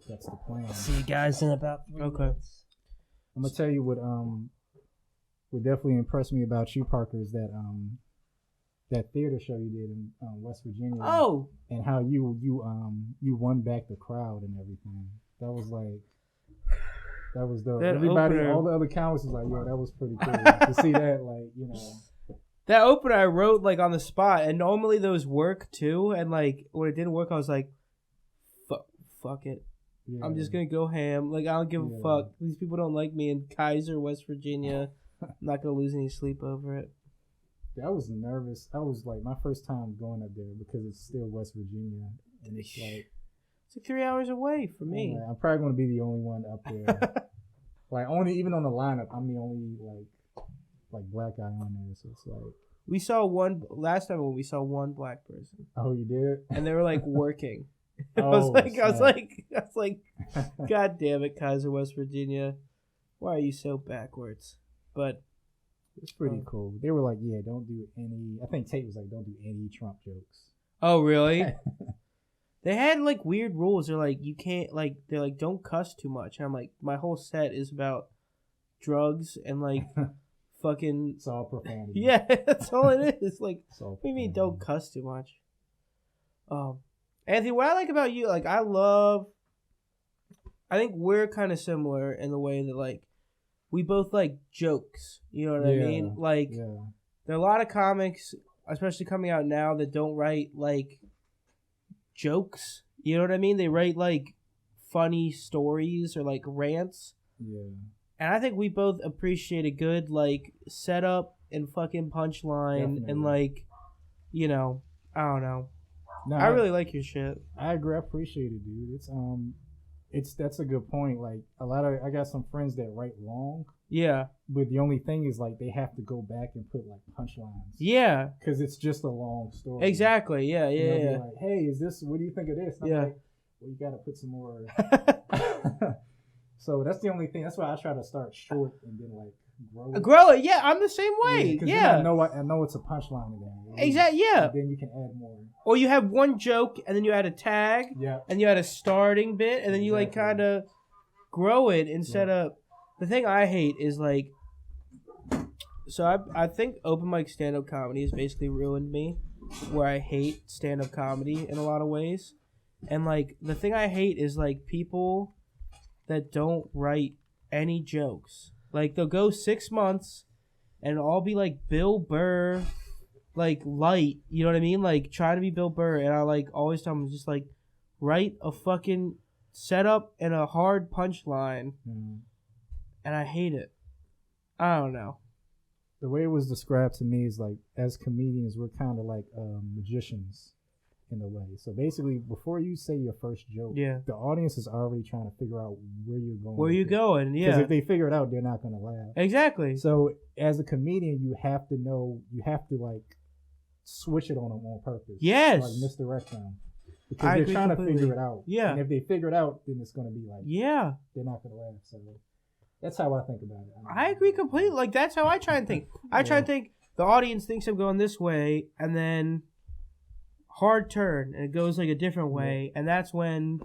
That's the plan. See you guys in about 3 Okay. minutes. I'm gonna tell you what definitely impressed me about you, Parker, is that that theater show you did in West Virginia. Oh. And how you won back the crowd and everything. That was dope. That Everybody, opener. all the other comments was like, "Yo, that was pretty cool." To see that, like, you know. That opener I wrote like on the spot, and normally those work too. And like when it didn't work, I was like, "Fuck it, Yeah. I'm just gonna go ham. Like I don't give a Yeah. fuck. These people don't like me in Kaiser, West Virginia. I'm not gonna lose any sleep over it." I was nervous. I was like my first time going up there because it's still West Virginia, and it's like It's like 3 hours away for me. I'm probably gonna be the only one up there. Like even on the lineup, I'm the only like black guy on there. So it's like We saw one last time when we saw one black person, Oh, you did? and they were like working. I Oh, was like, God damn it, Kaiser, West Virginia, why are you so backwards? But it's pretty cool. They were like, yeah, don't do any. I think Tate was like, don't do any Trump jokes. oh really? They had like weird rules. They're like, you can't like. They're like, don't cuss too much. And I'm like, my whole set is about drugs and like. Fucking It's all profanity. yeah, that's all it is. Like, What do you mean don't cuss too much? Anthony, what I like about you, like, I think we're kind of similar in the way that like we both like jokes. You know what I mean? Like, there are a lot of comics, especially coming out now, that don't write like jokes. You know what I mean? They write like funny stories or like rants. Yeah. And I think we both appreciate a good, like, setup and fucking punchline. Definitely. And, like, you know, I don't know. No, I really like your shit. I agree. I appreciate it, dude. That's a good point. Like, I got some friends that write long. Yeah. But the only thing is, like, they have to go back and put, like, punchlines. Yeah. Because it's just a long story. Exactly. Yeah, yeah, yeah. Be like, hey, what do you think of this? And I'm like, well, you got to put some more... So that's the only thing. That's why I try to start short and then like grow it. Yeah, I'm the same way. Yeah. I know it's a punchline again. Exactly. Yeah. Then you can add more. Or you have one joke and then you add a tag. Yeah. And you add a starting bit and then you like kind of grow it instead of. The thing I hate is like. So I think open mic stand up comedy has basically ruined me, where I hate stand up comedy in a lot of ways, and like the thing I hate is like people that don't write any jokes. Like, they'll go 6 months and it'll all be like Bill Burr, like light, you know what I mean? Like, trying to be Bill Burr. And I like always tell them, just like, write a fucking setup and a hard punchline. Mm. And I hate it. I don't know. The way it was described to me is like, as comedians, we're kind of like magicians. In a way. So basically, before you say your first joke, the audience is already trying to figure out where you're going. Where you going, yeah. Because if they figure it out, they're not going to laugh. Exactly. So as a comedian, you have to like switch it on them on purpose. Yes. Like misdirect them. Because they're trying to figure it out. Yeah. And if they figure it out, then it's going to be like, they're not going to laugh. So that's how I think about it. I agree completely. Like, that's how I try and think. I try and think the audience thinks I'm going this way, and then... hard turn and it goes like a different way, and that's when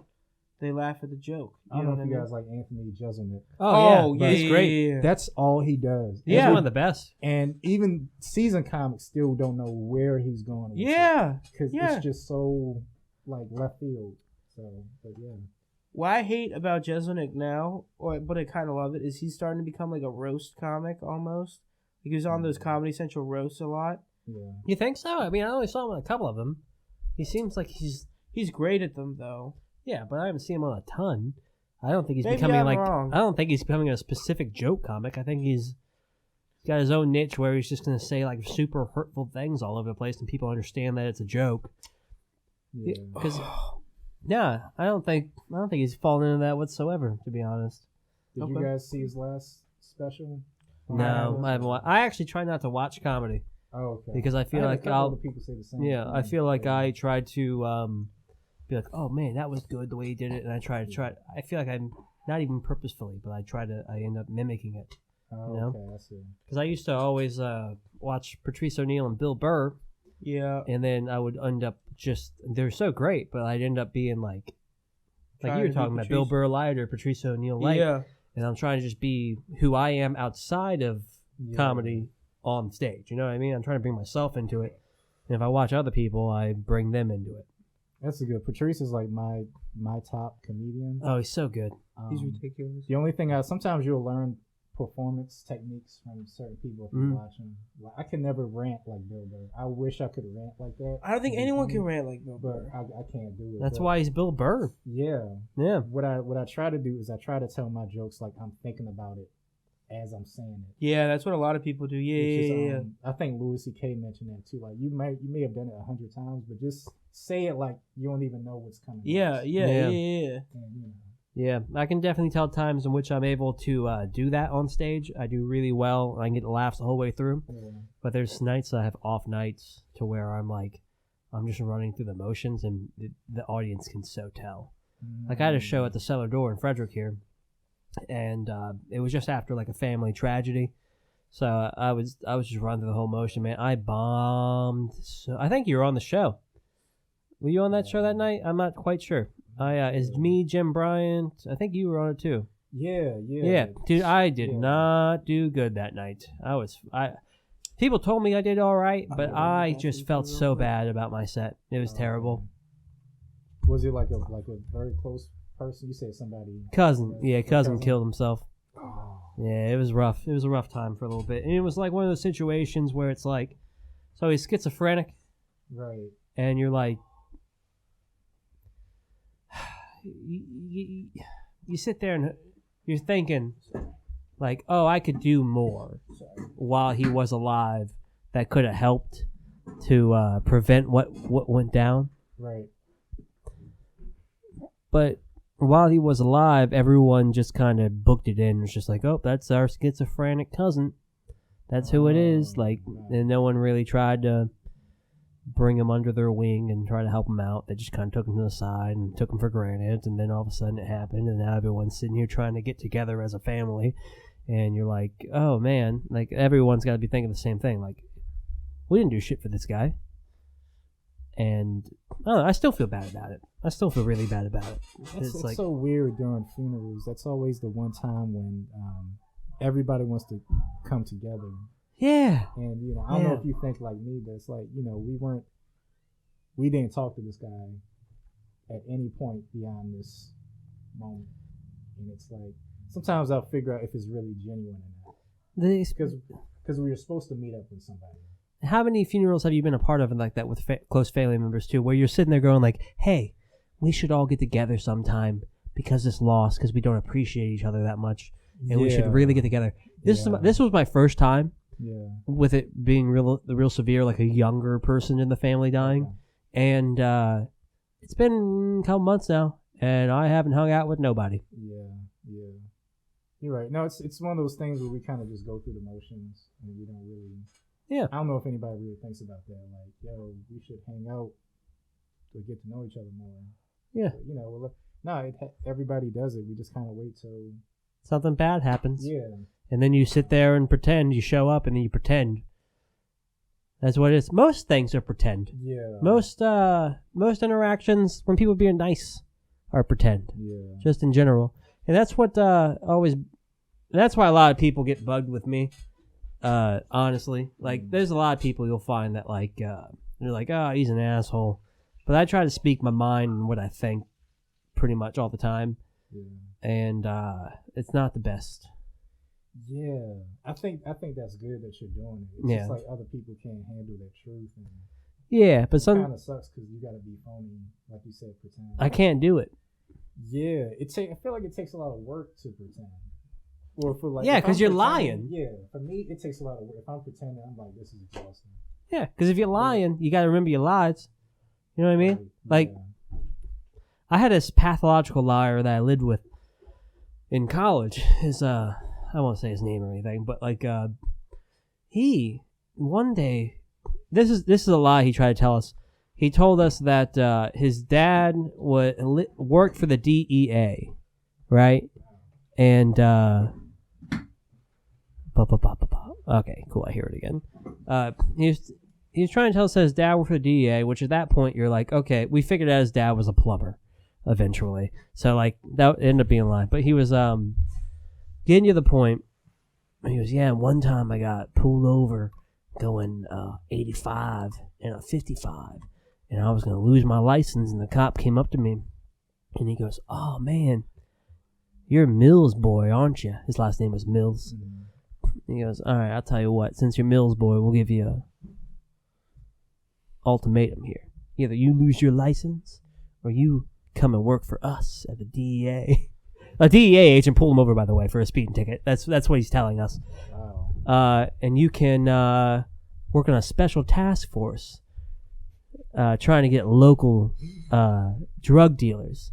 they laugh at the joke. I don't know if you guys like Anthony Jeselnik. Oh yeah, he's great. Yeah. That's all he does. Yeah, one of the best. And even seasoned comics still don't know where he's going. Yeah, because it's just so like left field. So, but yeah. What I hate about Jeselnik now, but I kind of love it, is he's starting to become like a roast comic almost. Like, he was on those Comedy Central roasts a lot. Yeah. You think so? I mean, I only saw him on a couple of them. He seems like he's great at them though. Yeah, but I haven't seen him on a ton. I don't think he's becoming like wrong. I don't think he's becoming a specific joke comic. I think he's got his own niche where he's just going to say like super hurtful things all over the place and people understand that it's a joke. Yeah. Because I don't think he's fallen into that whatsoever, to be honest. Did you guys see his last special? No, I haven't. I actually try not to watch comedy. Oh, okay. Because I feel like people say the same thing. I feel like I tried to be like, oh man, that was good the way he did it, and I try. I feel like I'm not even purposefully, but I end up mimicking it. Oh, you know? Okay, I see. Because I used to always watch Patrice O'Neal and Bill Burr. Yeah. And then I would end up they're so great, but I'd end up being like you were talking about Bill Burr light or Patrice O'Neal light. Yeah. And I'm trying to just be who I am outside of comedy on stage. You know what I mean? I'm trying to bring myself into it. And if I watch other people, I bring them into it. That's a good. Patrice is like my top comedian. Oh, he's so good. He's ridiculous. The only thing sometimes you'll learn performance techniques from certain people if you watch them. Like, I can never rant like Bill Burr. I wish I could rant like that. I don't think anyone can rant like Bill Burr. But I can't do it. That's why he's Bill Burr. Yeah. Yeah. What I try to do is I try to tell my jokes like I'm thinking about it as I'm saying it. Yeah, that's what a lot of people do. Yeah. I think Louis C.K. mentioned that too. Like you may have done it 100 times, but just say it like you don't even know what's coming. Yeah. And, Yeah, I can definitely tell times in which I'm able to do that on stage. I do really well. I can get laughs the whole way through. Yeah. But there's nights I have off nights to where I'm just running through the motions, and the audience can so tell. Like I had a show at the Cellar Door in Frederick here, and it was just after like a family tragedy. So I was just running through the whole motion, man. I bombed. So I think you were on the show. Were you on that show that night? I'm not quite sure. It's me, Jim Bryant. I think you were on it too. Yeah. Dude, I did not do good that night. People told me I did all right, but I just felt so bad about my set. It was terrible. Was it like a very close person? You said somebody. Cousin killed himself. Oh. Yeah, it was rough. It was a rough time for a little bit, and it was like one of those situations where it's like, so he's schizophrenic, right? And you're like, you sit there and you're thinking, like, oh, I could do more while he was alive that could have helped to prevent what went down. Right. But while he was alive, everyone just kind of booked it in. It's just like, oh, that's our schizophrenic cousin. That's who it is. Like, and no one really tried to bring him under their wing and try to help him out. They just kind of took him to the side and took him for granted. And then all of a sudden it happened, and now everyone's sitting here trying to get together as a family. And you're like, oh, man. Like, everyone's got to be thinking the same thing. Like, we didn't do shit for this guy. And I don't know, I still feel bad about it. I still feel really bad about it. It's like, so weird during funerals. That's always the one time when everybody wants to come together. Yeah. And, you know, I don't know if you think like me, but it's like, you know, we didn't talk to this guy at any point beyond this moment. And it's like, sometimes I'll figure out if it's really genuine or not. Because we were supposed to meet up with somebody. How many funerals have you been a part of like that with close family members too, where you're sitting there going like, hey, we should all get together sometime because this loss, because we don't appreciate each other that much, and we should really get together. This was my first time with it being real severe, like a younger person in the family dying. And it's been a couple months now, and I haven't hung out with nobody. Yeah. You're right. No, it's one of those things where we kind of just go through the motions, and we don't really... Yeah. I don't know if anybody really thinks about that. Like, yo, we should hang out to get to know each other more. Yeah. But, you know, everybody does it. We just kind of wait till... something bad happens. Yeah. And then you sit there and pretend. You show up and then you pretend. That's what it is. Most things are pretend. Yeah. Most interactions when people being nice are pretend. Yeah. Just in general. And that's what that's why a lot of people get bugged with me. Honestly, like there's a lot of people you'll find that like they're like, oh, he's an asshole, but I try to speak my mind and what I think pretty much all the time, and it's not the best. Yeah, I think that's good that you're doing it. It's just like other people can't handle their truth, and but some kind of sucks because you got to be phony, like you said, pretend. I can't do it. Yeah, I feel like it takes a lot of work to pretend. Or for like, because you're lying. Yeah, for me, it takes a lot of work. If I'm pretending, I'm like, this is exhausting. Yeah, because if you're lying, you got to remember your lies. You know what I mean? Right. Like, I had this pathological liar that I lived with in college. I won't say his name or anything, but like, he one day, this is a lie he tried to tell us. He told us that his dad worked for the DEA, right? And okay, cool. I hear it again. He was trying to tell us that his dad worked for the DEA, which at that point you're like, okay, we figured out his dad was a plumber, eventually. So like that ended up being a lie. But he was getting to the point. He goes, yeah. One time I got pulled over going 85 and a 55, and I was gonna lose my license. And the cop came up to me, and he goes, oh man, you're Mills boy, aren't you? His last name was Mills. Mm-hmm. He goes, all right, I'll tell you what. Since you're Mills boy, we'll give you a ultimatum here. Either you lose your license or you come and work for us at the DEA. A DEA agent pulled him over, by the way, for a speeding ticket. That's what he's telling us. Wow. And you can work on a special task force trying to get local drug dealers.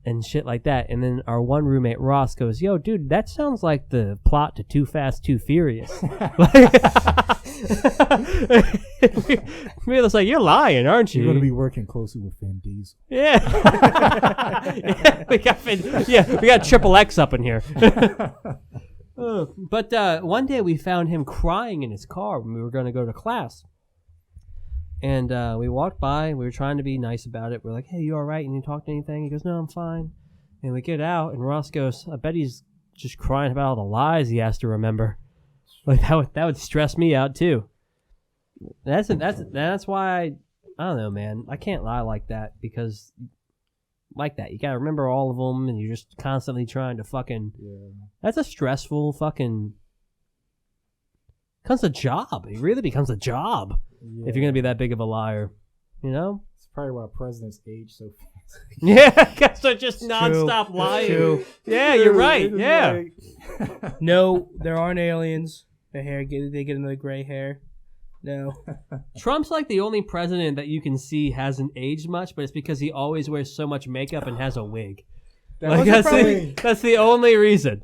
and shit like that. And then our one roommate, Ross, goes, yo, dude, that sounds like the plot to Too Fast, Too Furious. We was like, you're lying, aren't you? You're going to be working closely with Vin Diesel. Yeah. We got Triple X up in here. But one day we found him crying in his car when we were going to go to class. And we walked by. We were trying to be nice about it. We're like, hey, you all right? And you talk to anything? He goes, no, I'm fine. And we get out, and Ross goes, I bet he's just crying about all the lies he has to remember. Like, that would stress me out, too. That's why I don't know, man. I can't lie like that because like that. You got to remember all of them, and you're just constantly trying to fucking... Yeah. That's a stressful fucking... Becomes a job. It really becomes a job if you're going to be that big of a liar. You know? It's probably why presidents age so fast. Yeah, because they're just nonstop lying. True. Yeah, you're right. Yeah. No, there aren't aliens. They get another gray hair. No. Trump's like the only president that you can see hasn't aged much, but it's because he always wears so much makeup and has a wig. That's the only reason.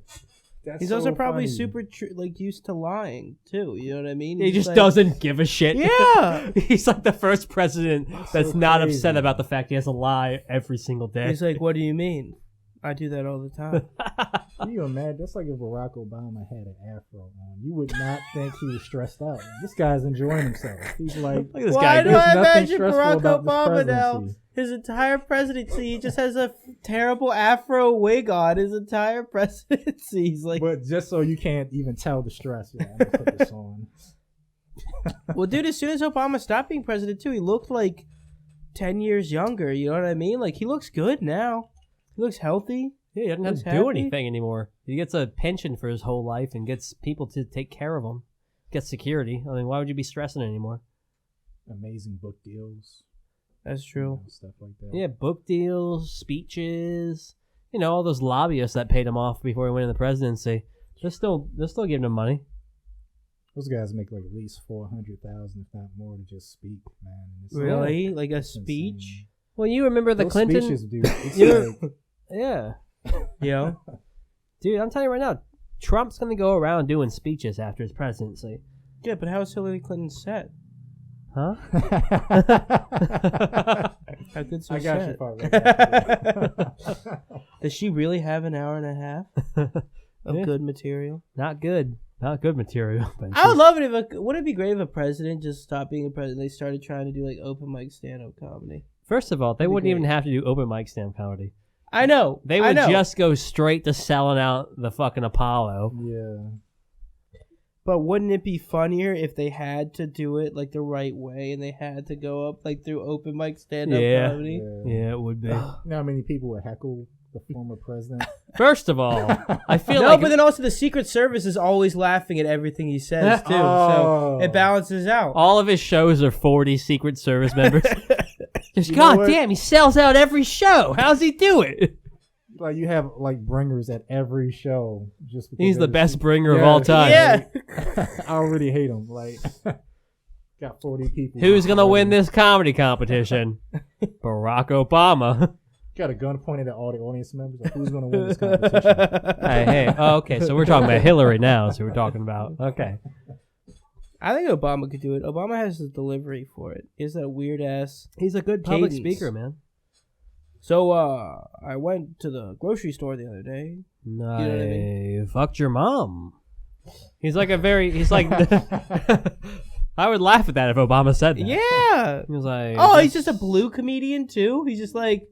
He's also probably super used to lying too. You know what I mean? He just doesn't give a shit. Yeah. He's like the first president that's not upset about the fact he has to lie every single day. He's like, what do you mean? I do that all the time. Can you imagine? That's like if Barack Obama had an afro on. You would not think he was stressed out. This guy's enjoying himself. He's like, why do I imagine Barack Obama now? His entire presidency, he just has a terrible afro wig on his entire presidency. He's like, but just so you can't even tell the stress. Yeah, I'm gonna put this on. Well, dude, as soon as Obama stopped being president too, he looked like 10 years younger. You know what I mean? Like, he looks good now. He looks healthy. Yeah, he doesn't have to do anything anymore. He gets a pension for his whole life and gets people to take care of him. Gets security. I mean, why would you be stressing anymore? Amazing book deals. That's true. Stuff like that. Yeah, book deals, speeches. You know, all those lobbyists that paid him off before he went in the presidency. They're still giving him money. Those guys make like at least $400,000, if not more, to just speak, man. Really? Like a speech? Insane. Well, you remember the those Clinton speeches, dude. Yeah. Yeah. Dude, I'm telling you right now, Trump's going to go around doing speeches after his presidency. Yeah, but how is Hillary Clinton set? Huh? How good's her I got set? you, Father. Does she really have an hour and a half of good material? Not good. Not good material. I would love it wouldn't it be great if a president just stopped being a president? They started trying to do like open mic stand-up comedy. First of all, they wouldn't even have to do open mic stand comedy. I know. They would just go straight to selling out the fucking Apollo. Yeah. But wouldn't it be funnier if they had to do it like the right way and they had to go up like through open mic stand-up comedy? Yeah, it would be. You know how many people would heckle the former president? First of all, I feel no, like... but then also the Secret Service is always laughing at everything he says, too. So it balances out. All of his shows are 40 Secret Service members. Just, God damn, he sells out every show. How's he do it? Like, you have, like, bringers at every show. Just because he's the best bringer of all time. Yeah. I already hate him. Like, got 40 people. Who's going to win this comedy competition? Barack Obama. Got a gun pointed at all the audience members. Like, who's going to win this competition? Hey. Oh, okay, so we're talking about Hillary now. So we're talking about, okay. I think Obama could do it. Obama has the delivery for it. He has that weird ass. He's a good public speaker, man. So, I went to the grocery store the other day. You know what I mean? Fucked your mom. He's like I would laugh at that if Obama said that. Yeah. He was like, oh, he's just a blue comedian too. He's just like,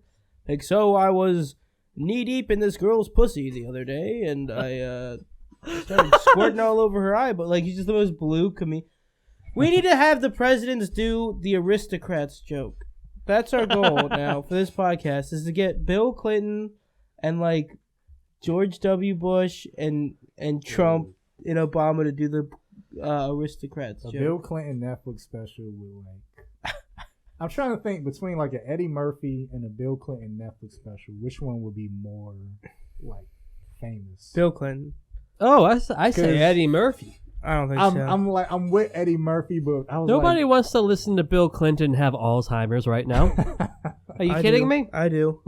so I was knee deep in this girl's pussy the other day, and I started squirting all over her eye. But like, he's just the most blue comedian. We need to have the presidents do the aristocrats joke. That's our goal now for this podcast, is to get Bill Clinton and like George W. Bush and Trump and Obama to do the aristocrats joke. Bill Clinton Netflix special with like, I'm trying to think between like an Eddie Murphy and a Bill Clinton Netflix special, which one would be more like famous? Bill Clinton. Oh, I say Eddie Murphy. I don't think so. I'm with Eddie Murphy, but nobody wants to listen to Bill Clinton have Alzheimer's right now. Are you kidding me? I do.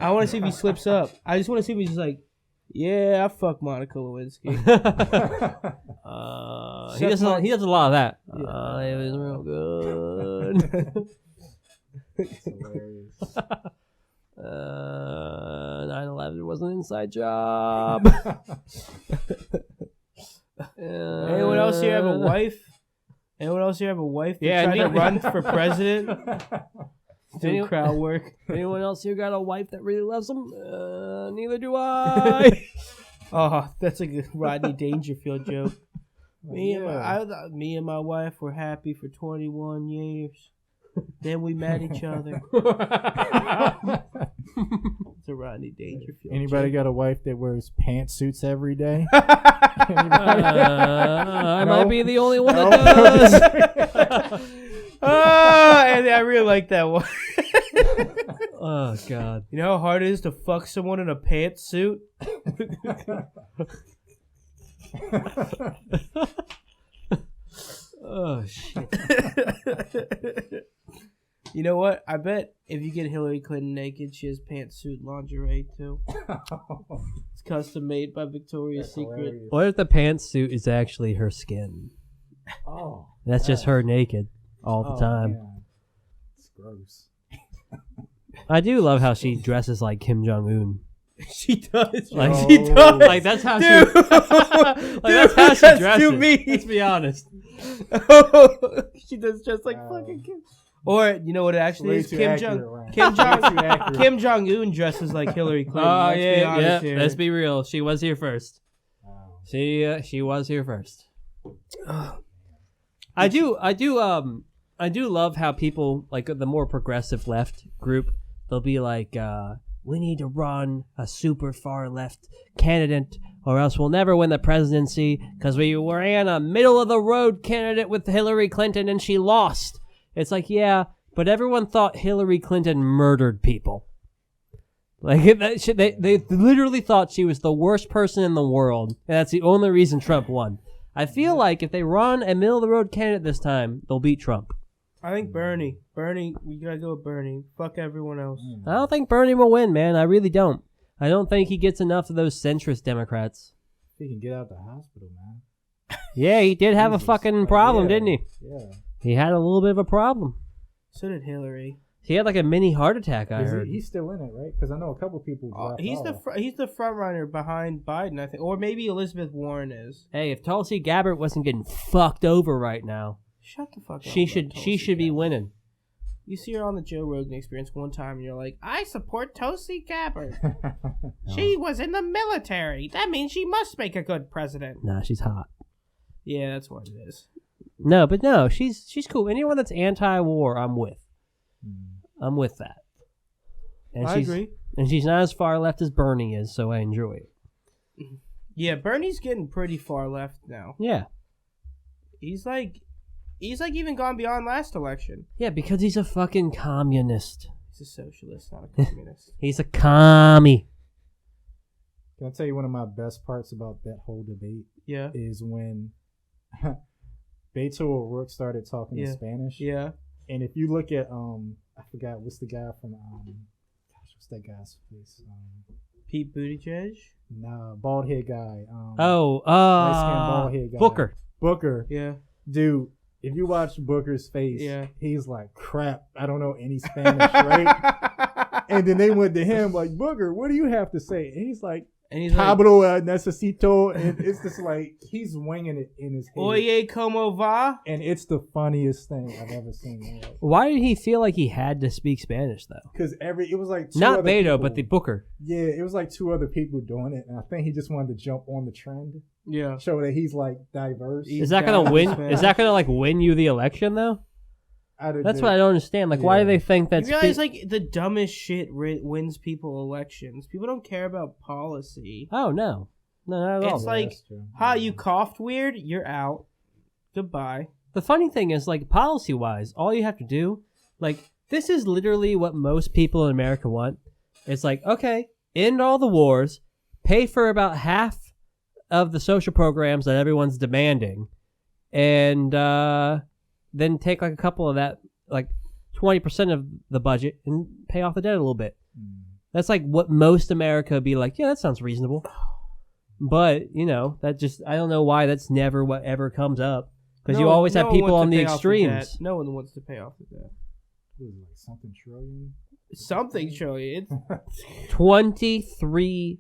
I want to see if he slips up. I just want to see if he's just like, yeah, I fuck Monica Lewinsky. He does a lot of that. It was real good. It's hilarious. 9/11 was an inside job. Anyone else here have a wife? Anyone else here have a wife that tried to run for president? Do crowd work. Anyone else here got a wife that really loves them? Neither do I. Oh, that's a good Rodney Dangerfield joke. Me and my wife were happy for 21 years. Then we met each other. It's a Rodney Dangerfield. Anybody got a wife that wears pantsuits every day? I might be the only one that does. And I really like that one. Oh God! You know how hard it is to fuck someone in a pantsuit? Oh shit! You know what? I bet if you get Hillary Clinton naked, she has pantsuit lingerie too. It's custom made by Victoria's Secret. Hilarious. What if the pantsuit is actually her skin? Oh, That's just her naked all the time. Man. It's gross. I do love how she dresses like Kim Jong Un. She does. Like She does. Like that's how Dude. she. That's how she That's dresses. too mean. Let's be honest. She does just like fucking Kim. Or you know what it actually Way is? too Kim accurate, Jong Ryan. Kim Jong Way too accurate. Kim Jong Un dresses like Hillary Clinton. Oh Let's be honest here. Let's be real. She was here first. Wow. She was here first. I do love how people like the more progressive left group. They'll be like, we need to run a super far left candidate, or else we'll never win the presidency because we ran a middle of the road candidate with Hillary Clinton and she lost. It's like, yeah, but everyone thought Hillary Clinton murdered people. Like they literally thought she was the worst person in the world, and that's the only reason Trump won. I feel like if they run a middle of the road candidate this time, they'll beat Trump. I think Bernie, we gotta go with Bernie. Fuck everyone else. I don't think Bernie will win, man. I really don't. I don't think he gets enough of those centrist Democrats. He can get out the hospital, man. Yeah, he did have a Jesus. fucking problem, didn't he? Yeah. He had a little bit of a problem. So did Hillary. He had like a mini heart attack, I heard. He's still in it, right? Because I know a couple people dropped He's off. he's the front runner behind Biden, I think, or maybe Elizabeth Warren is. Hey, if Tulsi Gabbard wasn't getting fucked over right now, Shut the fuck up. she should be winning. You see her on the Joe Rogan Experience one time, and you're like, I support Tulsi Gabbard. She was in the military. That means she must make a good president. Nah, she's hot. Yeah, that's what it is. No, she's cool. Anyone that's anti-war, I'm with. I'm with that. And I agree. And she's not as far left as Bernie is, so I enjoy it. Yeah, Bernie's getting pretty far left now. Yeah. He's like even gone beyond last election. Yeah, because he's a fucking communist. He's a socialist, not a communist. He's a commie. Can I tell you one of my best parts about that whole debate? Yeah. Is when Beto O'Rourke started talking in Spanish. Yeah. And if you look at I forgot what's the guy from what's that guy's face? Pete Buttigieg? Nah, bald head guy. light-skinned bald head guy. Booker. Yeah. Dude, if you watch Booker's face, he's like, crap, I don't know any Spanish, right? And then they went to him like, Booker, what do you have to say? And he's like, Pablo necesito. And it's just like, he's winging it in his head. Oye, como va? And it's the funniest thing I've ever seen. Why did he feel like he had to speak Spanish, though? Because it was like not Beto, but the Booker. Yeah, it was like two other people doing it. And I think he just wanted to jump on the trend. Yeah. Show that he's like diverse. Is that gonna win? Is that gonna like win you the election though? That's what I don't understand. Like, why do they think that's? You realize like the dumbest shit wins people elections. People don't care about policy. Oh no, not at all. It's like, you coughed weird. You're out. Goodbye. The funny thing is, like, policy wise, all you have to do, like, this is literally what most people in America want. It's like, okay, end all the wars, pay for about half of the social programs that everyone's demanding, and then take like a couple of that, like 20% of the budget, and pay off the debt a little bit. That's like what most America would be like, yeah, that sounds reasonable. But, that just, I don't know why that's never what ever comes up. Because you always have people on the extremes. No one wants to pay off the debt. What is it, like something trillion? Something trillion. 23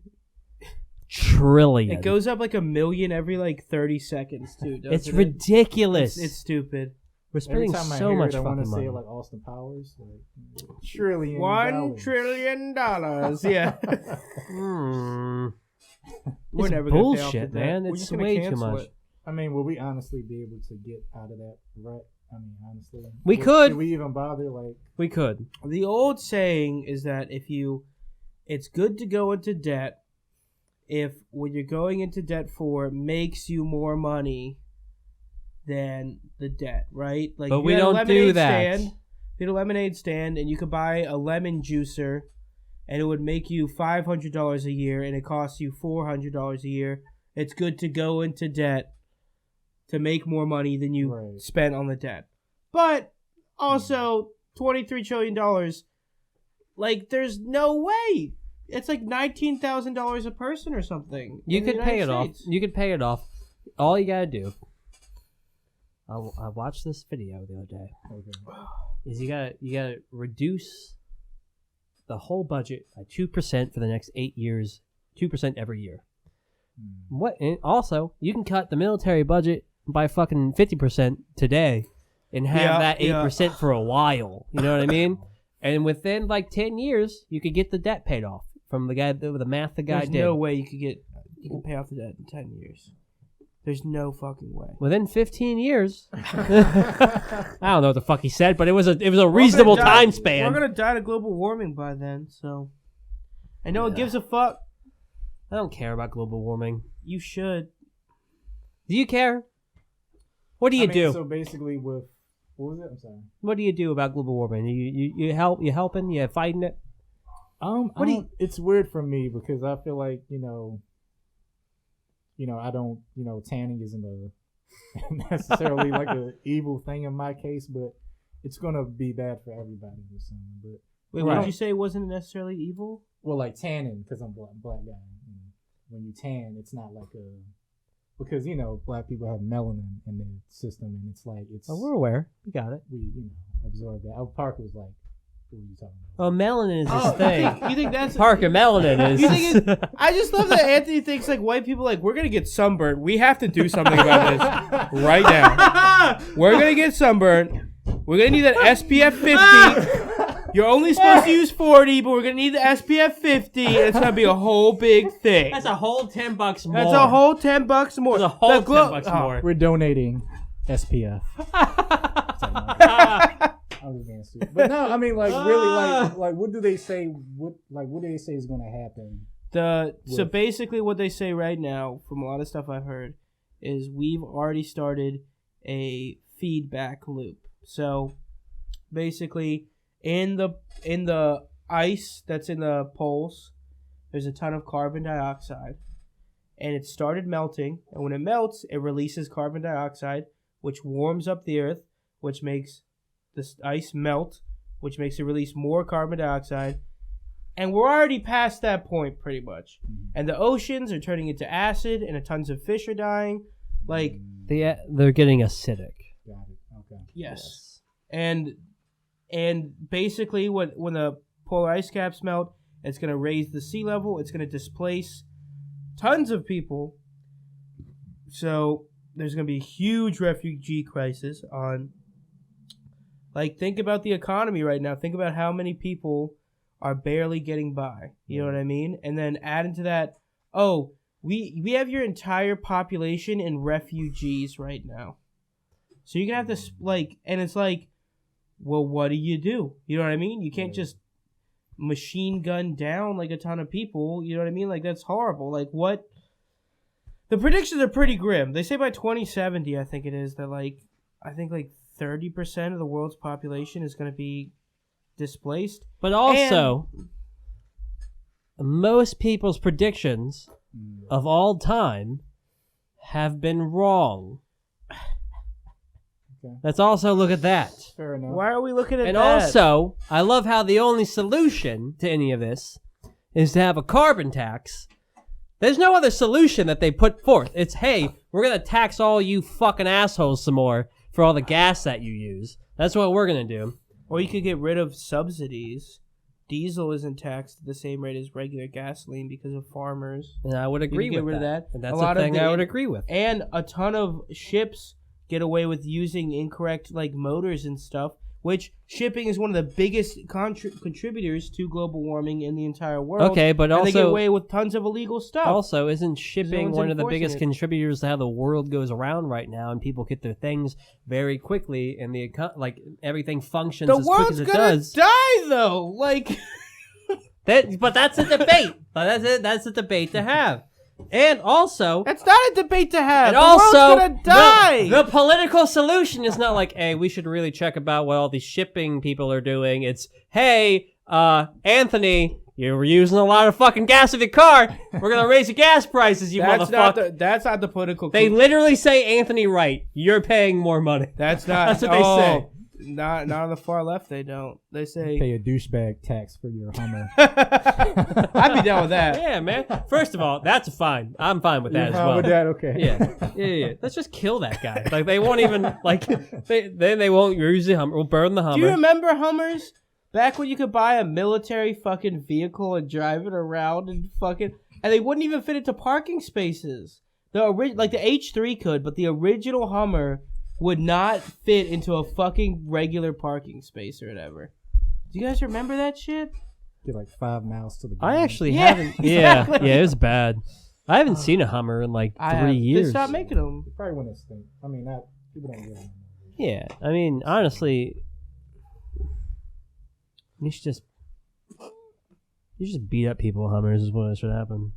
trillion. It goes up like $1 million every like 30 seconds too. It's ridiculous. It's stupid. We're spending so much fucking money. I want to say like Austin Powers, like trillion. $1 trillion. Yeah. We're never bullshit, gonna pay off the man. It's way too much. It. I mean, will we honestly be able to get out of that rut? I mean, honestly, we could. Should we even bother? Like, we could. The old saying is that it's good to go into debt if what you're going into debt for makes you more money than the debt, right? Like, but we don't do that. You had a lemonade stand, and you could buy a lemon juicer, and it would make you $500 a year, and it costs you $400 a year. It's good to go into debt to make more money than you spent on the debt. But also, $23 trillion, like, there's no way. It's like $19,000 a person or something. You could pay it off. You could pay it off. All you gotta do. I watched this video the other day. Is you gotta reduce the whole budget by 2% for the next 8 years, 2% every year. What? And also, you can cut the military budget by fucking 50% today, and have that 8% for a while. You know what I mean? And within like 10 years, you could get the debt paid off from the guy the math the guy There's did. no way you can pay off the debt in 10 years. There's no fucking way. Within 15 years. I don't know what the fuck he said, but it was a reasonable time span. We're gonna die to global warming by then, so I know it gives a fuck. I don't care about global warming. You should. Do you care? What do you do? So basically, what was it? I'm sorry. What do you do about global warming? You help? You helping? You fighting it? It's weird for me because I feel like I don't tanning isn't necessarily like an evil thing in my case, but it's gonna be bad for everybody or something. But wait, what did you say? It wasn't necessarily evil? Well, like tanning because I'm black guy. When you tan, it's not like because black people have melanin in their system, and it's like it's. Oh, we're aware. We got it. We absorb that. Parker was like, "What are you talking about?" Oh, melanin is this thing. You think that's Parker? Melanin is. You think I just love that Anthony thinks like white people like we're gonna get sunburned. We have to do something about this right now. We're gonna get sunburned. We're gonna need that SPF 50. You're only supposed to use 40, but we're going to need the SPF 50, and it's going to be a whole big thing. That's a whole $10 more. That's a whole $10 more. That's a whole $10 more. We're donating SPF. I was being stupid. But no, I mean, like, really, like, what do they say? What do they say is going to happen? So basically what they say right now, from a lot of stuff I've heard, is we've already started a feedback loop. So basically, in the ice that's in the poles, there's a ton of carbon dioxide, and it started melting. And when it melts, it releases carbon dioxide, which warms up the earth, which makes this ice melt, which makes it release more carbon dioxide. And we're already past that point, pretty much. And the oceans are turning into acid, and tons of fish are dying. Like they're getting acidic. Got it. Okay. Yes. And basically, when the polar ice caps melt, it's going to raise the sea level. It's going to displace tons of people. So there's going to be a huge refugee crisis on. Like, think about the economy right now. Think about how many people are barely getting by. You know what I mean? And then add into that, we have your entire population in refugees right now. So you're going to have to, and it's like, well, what do? You know what I mean? You can't just machine gun down like a ton of people. You know what I mean? Like, that's horrible. Like, what? The predictions are pretty grim. They say by 2070, I think it is, that like 30% of the world's population is going to be displaced. But also, most people's predictions of all time have been wrong. Okay. Let's also look at that. Fair enough. Why are we looking at that? And also, I love how the only solution to any of this is to have a carbon tax. There's no other solution that they put forth. It's, hey, we're going to tax all you fucking assholes some more for all the gas that you use. That's what we're going to do. Or you could get rid of subsidies. Diesel isn't taxed at the same rate as regular gasoline because of farmers. And I would agree with get rid of that. And that's a thing I would agree with. And a ton of ships get away with using incorrect like motors and stuff, which shipping is one of the biggest contributors to global warming in the entire world. Okay, but also they get away with tons of illegal stuff. Also, isn't shipping one of the biggest it. contributors to how the world goes around right now, and people get their things very quickly, and everything functions as quick as it does. The world's gonna die, though. Like, but that's a debate. That's a debate to have. And also, it's not a debate to have. And the also, world's gonna die. The political solution is not like, hey, we should really check about what all these shipping people are doing. It's, hey, Anthony, you're using a lot of fucking gas in your car. We're gonna raise the gas prices, you motherfucker. That's not the political. They literally say, Anthony Wright, you're paying more money. That's not. That's what they say. Not on the far left. They don't. They say pay a douchebag tax for your Hummer. I'd be down with that. Yeah, man. First of all, that's fine. I'm fine with that as fine well. With that, okay. Yeah. Let's just kill that guy. Like they won't even they won't use the Hummer. We'll burn the Hummer. Do you remember Hummers? Back when you could buy a military fucking vehicle and drive it around and they wouldn't even fit into parking spaces. The H3 could, but the original Hummer would not fit into a fucking regular parking space or whatever. Do you guys remember that shit? Get like 5 miles to the I actually haven't. Exactly. Yeah, it was bad. I haven't seen a Hummer in like 3 years. They stopped making them. Probably when it's thing. I mean, not people don't get them. Yeah, I mean, honestly, you should just beat up people with Hummers is what should happen.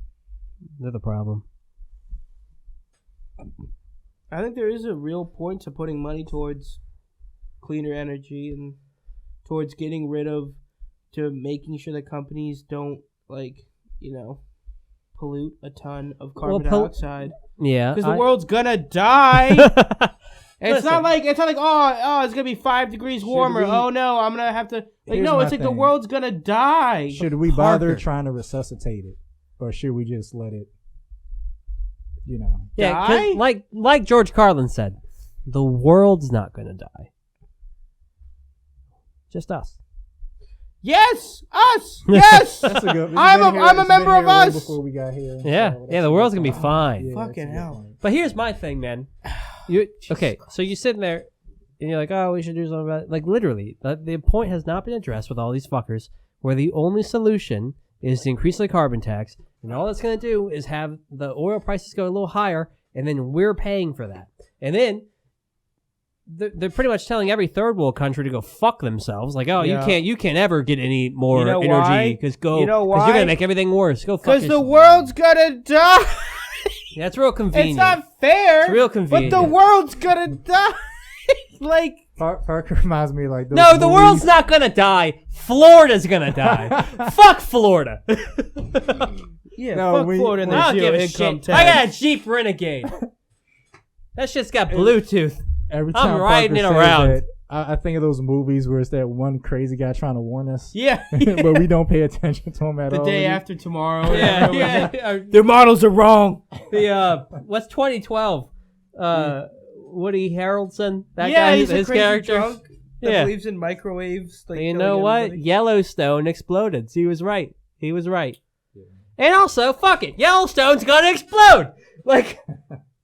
They're the problem. I think there is a real point to putting money towards cleaner energy and towards getting rid of, to making sure that companies don't, pollute a ton of carbon dioxide. Yeah. Because the world's gonna die. It's not like it's gonna be 5 degrees warmer. Oh no, I'm gonna have to the world's gonna die. Should we bother trying to resuscitate it? Or should we just let it Yeah, 'cause like George Carlin said, the world's not going to die. Just us. Yes, us. Yes, that's a good. I'm a member of us. Before we got here, Yeah, the world's gonna be fine. Yeah, fucking hell. But here's my thing, man. So you're sitting there, and you're like, oh, we should do something about it. Like literally, the point has not been addressed with all these fuckers, where the only solution is to increase the carbon tax. And all it's going to do is have the oil prices go a little higher, and then we're paying for that. And then they're pretty much telling every third world country to go fuck themselves. Like, oh, you can't ever get any more energy because you're going to make everything worse. Go fuck yourself. Because the world's going to die. Yeah, that's real convenient. It's not fair. It's real convenient. But the world's going to die. Parker reminds me like those no, movies. The world's not going to die. Florida's going to die. Fuck Florida. Yeah, fuck Florida and their zero income tax. I got a Jeep Renegade. That shit's got Bluetooth. Every time I'm riding Parker it around. That, I think of those movies where it's that one crazy guy trying to warn us. Yeah. But we don't pay attention to him at all. The day after tomorrow. Yeah. Their models are wrong. What's 2012? Woody Harrelson? That guy, he's his crazy character? Drunk that believes in microwaves. You know what? Yellowstone exploded. So he was right. Yeah. And also, fuck it. Yellowstone's gonna explode! Like,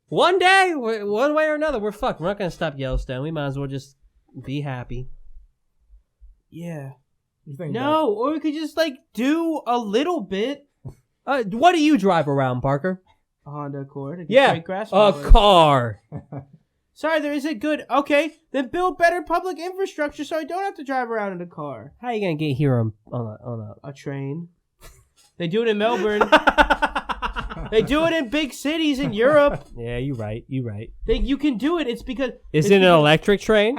one day, one way or another, we're fucked. We're not gonna stop Yellowstone. We might as well just be happy. Yeah. No, or we could just, do a little bit. What do you drive around, Parker? A Honda Accord. A car. Sorry, there isn't good. Okay, then build better public infrastructure so I don't have to drive around in a car. How are you gonna get here on a train? They do it in Melbourne. They do it in big cities in Europe. Yeah, you're right. You can do it. It's because Is it an electric train?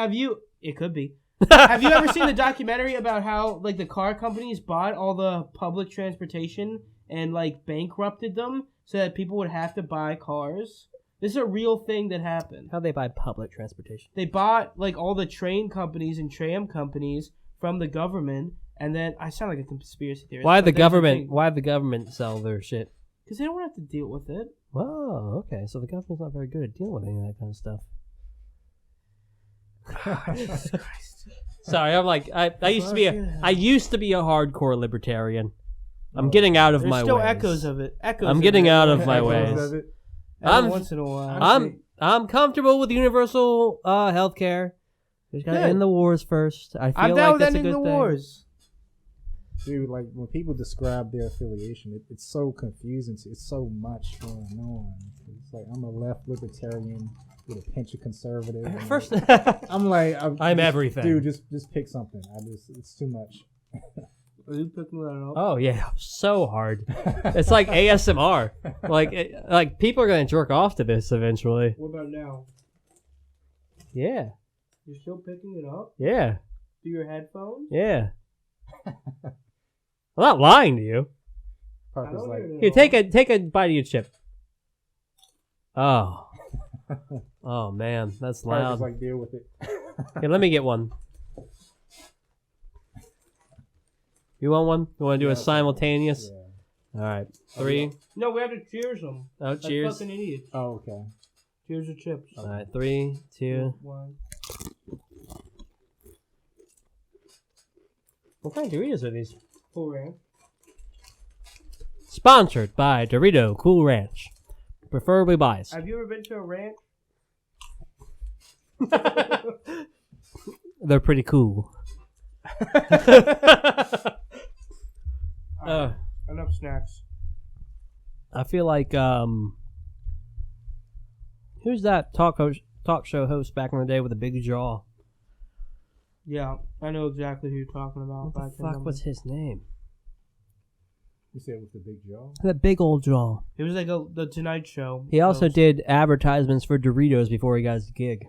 It could be. Have you ever seen the documentary about how the car companies bought all the public transportation and bankrupted them so that people would have to buy cars? This is a real thing that happened. How'd they buy public transportation? They bought all the train companies and tram companies from the government, And then I sound like a conspiracy theorist. Why but the there's government? Why the government sell their shit? Because they don't have to deal with it. Oh, okay. So the government's not very good at dealing with any of that kind of stuff. Jesus Christ. Sorry, I'm like I used to be a hardcore libertarian. I'm getting out of There's my still ways. echoes of it. I'm getting out of my ways. Every once in a while. I'm comfortable with universal health care. We just gotta end the wars first. I feel like that's a good thing. Wars. Dude, like when people describe their affiliation, it's so confusing. It's so much going on. It's like I'm a left libertarian with a pinch of conservative. First, I'm like I'm everything. Dude, just pick something. It's too much. Are you picking that up? Oh yeah, so hard. It's like ASMR. Like people are gonna jerk off to this eventually. What about now? Yeah. You're still picking it up? Yeah. Through your headphones? Yeah. I'm not lying to you. Parker's like, here, take a bite of your chip. Oh. Oh man, that's Parker's loud. like, deal with it. Here, let me get one. You want one? You want to do a simultaneous? Yeah. All right. 3. No, we have to cheers them. Oh, That's cheers. fucking idiot. Oh, okay. Cheers or chips. All right. 3, 2. 1. What kind of Doritos are these? Cool Ranch. Sponsored by Dorito Cool Ranch. Preferably biased. Have you ever been to a ranch? They're pretty cool. Enough snacks. I feel like who's that talk show host back in the day with a big jaw? Yeah, I know exactly who you're talking about. What the fuck was his name? You said with the big jaw? That big old jaw. It was like the Tonight Show. He also did advertisements for Doritos before he got his gig.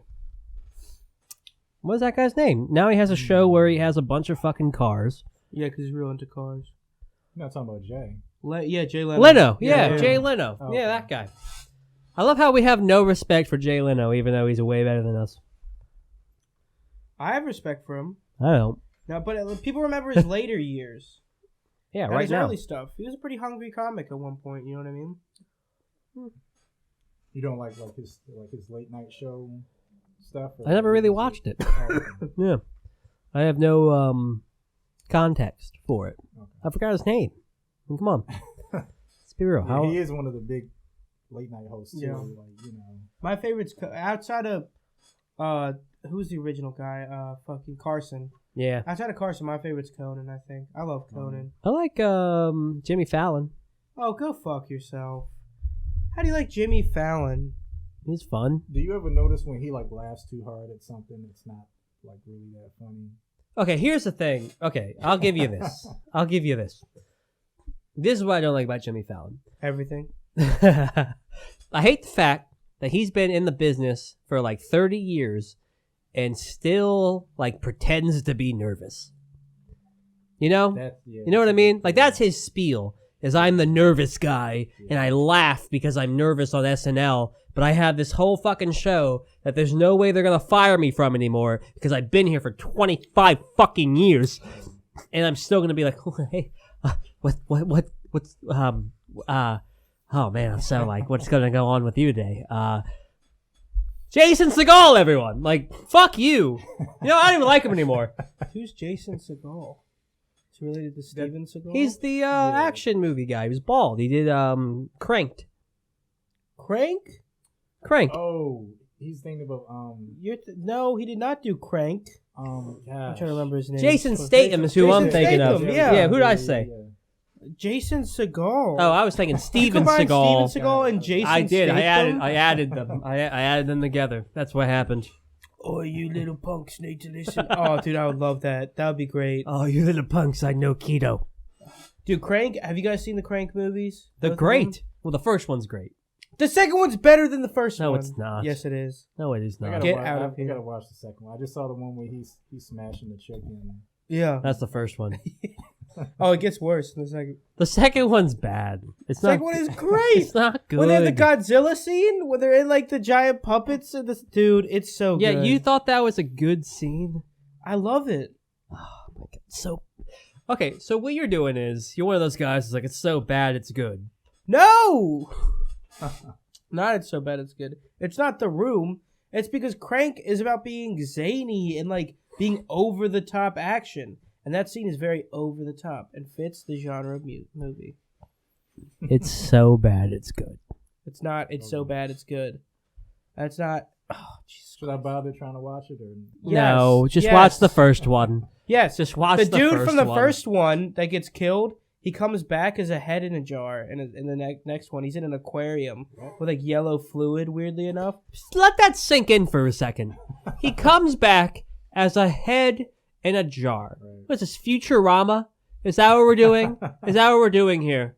What's that guy's name? Now he has a show where he has a bunch of fucking cars. Yeah, because he's real into cars. You're not talking about Jay. Yeah, Jay Leno. Leno, yeah, Jay Leno. Oh, yeah, okay. that guy. I love how we have no respect for Jay Leno, even though he's way better than us. I have respect for him. I don't. No, but people remember his later years. Yeah, Not right his now. early stuff. He was a pretty hungry comic at one point. You know what I mean? You don't like his late night show stuff? I never really watched it. Oh, okay. Yeah, I have no context for it. Okay. I forgot his name. I mean, come on, let's be real. Yeah, How he is one of the big late night hosts too. Yeah. Like, you know. My favorite's outside of who's the original guy? Fucking Carson. Yeah, Outside of Carson, my favorite's Conan. I think I love Conan. I like Jimmy Fallon. Oh, go fuck yourself. How do you like Jimmy Fallon? He's fun. Do you ever notice when he like laughs too hard at something, it's not like really that funny? Okay, here's the thing. Okay, I'll give you this. This is what I don't like about Jimmy Fallon. Everything. I hate the fact that he's been in the business for like 30 years and still like pretends to be nervous. You know? You know what I mean? Like that's his spiel. Is I'm the nervous guy and I laugh because I'm nervous on SNL, but I have this whole fucking show that there's no way they're gonna fire me from anymore because I've been here for 25 fucking years, and I'm still gonna be like, oh, hey, what's oh man, I'm so like, what's gonna go on with you today? Jason Segel, everyone, like, fuck you. You know, I don't even like him anymore. Who's Jason Segel? It's related to Steven Seagal? He's the action movie guy. He was bald. He did Cranked. Crank? Oh, he's thinking about No, he did not do Crank. gosh. I'm trying to remember his name. Jason Statham is who I'm thinking of. Statham, yeah. Who did I say? Yeah. Jason Seagal. Oh, I was thinking Steven Steven Seagal. Seagal and Jason I did. Statham? I added them. I added them together. That's what happened. Oh, you little punks need to listen. Oh, dude, I would love that. That would be great. Oh, you little punks! I know keto. Dude, Crank. Have you guys seen the Crank movies? They're Both of great. them? Well, the first one's great. The second one's better than the first one. No, it's not. Yes, it is. No, it is not. Get out of I here. gotta watch the second one. I just saw the one where he's smashing the chicken. Yeah. That's the first one. Oh, it gets worse in the second. The second one's bad. It's The not. second one is great. It's not good. When they have the Godzilla scene, where they're in like the giant puppets, and dude, it's so Yeah, good. you thought that was a good scene. I love it. Oh my god! So, Okay, so what you're doing is you're one of those guys who's like, it's so bad, it's good. No! Not it's so bad it's good. It's not The Room. It's because Crank is about being zany and like being over the top action. And that scene is very over the top and fits the genre of movie. It's so bad, it's good. It's not, it's so bad it's good. That's not, oh, Jesus. Should I bother trying to watch it? Or No, just watch the first one. Yes. Just watch the the dude first from the one. first one that gets killed, he comes back as a head in a jar. And in the next one, he's in an aquarium with like yellow fluid, weirdly enough. Just let that sink in for a second. He comes back as a head in a jar. Right. What's this, Futurama? Is that what we're doing? Is that what we're doing here?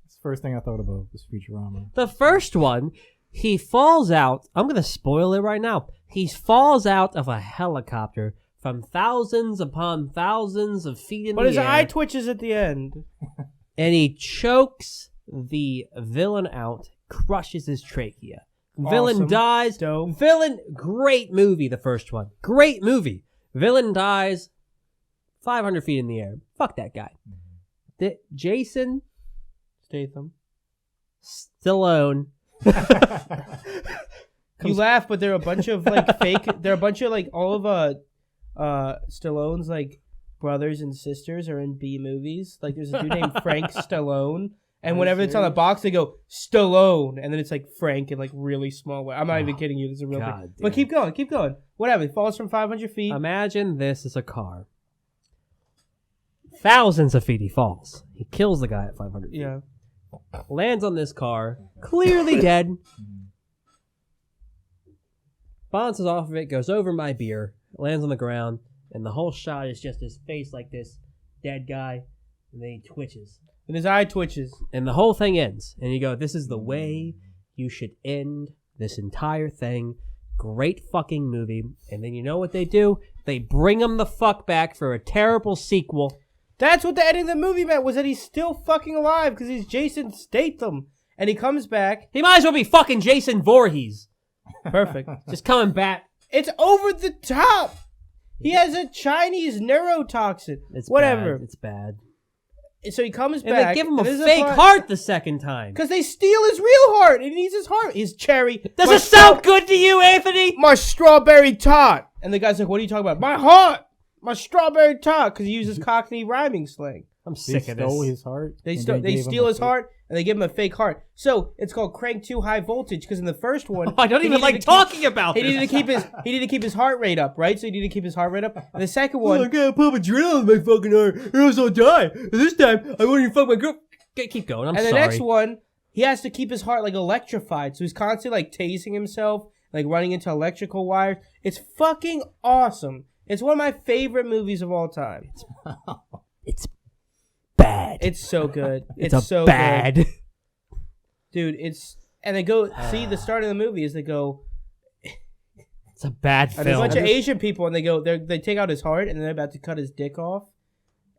That's the first thing I thought about was Futurama. The first one, he falls out. I'm going to spoil it right now. He falls out of a helicopter from thousands upon thousands of feet in But the his air. eye twitches at the end. And he chokes the villain out, crushes his trachea. Villain Awesome. dies. Dope. Villain, great movie, the first one. Great movie. Villain dies 500 feet in the air. Fuck that guy. Jason Statham. Stallone. You laugh, but there are a bunch of like fake. There are a bunch of like all of Stallone's like brothers and sisters are in B movies. Like there's a dude named Frank Stallone, and whenever it's on the box, they go Stallone, and then it's like Frank in like really small way. I'm not even kidding you. This is a real God thing. But keep going, keep going. Whatever. He falls from 500 feet. Imagine this is a car. Thousands of feet he falls. He kills the guy at 500 feet. Yeah. Lands on this car, clearly dead. Bounces off of it, goes over my beer, lands on the ground, and the whole shot is just his face like this, dead guy, and then he twitches. And his eye twitches. And the whole thing ends. And you go, this is the way you should end this entire thing. Great fucking movie. And then you know what they do? They bring him the fuck back for a terrible sequel. That's what the ending of the movie meant, was that he's still fucking alive because he's Jason Statham. And he comes back. He might as well be fucking Jason Voorhees. Perfect. Just coming back. It's over the top. He has a Chinese neurotoxin. It's Whatever. Bad. It's bad. So he comes And back. they give him a fake heart the second time. Because they steal his real heart. He needs his heart. His cherry. Does it sound good to you, Anthony? My strawberry tart. And the guy's like, what are you talking about? My heart. My strawberry tart. Because he uses Cockney rhyming slang. I'm They sick of stole this. his heart. They and steal gave him his a heart and they give him a fake heart. So it's called Crank 2 High Voltage because in the first one, I don't he even needed like to keep- talking about He this. needed to keep his heart rate up, right? So he needed to keep his heart rate up. And the second one, gotta pump adrenaline in my fucking heart, or else I'll die. And this time, I won't even fuck my girl. Keep going. I'm and the sorry. next one, he has to keep his heart like electrified. So he's constantly like tasing himself, like running into electrical wires. It's fucking awesome. It's one of my favorite movies of all time. It's bad. It's so good. It's a so bad. good. Dude, and they go, see, the start of the movie is they go, It's a bad and there's a film. bunch of Asian people, and they take out his heart, and they're about to cut his dick off,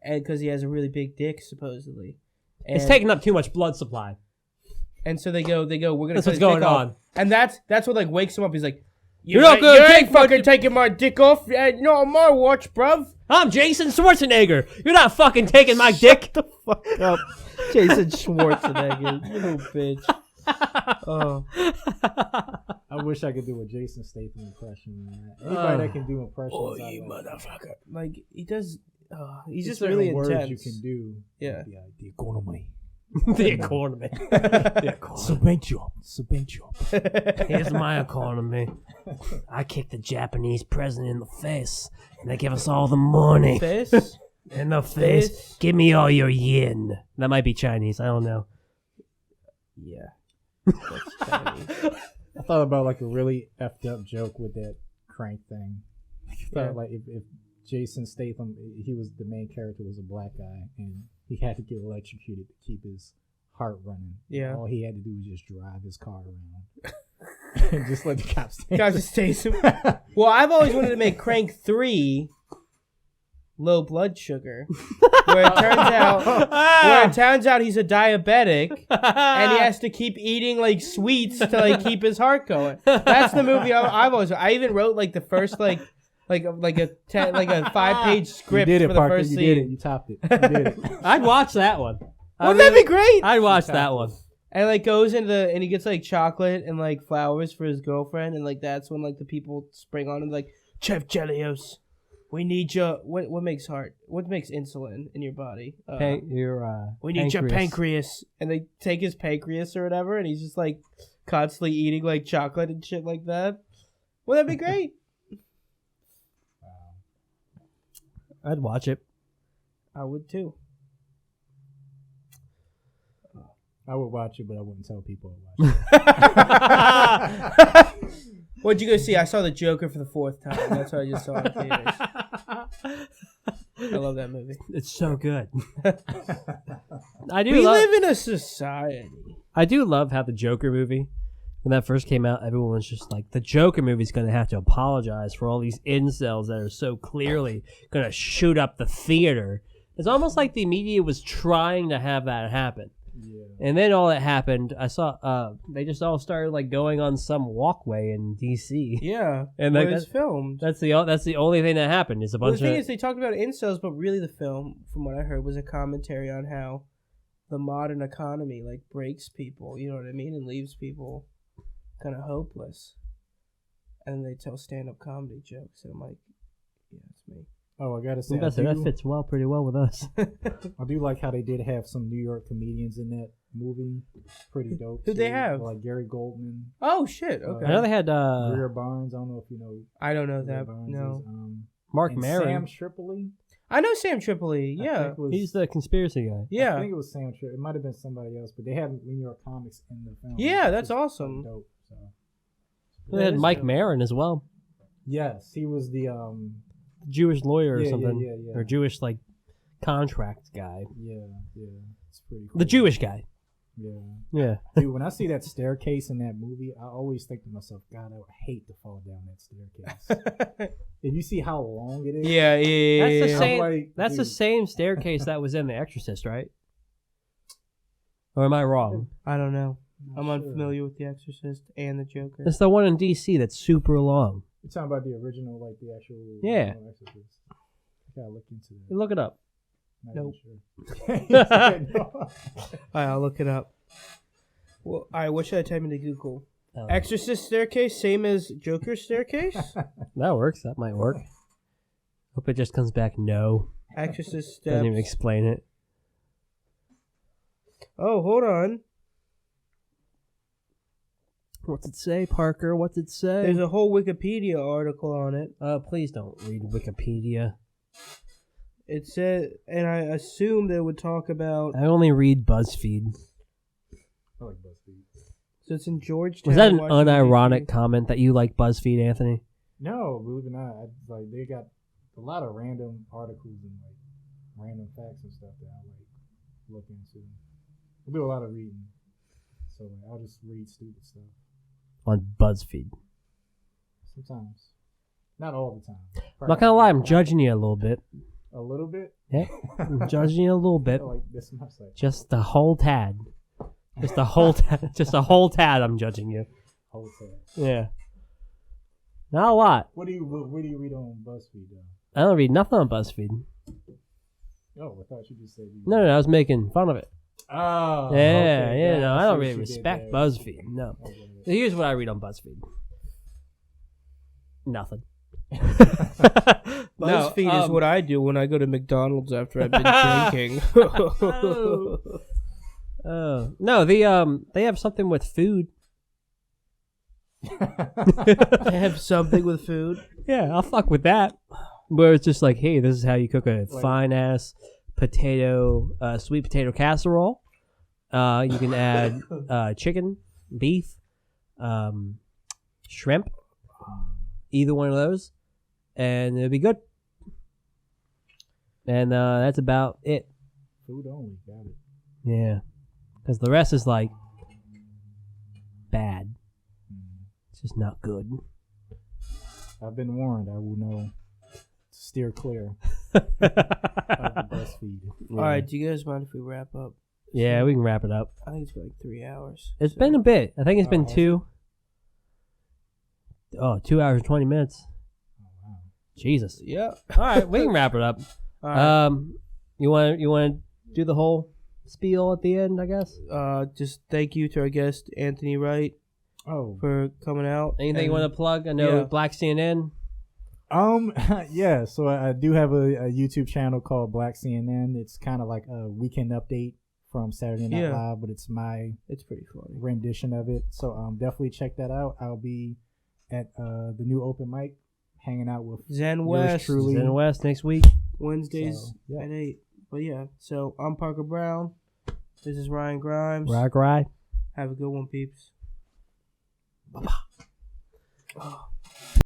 and because he has a really big dick, supposedly. And, It's taking up too much blood supply. And so they go, we're gonna That's cut what's his going dick off. on. And that's what like wakes him up. He's like, You're not gonna you take ain't my fucking dick- taking my dick off. Not on my watch, bruv. I'm Jason Schwarzenegger. You're not fucking taking my dick. The fuck up, Jason Schwarzenegger. You little bitch. Oh, I wish I could do a Jason Statham impression. Man. Anybody that can do impressions, I like. motherfucker. Like he does. He's There's just really certain words intense. you can do. Yeah. The economy. The economy. Subvention. Here's my economy. I kicked the Japanese president in the face, and they give us all the money. Face. In the face. Face. Give me all your yin. That might be Chinese. I don't know. Yeah. That's Chinese. I thought about like a really effed up joke with that crank thing. I thought Yeah. like if Jason Statham, he was the main character, was a black guy, and he had to get electrocuted to keep his heart running. Yeah. All he had to do was just drive his car around and just let the cops take Guys, him. just taste him. Well, I've always wanted to make Crank 3 low blood sugar, where it turns out he's a diabetic and he has to keep eating like sweets to like keep his heart going. That's the movie I've always. I even wrote like the first like like a 5-page script you did it, for the Parker. first You scene. did it. You topped it. You did it. I'd watch that one. Wouldn't that be great? I'd watch that one. And like goes into and he gets like chocolate and like flowers for his girlfriend, and like that's when like the people spring on him like, Chef Chelios, we need your what makes insulin in your body? We need your pancreas, and they take his pancreas or whatever, and he's just like constantly eating like chocolate and shit like that. Wouldn't that be great? I'd watch it. I would too. I would watch it, but I wouldn't tell people I watched it. What'd you go see? I saw The Joker for the 4th time. That's what I just saw in theaters. I love that movie. It's so good. We live in a society. I do love how the Joker movie, when that first came out, everyone was just like, the Joker movie's going to have to apologize for all these incels that are so clearly going to shoot up the theater. It's almost like the media was trying to have that happen. Yeah. And then all that happened, I saw they just all started like going on some walkway in DC. Yeah, and where it's filmed. That's the only thing that happened is a bunch the thing is, they talked about incels, but really the film, from what I heard, was a commentary on how the modern economy like breaks people. You know what I mean, and leaves people kind of hopeless. And they tell stand-up comedy jokes, and I'm like, yeah, it's me. Oh, I gotta say, that fits pretty well with us. I do like how they did have some New York comedians in that movie. Pretty dope. Who'd they have? Like Gary Goldman. Oh shit! Okay. I know they had Greer Barnes. I don't know if you know. I don't know Greer that. Barnes No. is, Mark and Maron. Sam Tripoli. I know Sam Tripoli. Yeah, He's the conspiracy guy. yeah. I think it was Sam Tripoli. It might have been somebody else, but they had New York comics in the film. Yeah, which that's was awesome. dope. So. They had Mike dope. Maron as well. Yes, he was the Jewish lawyer or Yeah, something. yeah. Or Jewish like contract guy. yeah. It's pretty cool. The Jewish guy. Yeah. Yeah. Dude, when I see that staircase in that movie, I always think to myself, God, I would hate to fall down that staircase. And you see how long it is? Yeah. That's the I'm same. like, That's the dude. same staircase that was in The Exorcist, right? Or am I wrong? I don't know. I'm Not unfamiliar with The Exorcist and The Joker. It's the one in DC that's super long. You're talking about the original, like the actual Yeah. original Exorcist. I gotta look into that. You look it up. Not Nope. even sure. All right, I'll look it up. Well, all right, what should I type into Google? Oh. Exorcist staircase, same as Joker staircase? That works. That might work. Hope it just comes back no. Exorcist Doesn't even steps. explain it. Oh, hold on. What's it say, Parker? What's it say? There's a whole Wikipedia article on it. Please don't read Wikipedia. It said, and I assumed it would talk about. I only read BuzzFeed. I like BuzzFeed. So it's in Georgetown. Was that an Washington, unironic D.C. comment that you like BuzzFeed, Anthony? No, believe it or not, like they got a lot of random articles and like random facts and stuff that I like look into. I do a lot of reading, so like, I'll just read stupid stuff On BuzzFeed. sometimes. Not all the time. I'm not gonna lie, I'm judging you a little bit. A little bit. Yeah, I'm judging you a little bit. Like this website. Just a whole tad. Just a whole tad. Just a whole tad. I'm judging you. Whole thing. Yeah. Not a lot. What do you read on BuzzFeed though? I don't read nothing on BuzzFeed. Oh, I thought you just said you. No, I was making fun of it. Oh. Yeah, okay, yeah. got No, it. I See don't what really you did respect there. BuzzFeed. No. Okay. So here's what I read on BuzzFeed. Nothing. BuzzFeed is what I do when I go to McDonald's after I've been drinking. No, they have something with food. They have something with food. Yeah, I'll fuck with that. Where it's just like, hey, this is how you cook a Like- fine ass sweet potato casserole. You can add chicken, beef, shrimp, either one of those, and it'll be good. And that's about it. Food only. Got it. Yeah, because the rest is like bad. It's just not good. I've been warned. I will know. Steer clear of the BuzzFeed. All right, do you guys mind if we wrap up? Yeah, we can wrap it up. I think it's been like 3 hours. It's been a bit. I think it's been Oh, 2. Oh, 2 hours and 20 minutes. Oh, wow. Jesus. Yeah. All right, we can wrap it up. All right. You want to do the whole spiel at the end, I guess? Just thank you to our guest Anthony Wright for coming out. Anything you want to plug? I know Black CNN. Yeah, so I do have a YouTube channel called Black CNN. It's kind of like a weekend update from Saturday Night Live, but it's pretty funny rendition of it. So definitely check that out. I'll be at the new open mic, hanging out with Zen West next week, Wednesdays at 8. But yeah, so I'm Parker Brown. This is Ryan Grimes. Right. Have a good one, peeps. Bye-bye. Oh.